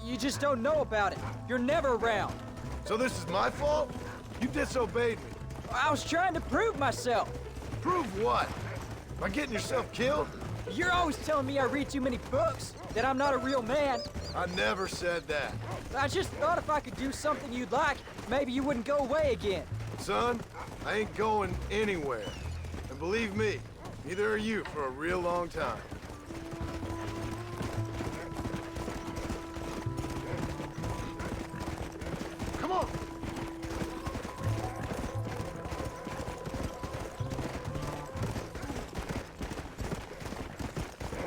You just don't know about it. You're never around. So this is my fault? You disobeyed me. I was trying to prove myself. Prove what? By getting yourself killed? You're always telling me I read too many books, that I'm not a real man. I never said that. I just thought if I could do something you'd like, maybe you wouldn't go away again. Son, I ain't going anywhere. And believe me, neither are you for a real long time. Come on!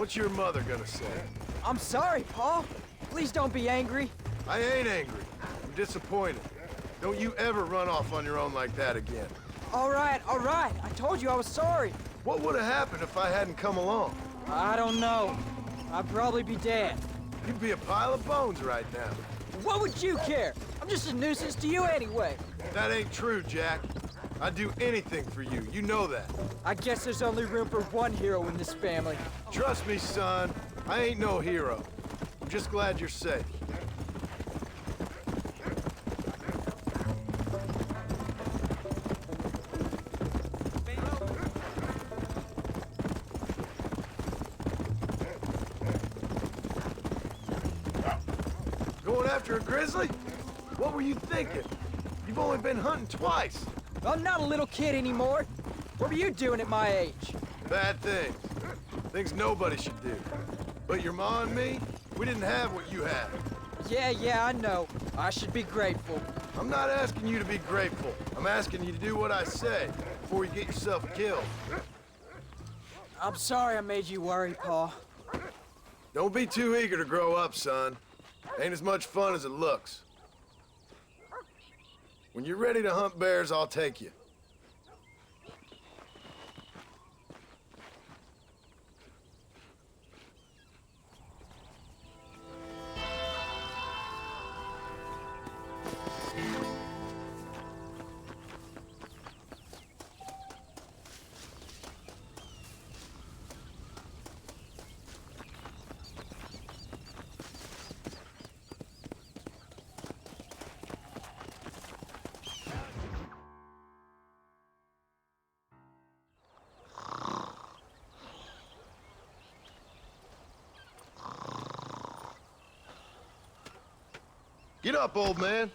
What's your mother gonna say? I'm sorry, Pa. Please don't be angry. I ain't angry. I'm disappointed. Don't you ever run off on your own like that again. All right. I told you I was sorry. What would have happened if I hadn't come along? I don't know. I'd probably be dead. You'd be a pile of bones right now. What would you care? I'm just a nuisance to you anyway. That ain't true, Jack. I'd do anything for you. You know that. I guess there's only room for one hero in this family. Trust me, son. I ain't no hero. I'm just glad you're safe. Going after a grizzly? What were you thinking? You've only been hunting twice. I'm not a little kid anymore. What were you doing at my age? Bad things. Things nobody should do. But your ma and me, we didn't have what you have. Yeah, I know. I should be grateful. I'm not asking you to be grateful. I'm asking you to do what I say before you get yourself killed. I'm sorry I made you worry, Pa. Don't be too eager to grow up, son. Ain't as much fun as it looks. When you're ready to hunt bears, I'll take you. Get up, old man.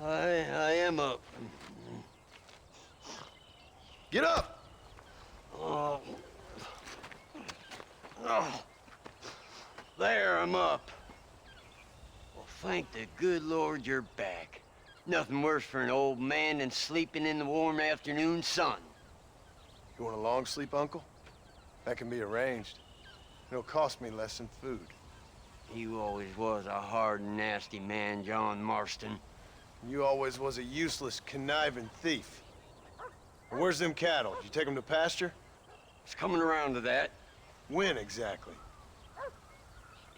I am up. Get up! Oh. There, I'm up. Well, thank the good Lord you're back. Nothing worse for an old man than sleeping in the warm afternoon sun. You want a long sleep, Uncle? That can be arranged. It'll cost me less than food. You always was a hard and nasty man, John Marston. You always was a useless, conniving thief. And where's them cattle? Did you take them to pasture? It's coming around to that. When exactly?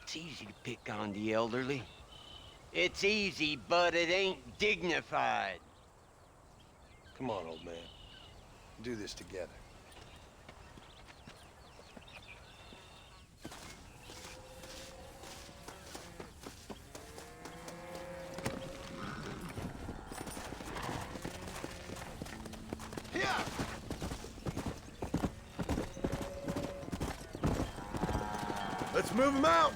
It's easy to pick on the elderly. It's easy, but it ain't dignified. Come on, old man. Do this together. Let's move them out.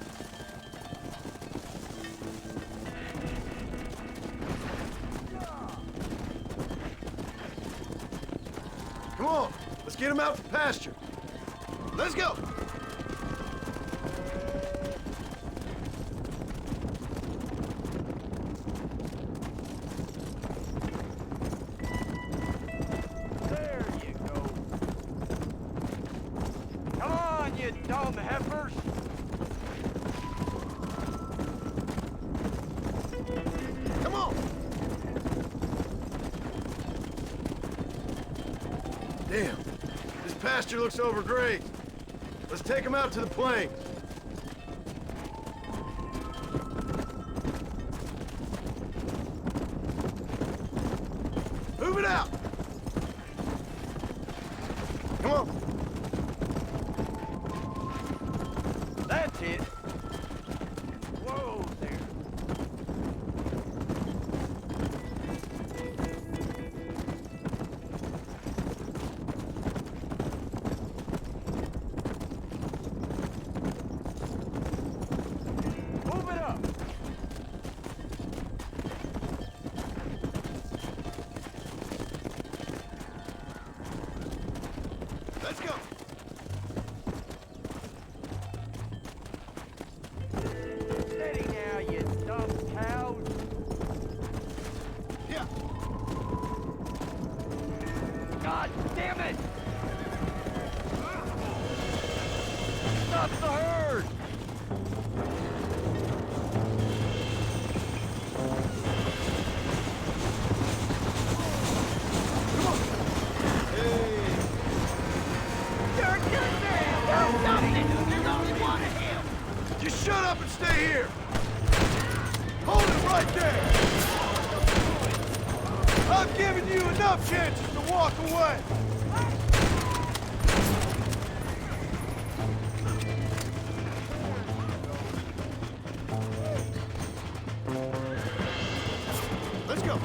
Come on, let's get them out to pasture. Let's go. There you go. Come on, you dumb heifers. Come on. Damn, this pasture looks overgrazed. Let's take them out to the plains. Move it out. Come on. That's it. Whoa there. Move it up. Let's go. Steady now, you dumb cows. Yeah. God damn it! up the herd! Just shut up and stay here! Hold it right there! I've given you enough chances to walk away! Let's go!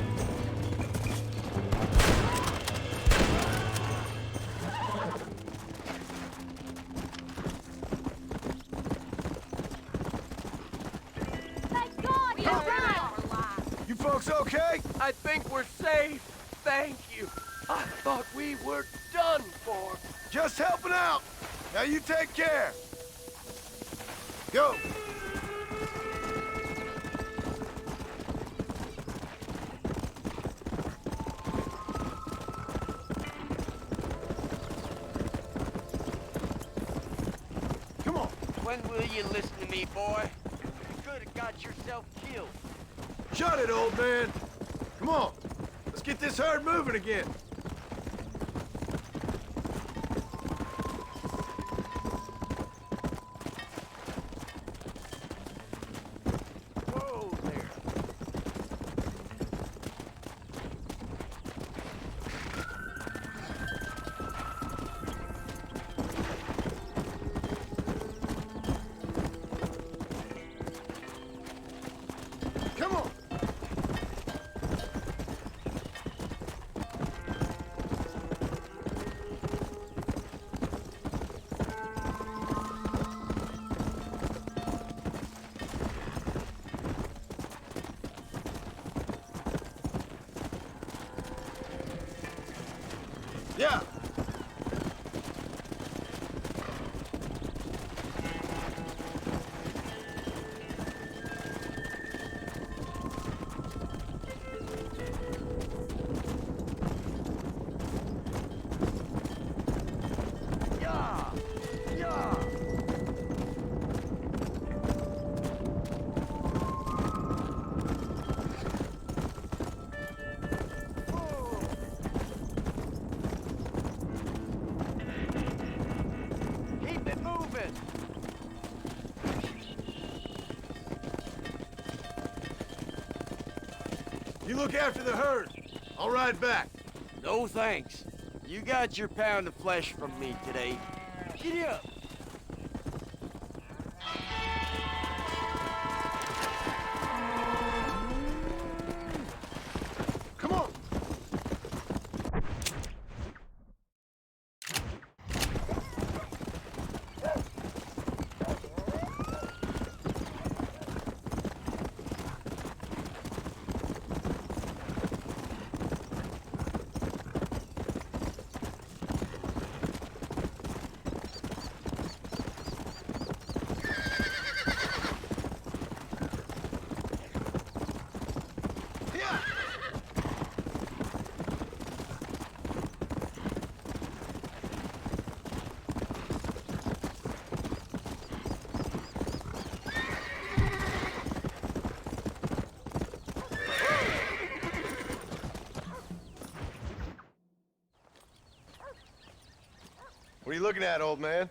You folks okay? I think we're safe. Thank you. I thought we were done for. Just helping out. Now you take care. Go. Come on. When will you listen to me, boy? You could have got yourself killed. Shut it, old man. Come on. Let's get this herd moving again. Whoa there. Come on. Yeah. Yeah! Yeah! Keep it moving! You look after the herd. I'll ride back. No thanks. You got your pound of flesh from me today. Giddy up! Come on. What are you looking at, old man?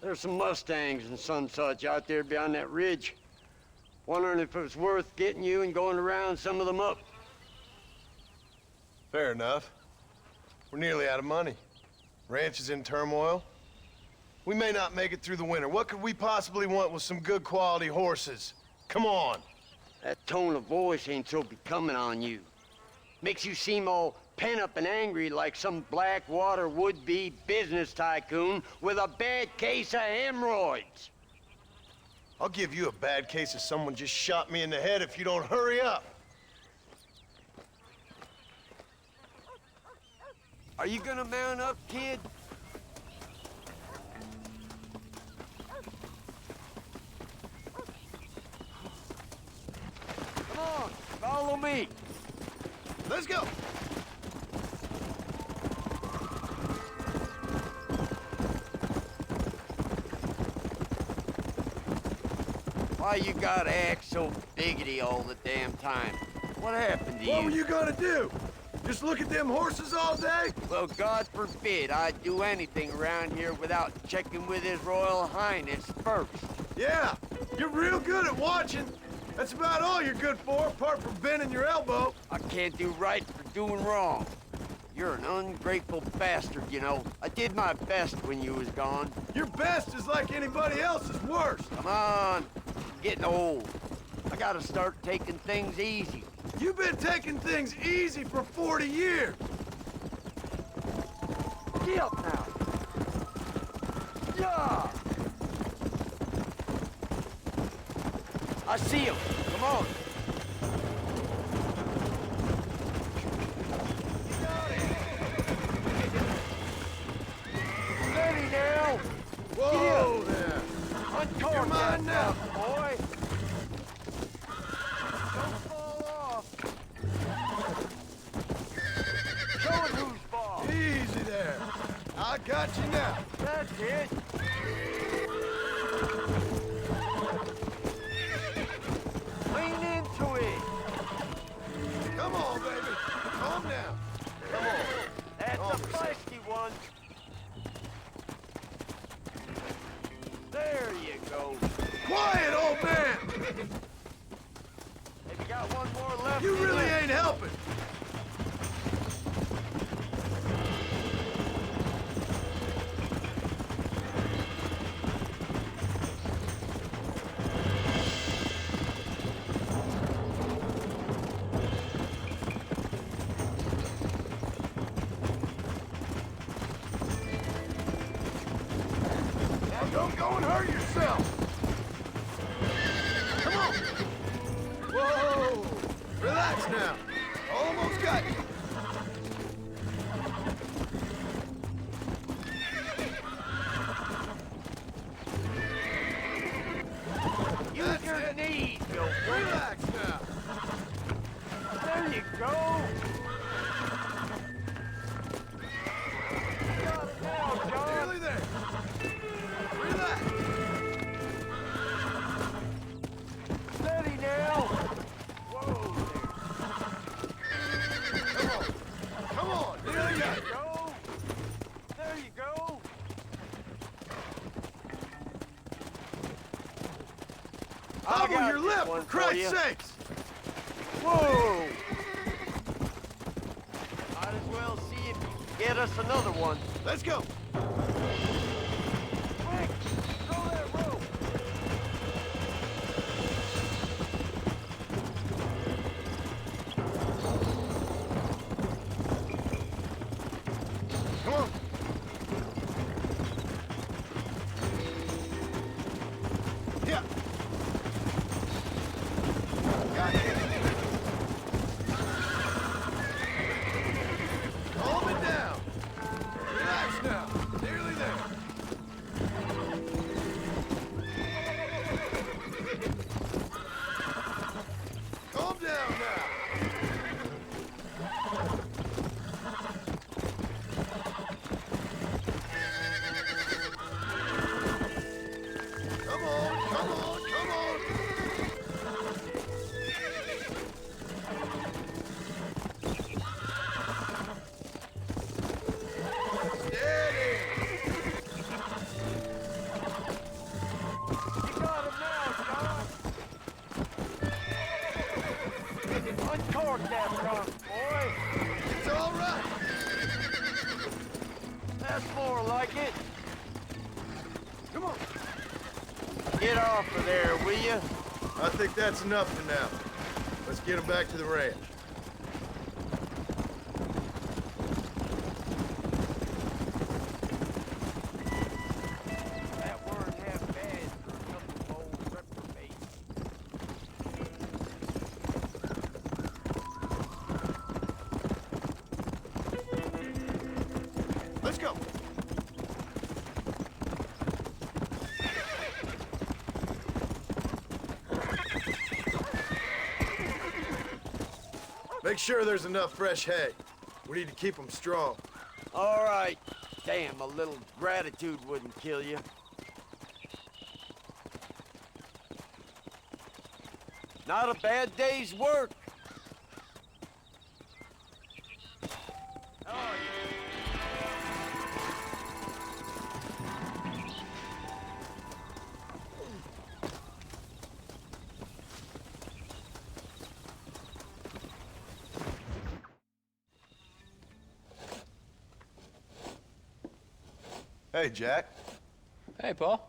There's some Mustangs and some such out there beyond that ridge. Wondering if it was worth getting you and going to round some of them up. Fair enough. We're nearly out of money. Ranch is in turmoil. We may not make it through the winter. What could we possibly want with some good quality horses? Come on. That tone of voice ain't so becoming on you. Makes you seem all pent up and angry like some Blackwater would-be business tycoon with a bad case of hemorrhoids. I'll give you a bad case of someone just shot me in the head if you don't hurry up. Are you gonna mount up, kid? Come on, follow me. Let's go. Why you gotta act so biggity all the damn time? What happened to you? What were you gonna do? Just look at them horses all day? Well, God forbid I'd do anything around here without checking with His Royal Highness first. Yeah, you're real good at watching. That's about all you're good for, apart from bending your elbow. I can't do right for doing wrong. You're an ungrateful bastard, you know. I did my best when you was gone. Your best is like anybody else's worst. Come on, I'm getting old. I gotta start taking things easy. You've been taking things easy for 40 years. Get up now. Yeah. I see him. Come on. Steady now. Whoa there. Uncork You're mine now, boy. Don't fall off. Show it who's boss. Easy there. I got you now. That's it. Lean into it. Come on, baby. Calm down. Come on. That's a feisty one. There you go. Quiet, old man. Have you got one more left? You really ain't helping. Don't go and hurt yourself! Come on! Whoa! Relax now. Almost got you. Use your knees, Bill. Relax now. There you go. Got it now, John. Nearly there. Relax. Steady now. Whoa there. Come on. Nearly got it. Go. There you go. Hobble your lip, for Christ's sakes! Whoa! Might as well see if you can get us another one. Let's go. Quick, throw that rope. Come on. Yeah. Got it. Calm it down. Relax now. Nearly there. Calm down now. Come on, come on, come on. Steady. You got him now, John. Uncork that trunk, boy. It's all right. That's more like it. Come on. Get off of there, will you? I think that's enough for now. Let's get him back to the ranch. That weren't half bad for a couple of old reprobates. Let's go. Make sure there's enough fresh hay. We need to keep them strong. All right. Damn, a little gratitude wouldn't kill you. Not a bad day's work. Hey, Jack. Hey, Paul.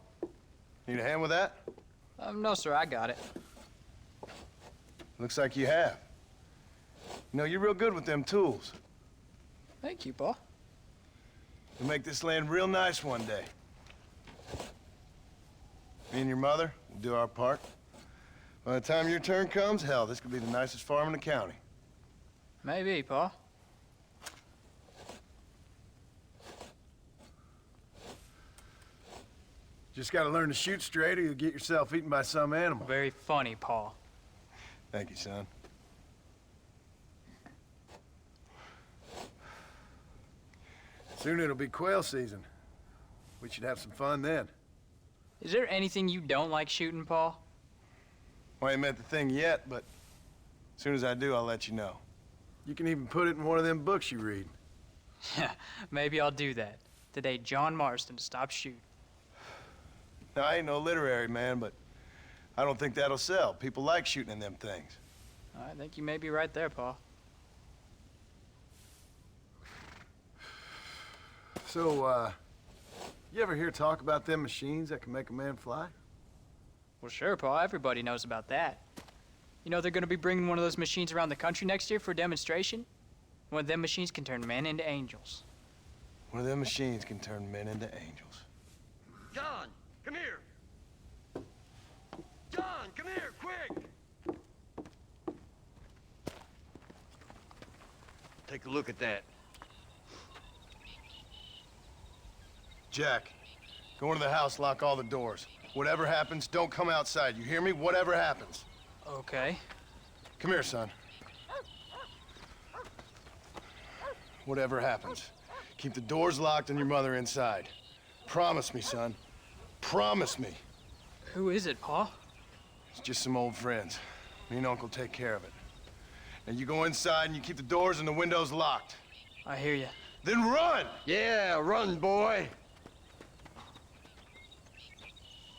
Need a hand with that? No, sir, I got it. Looks like you have. You know, you're real good with them tools. Thank you, Paul. You'll make this land real nice one day. Me and your mother will do our part. By the time your turn comes, hell, this could be the nicest farm in the county. Maybe, Paul. Just gotta learn to shoot straight or you'll get yourself eaten by some animal. Very funny, Paul. Thank you, son. Soon it'll be quail season. We should have some fun then. Is there anything you don't like shooting, Paul? Well, I ain't met the thing yet, but as soon as I do, I'll let you know. You can even put it in one of them books you read. Yeah, maybe I'll do that. Today, John Marston stopped shooting. Now, I ain't no literary man, but I don't think that'll sell. People like shooting in them things. I think you may be right there, Paul. So, you ever hear talk about them machines that can make a man fly? Well, sure, Paul. Everybody knows about that. You know they're gonna be bringing one of those machines around the country next year for a demonstration? One of them machines can turn men into angels. One of them machines can turn men into angels. John, come here. John, come here, quick. Take a look at that. Jack, go into the house, lock all the doors. Whatever happens, don't come outside. You hear me? Whatever happens. Okay. Come here, son. Whatever happens, keep the doors locked and your mother inside. Promise me, son. Promise me. Who is it, Paul? It's just some old friends. Me and Uncle take care of it. Now you go inside and you keep the doors and the windows locked. I hear you. Then run! Yeah, run, boy.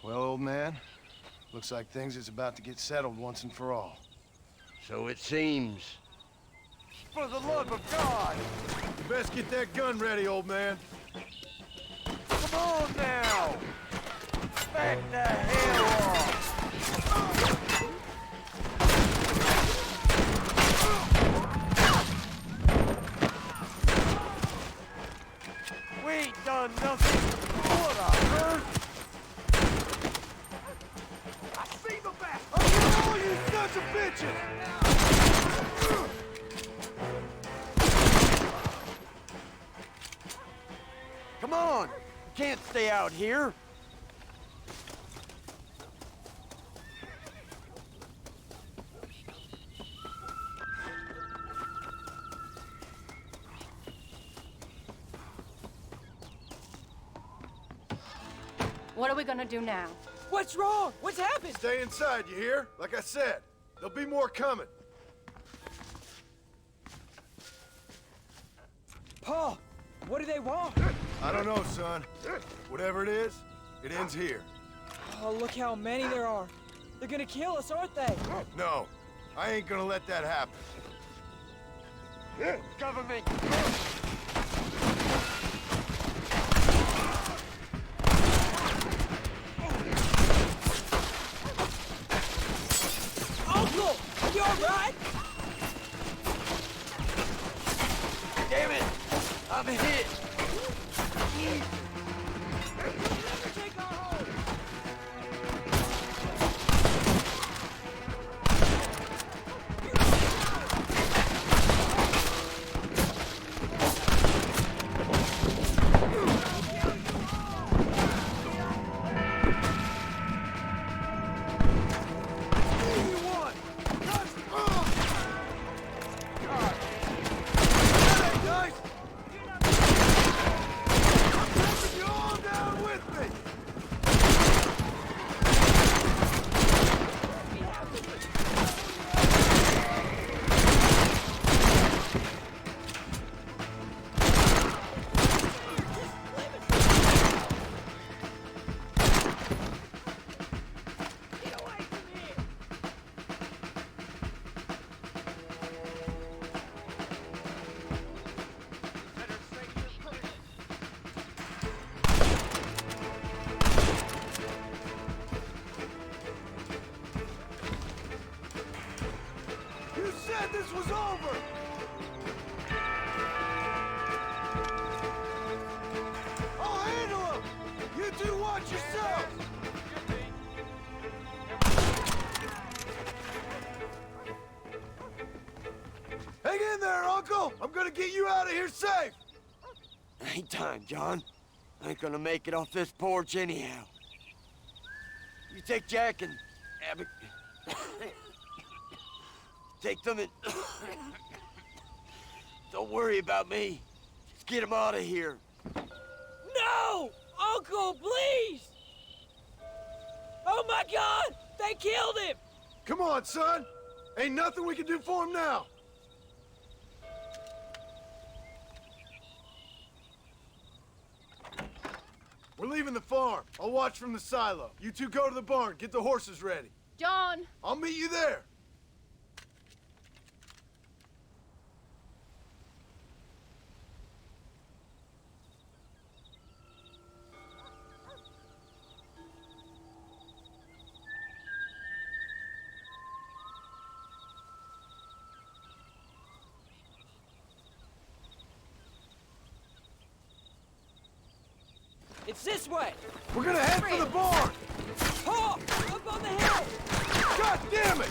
Well, old man, looks like things is about to get settled once and for all. So it seems. For the love of God! You best get that gun ready, old man. Come on now! Back the hell off! We ain't done nothing. What on earth? I see the back. Oh, all you sons of bitches! Come on! You can't stay out here. What are we gonna do now? What's wrong? What's happened? Stay inside, you hear? Like I said, there'll be more coming. Paul, what do they want? I don't know, son. Whatever it is, it ends here. Oh, look how many there are. They're gonna kill us, aren't they? No, I ain't gonna let that happen. Government! Uncle, you all right? Damn it! I'm hit! gonna get you out of here safe! Ain't time, John. I ain't gonna make it off this porch anyhow. You take Jack and Abby. Take them and... Don't worry about me. Just get him out of here. No! Uncle, please! Oh my God! They killed him! Come on, son! Ain't nothing we can do for him now! We're leaving the farm. I'll watch from the silo. You two go to the barn, get the horses ready. John! I'll meet you there. It's this way! We're gonna head for the barn! Oh! Up on the hill! God damn it!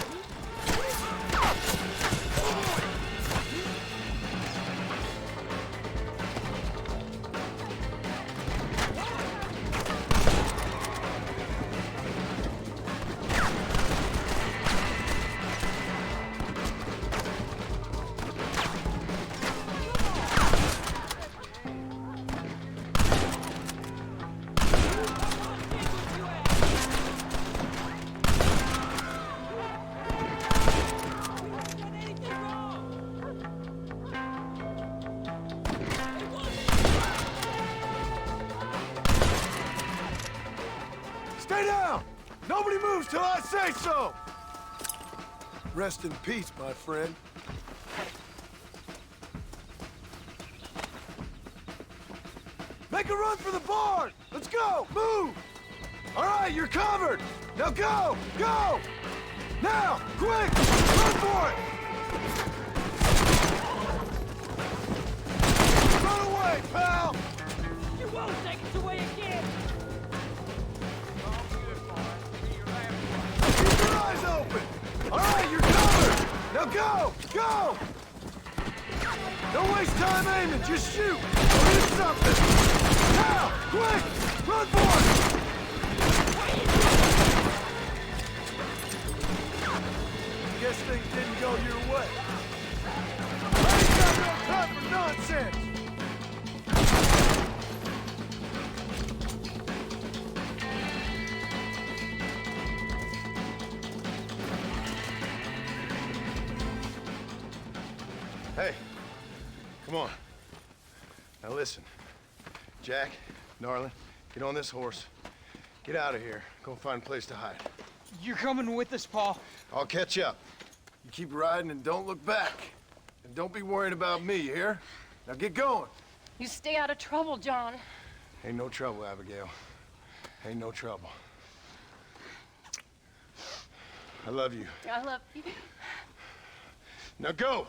Stay down! Nobody moves till I say so! Rest in peace, my friend. Make a run for the barn! Let's go! Move! All right, you're covered! Now go! Go! Now! Quick! Run for it! Run away, pal! You won't take us away again! Keep your eyes open! All right, you're covered! Now go! Go! Don't waste time aiming, just shoot! Or hit something! Now! Quick! Run for it! Guess things didn't go your way. I ain't got no time for nonsense! Hey, come on. Now listen. Jack, darling, get on this horse. Get out of here. Go find a place to hide. You're coming with us, Paul. I'll catch up. You keep riding and don't look back. And don't be worrying about me, you hear? Now get going. You stay out of trouble, John. Ain't no trouble, Abigail. Ain't no trouble. I love you. I love you. Now go!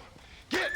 Get!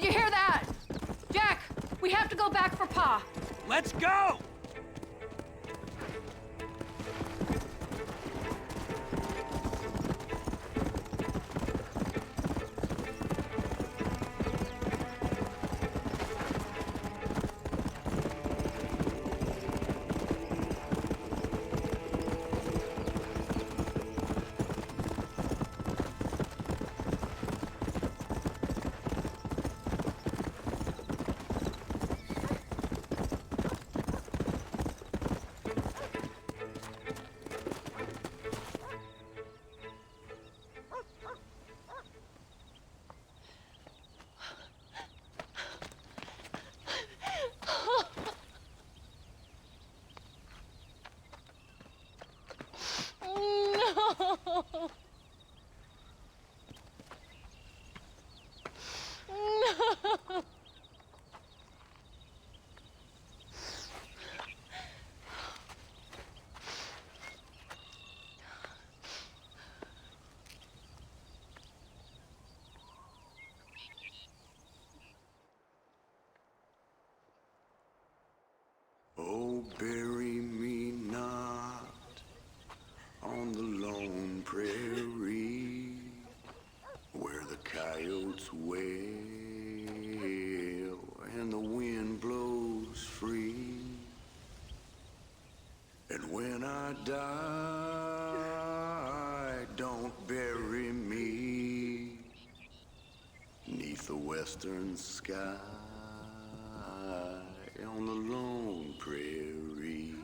Did you hear that? Jack, we have to go back for Pa. Let's go! Oh, bury me not on the lone prairie where the coyotes wail and the wind blows free. And when I die, don't bury me 'neath the western sky on the lone prairie.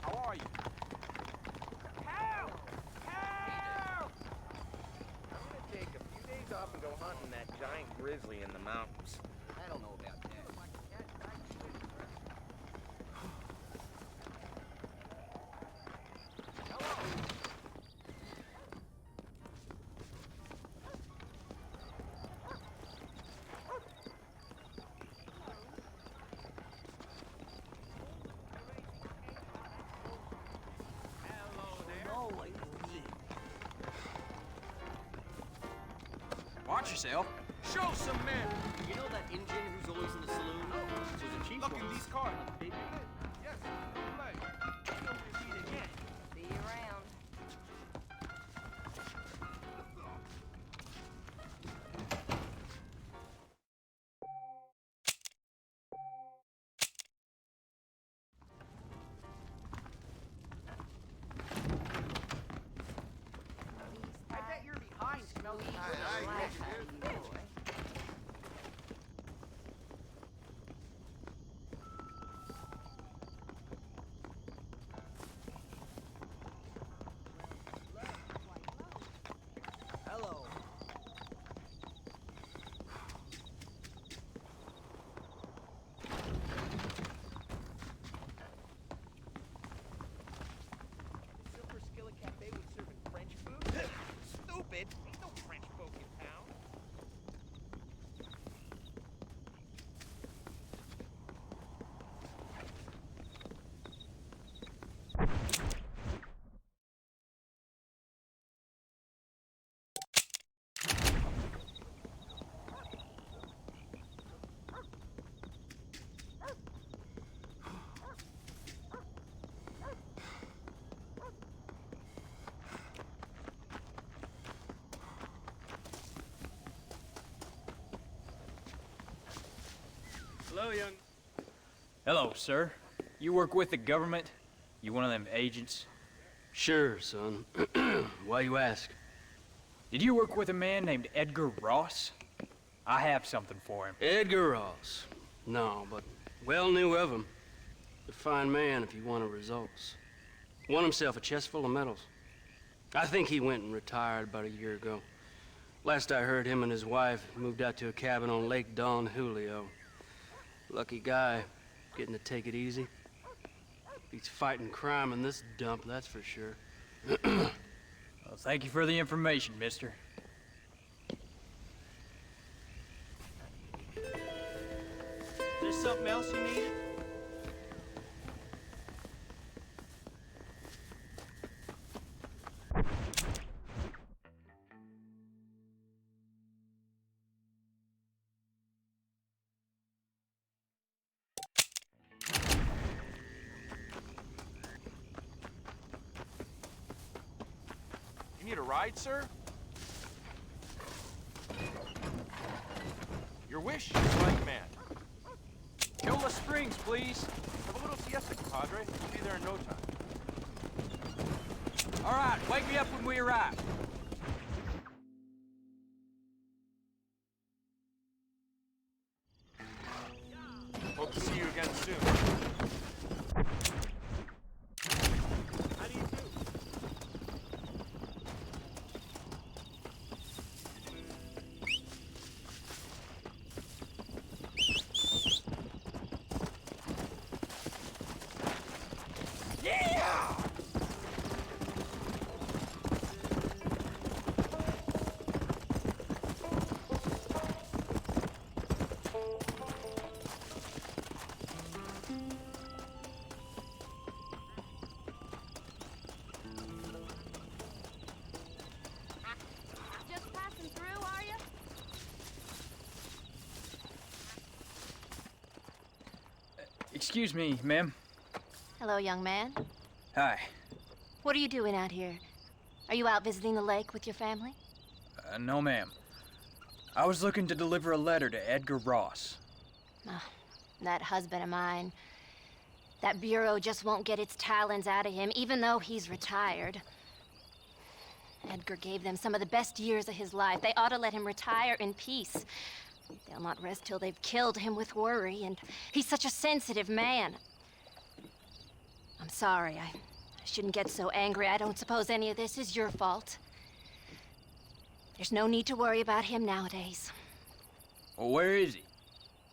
How are you? Help! Help! I'm gonna take a few days off and go hunting that giant grizzly in the mountains. I don't know about that. Watch yourself. Show some men. You know that Indian who's always in the saloon? Was a chief. Look in these cars. Yes, See you around. I bet you're behind smelling Hello. Silver Skillet Cafe was serving French food? Stupid! Ain't no French folk in town. Hello, young. Hello, sir. You work with the government? You one of them agents? Sure, son. Why you ask? Did you work with a man named Edgar Ross? I have something for him. Edgar Ross? No, but well knew of him. A fine man if he wanted results. Won himself a chest full of medals. I think he went and retired about a year ago. Last I heard, him and his wife moved out to a cabin on Lake Don Julio. Lucky guy, getting to take it easy. He's fighting crime in this dump, that's for sure. Well, thank you for the information, mister. Is there something else you needed? You need a ride, sir? Your wish is right, man. Kilma Springs, please. Have a little siesta, compadre. We'll be there in no time. All right, wake me up when we arrive. Hope to see you again soon. How do you do? Yeah! Just passing through, are you? Excuse me, ma'am. Hello, young man. Hi. What are you doing out here? Are you out visiting the lake with your family? No, ma'am. I was looking to deliver a letter to Edgar Ross. Ah, that husband of mine. That bureau just won't get its talons out of him, even though he's retired. Edgar gave them some of the best years of his life. They ought to let him retire in peace. They'll not rest till they've killed him with worry, and he's such a sensitive man. I'm sorry, I shouldn't get so angry. I don't suppose any of this is your fault. There's no need to worry about him nowadays. Well, where is he?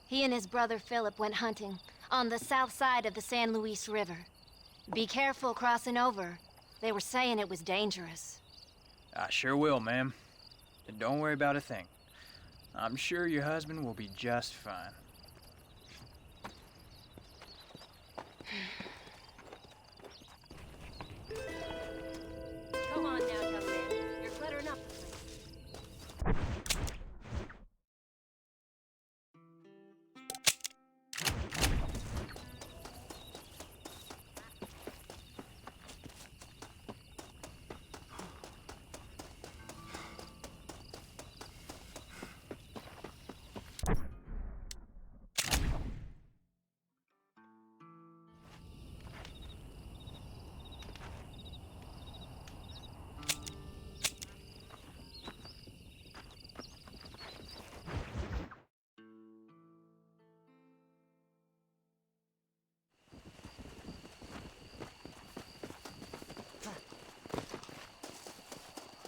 He and his brother Philip went hunting on the south side of the San Luis River. Be careful crossing over. They were saying it was dangerous. I sure will, ma'am. And don't worry about a thing. I'm sure your husband will be just fine. Come on now, young man. You're cluttering up the place.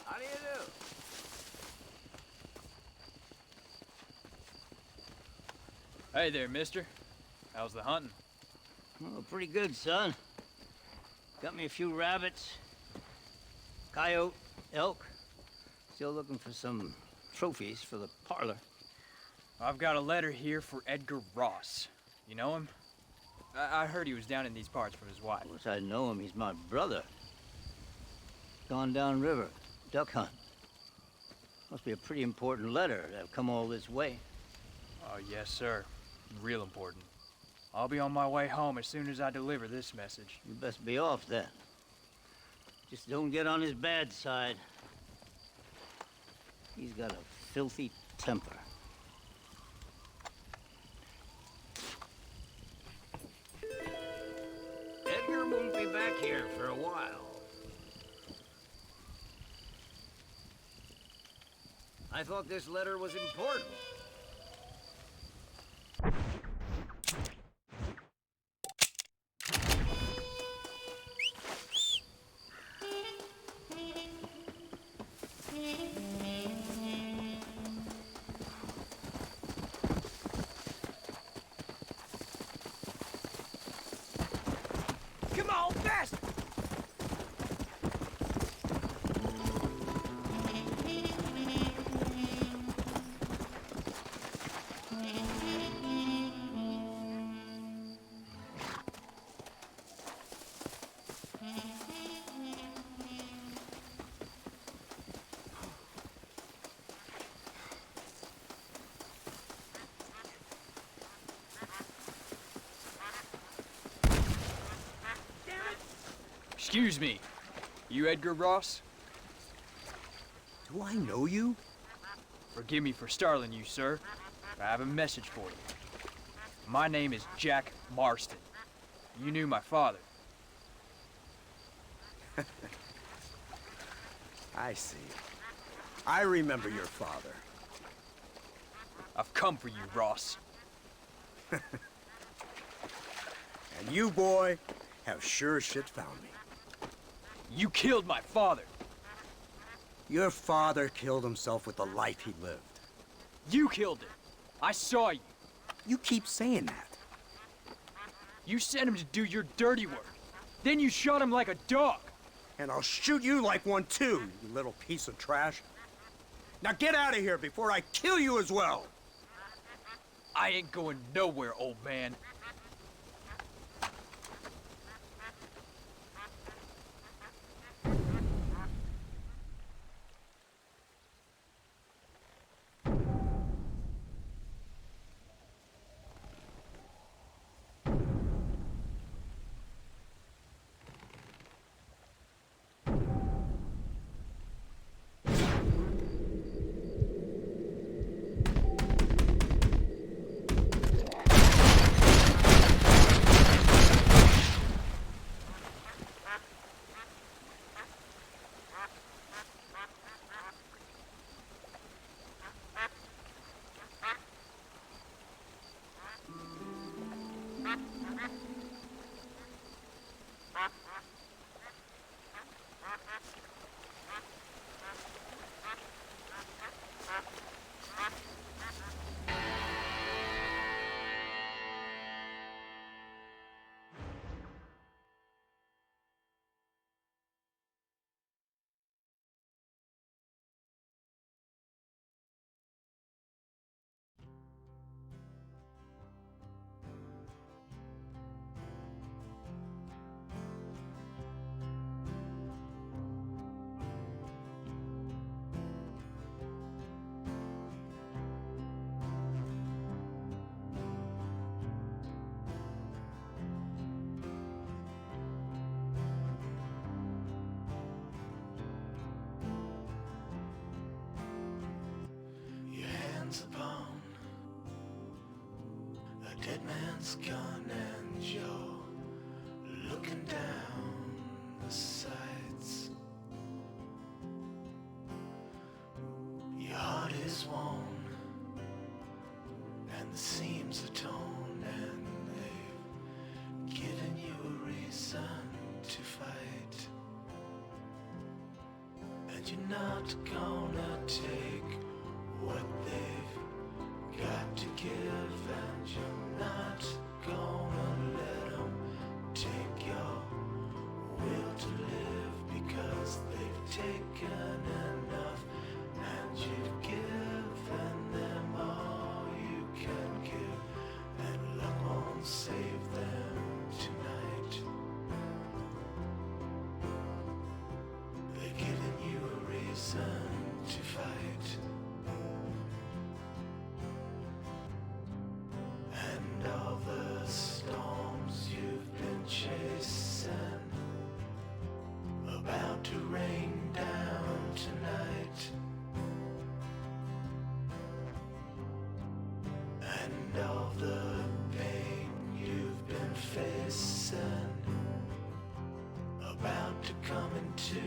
How do you do? Hey there, mister. How's the hunting? Oh, pretty good, son. Got me a few rabbits, coyote, elk. Still looking for some trophies for the parlor. I've got a letter here for Edgar Ross. You know him? I heard he was down in these parts with his wife. Of course I know him. He's my brother. Gone down river, duck hunt. Must be a pretty important letter to have come all this way. Oh, yes, sir. Real important. I'll be on my way home as soon as I deliver this message. You best be off then. Just don't get on his bad side. He's got a filthy temper. Edgar won't be back here for a while. I thought this letter was important. Come on, fast! Excuse me. You Edgar Ross? Do I know you? Forgive me for startling you, sir. I have a message for you. My name is Jack Marston. You knew my father. I see. I remember your father. I've come for you, Ross. And you, boy, have sure as shit found me. You killed my father. Your father killed himself with the life he lived. You killed him. I saw you. You keep saying that. You sent him to do your dirty work. Then you shot him like a dog. And I'll shoot you like one too, you little piece of trash. Now get out of here before I kill you as well. I ain't going nowhere, old man. Upon a dead man's gun, and you're looking down the sights. Your heart is worn, and the seams are torn, and they've given you a reason to fight. And you're not gonna take what they've got to give, and you're not gonna let them take your will to live, because they've taken enough, and you've given them all you can give, and luck won't save them tonight. They've given you a reason to fight. All the storms you've been chasing, about to rain down tonight. And all the pain you've been facing, about to come into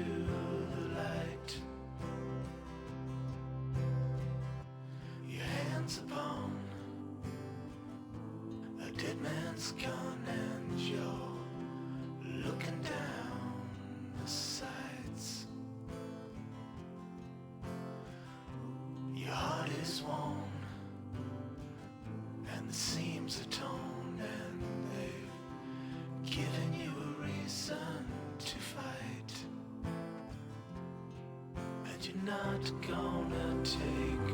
the light. Your hands upon a dead man's gun, and you're looking down the sights. Your heart is worn, and the seams are torn, and they've given you a reason to fight. And you're not gonna take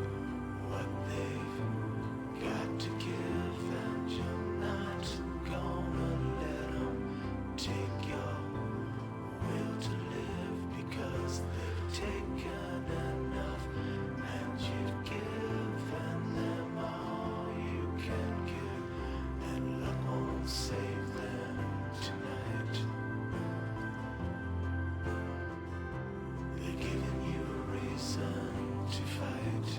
what they've got to give, and you're not gonna let them take your will to live, because they've taken enough, and you've given them all you can give, and luck won't save them tonight. They've given you a reason to fight.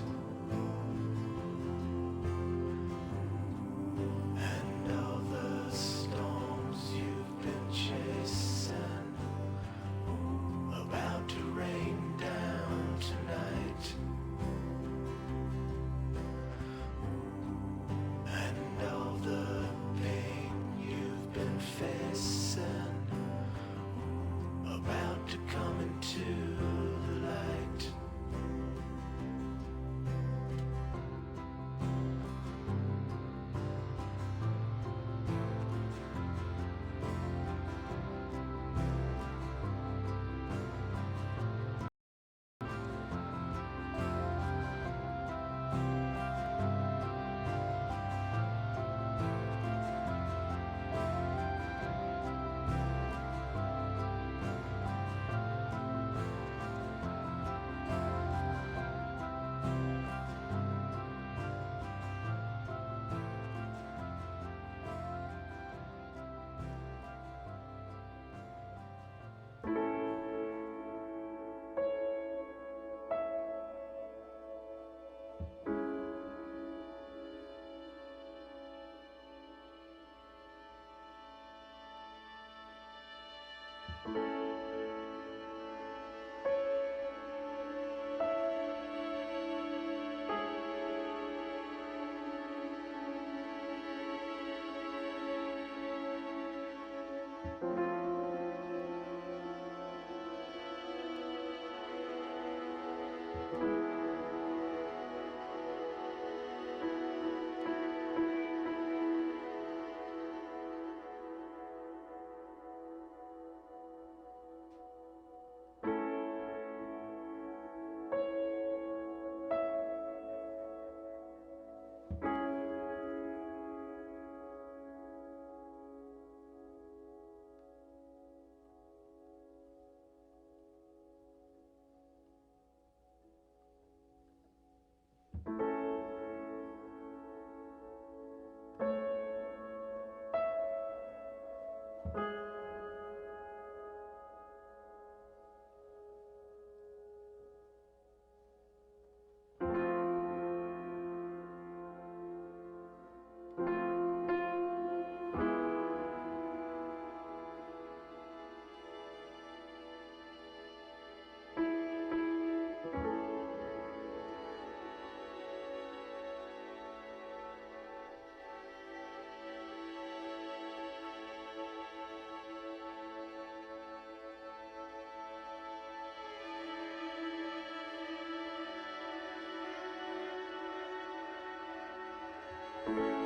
you.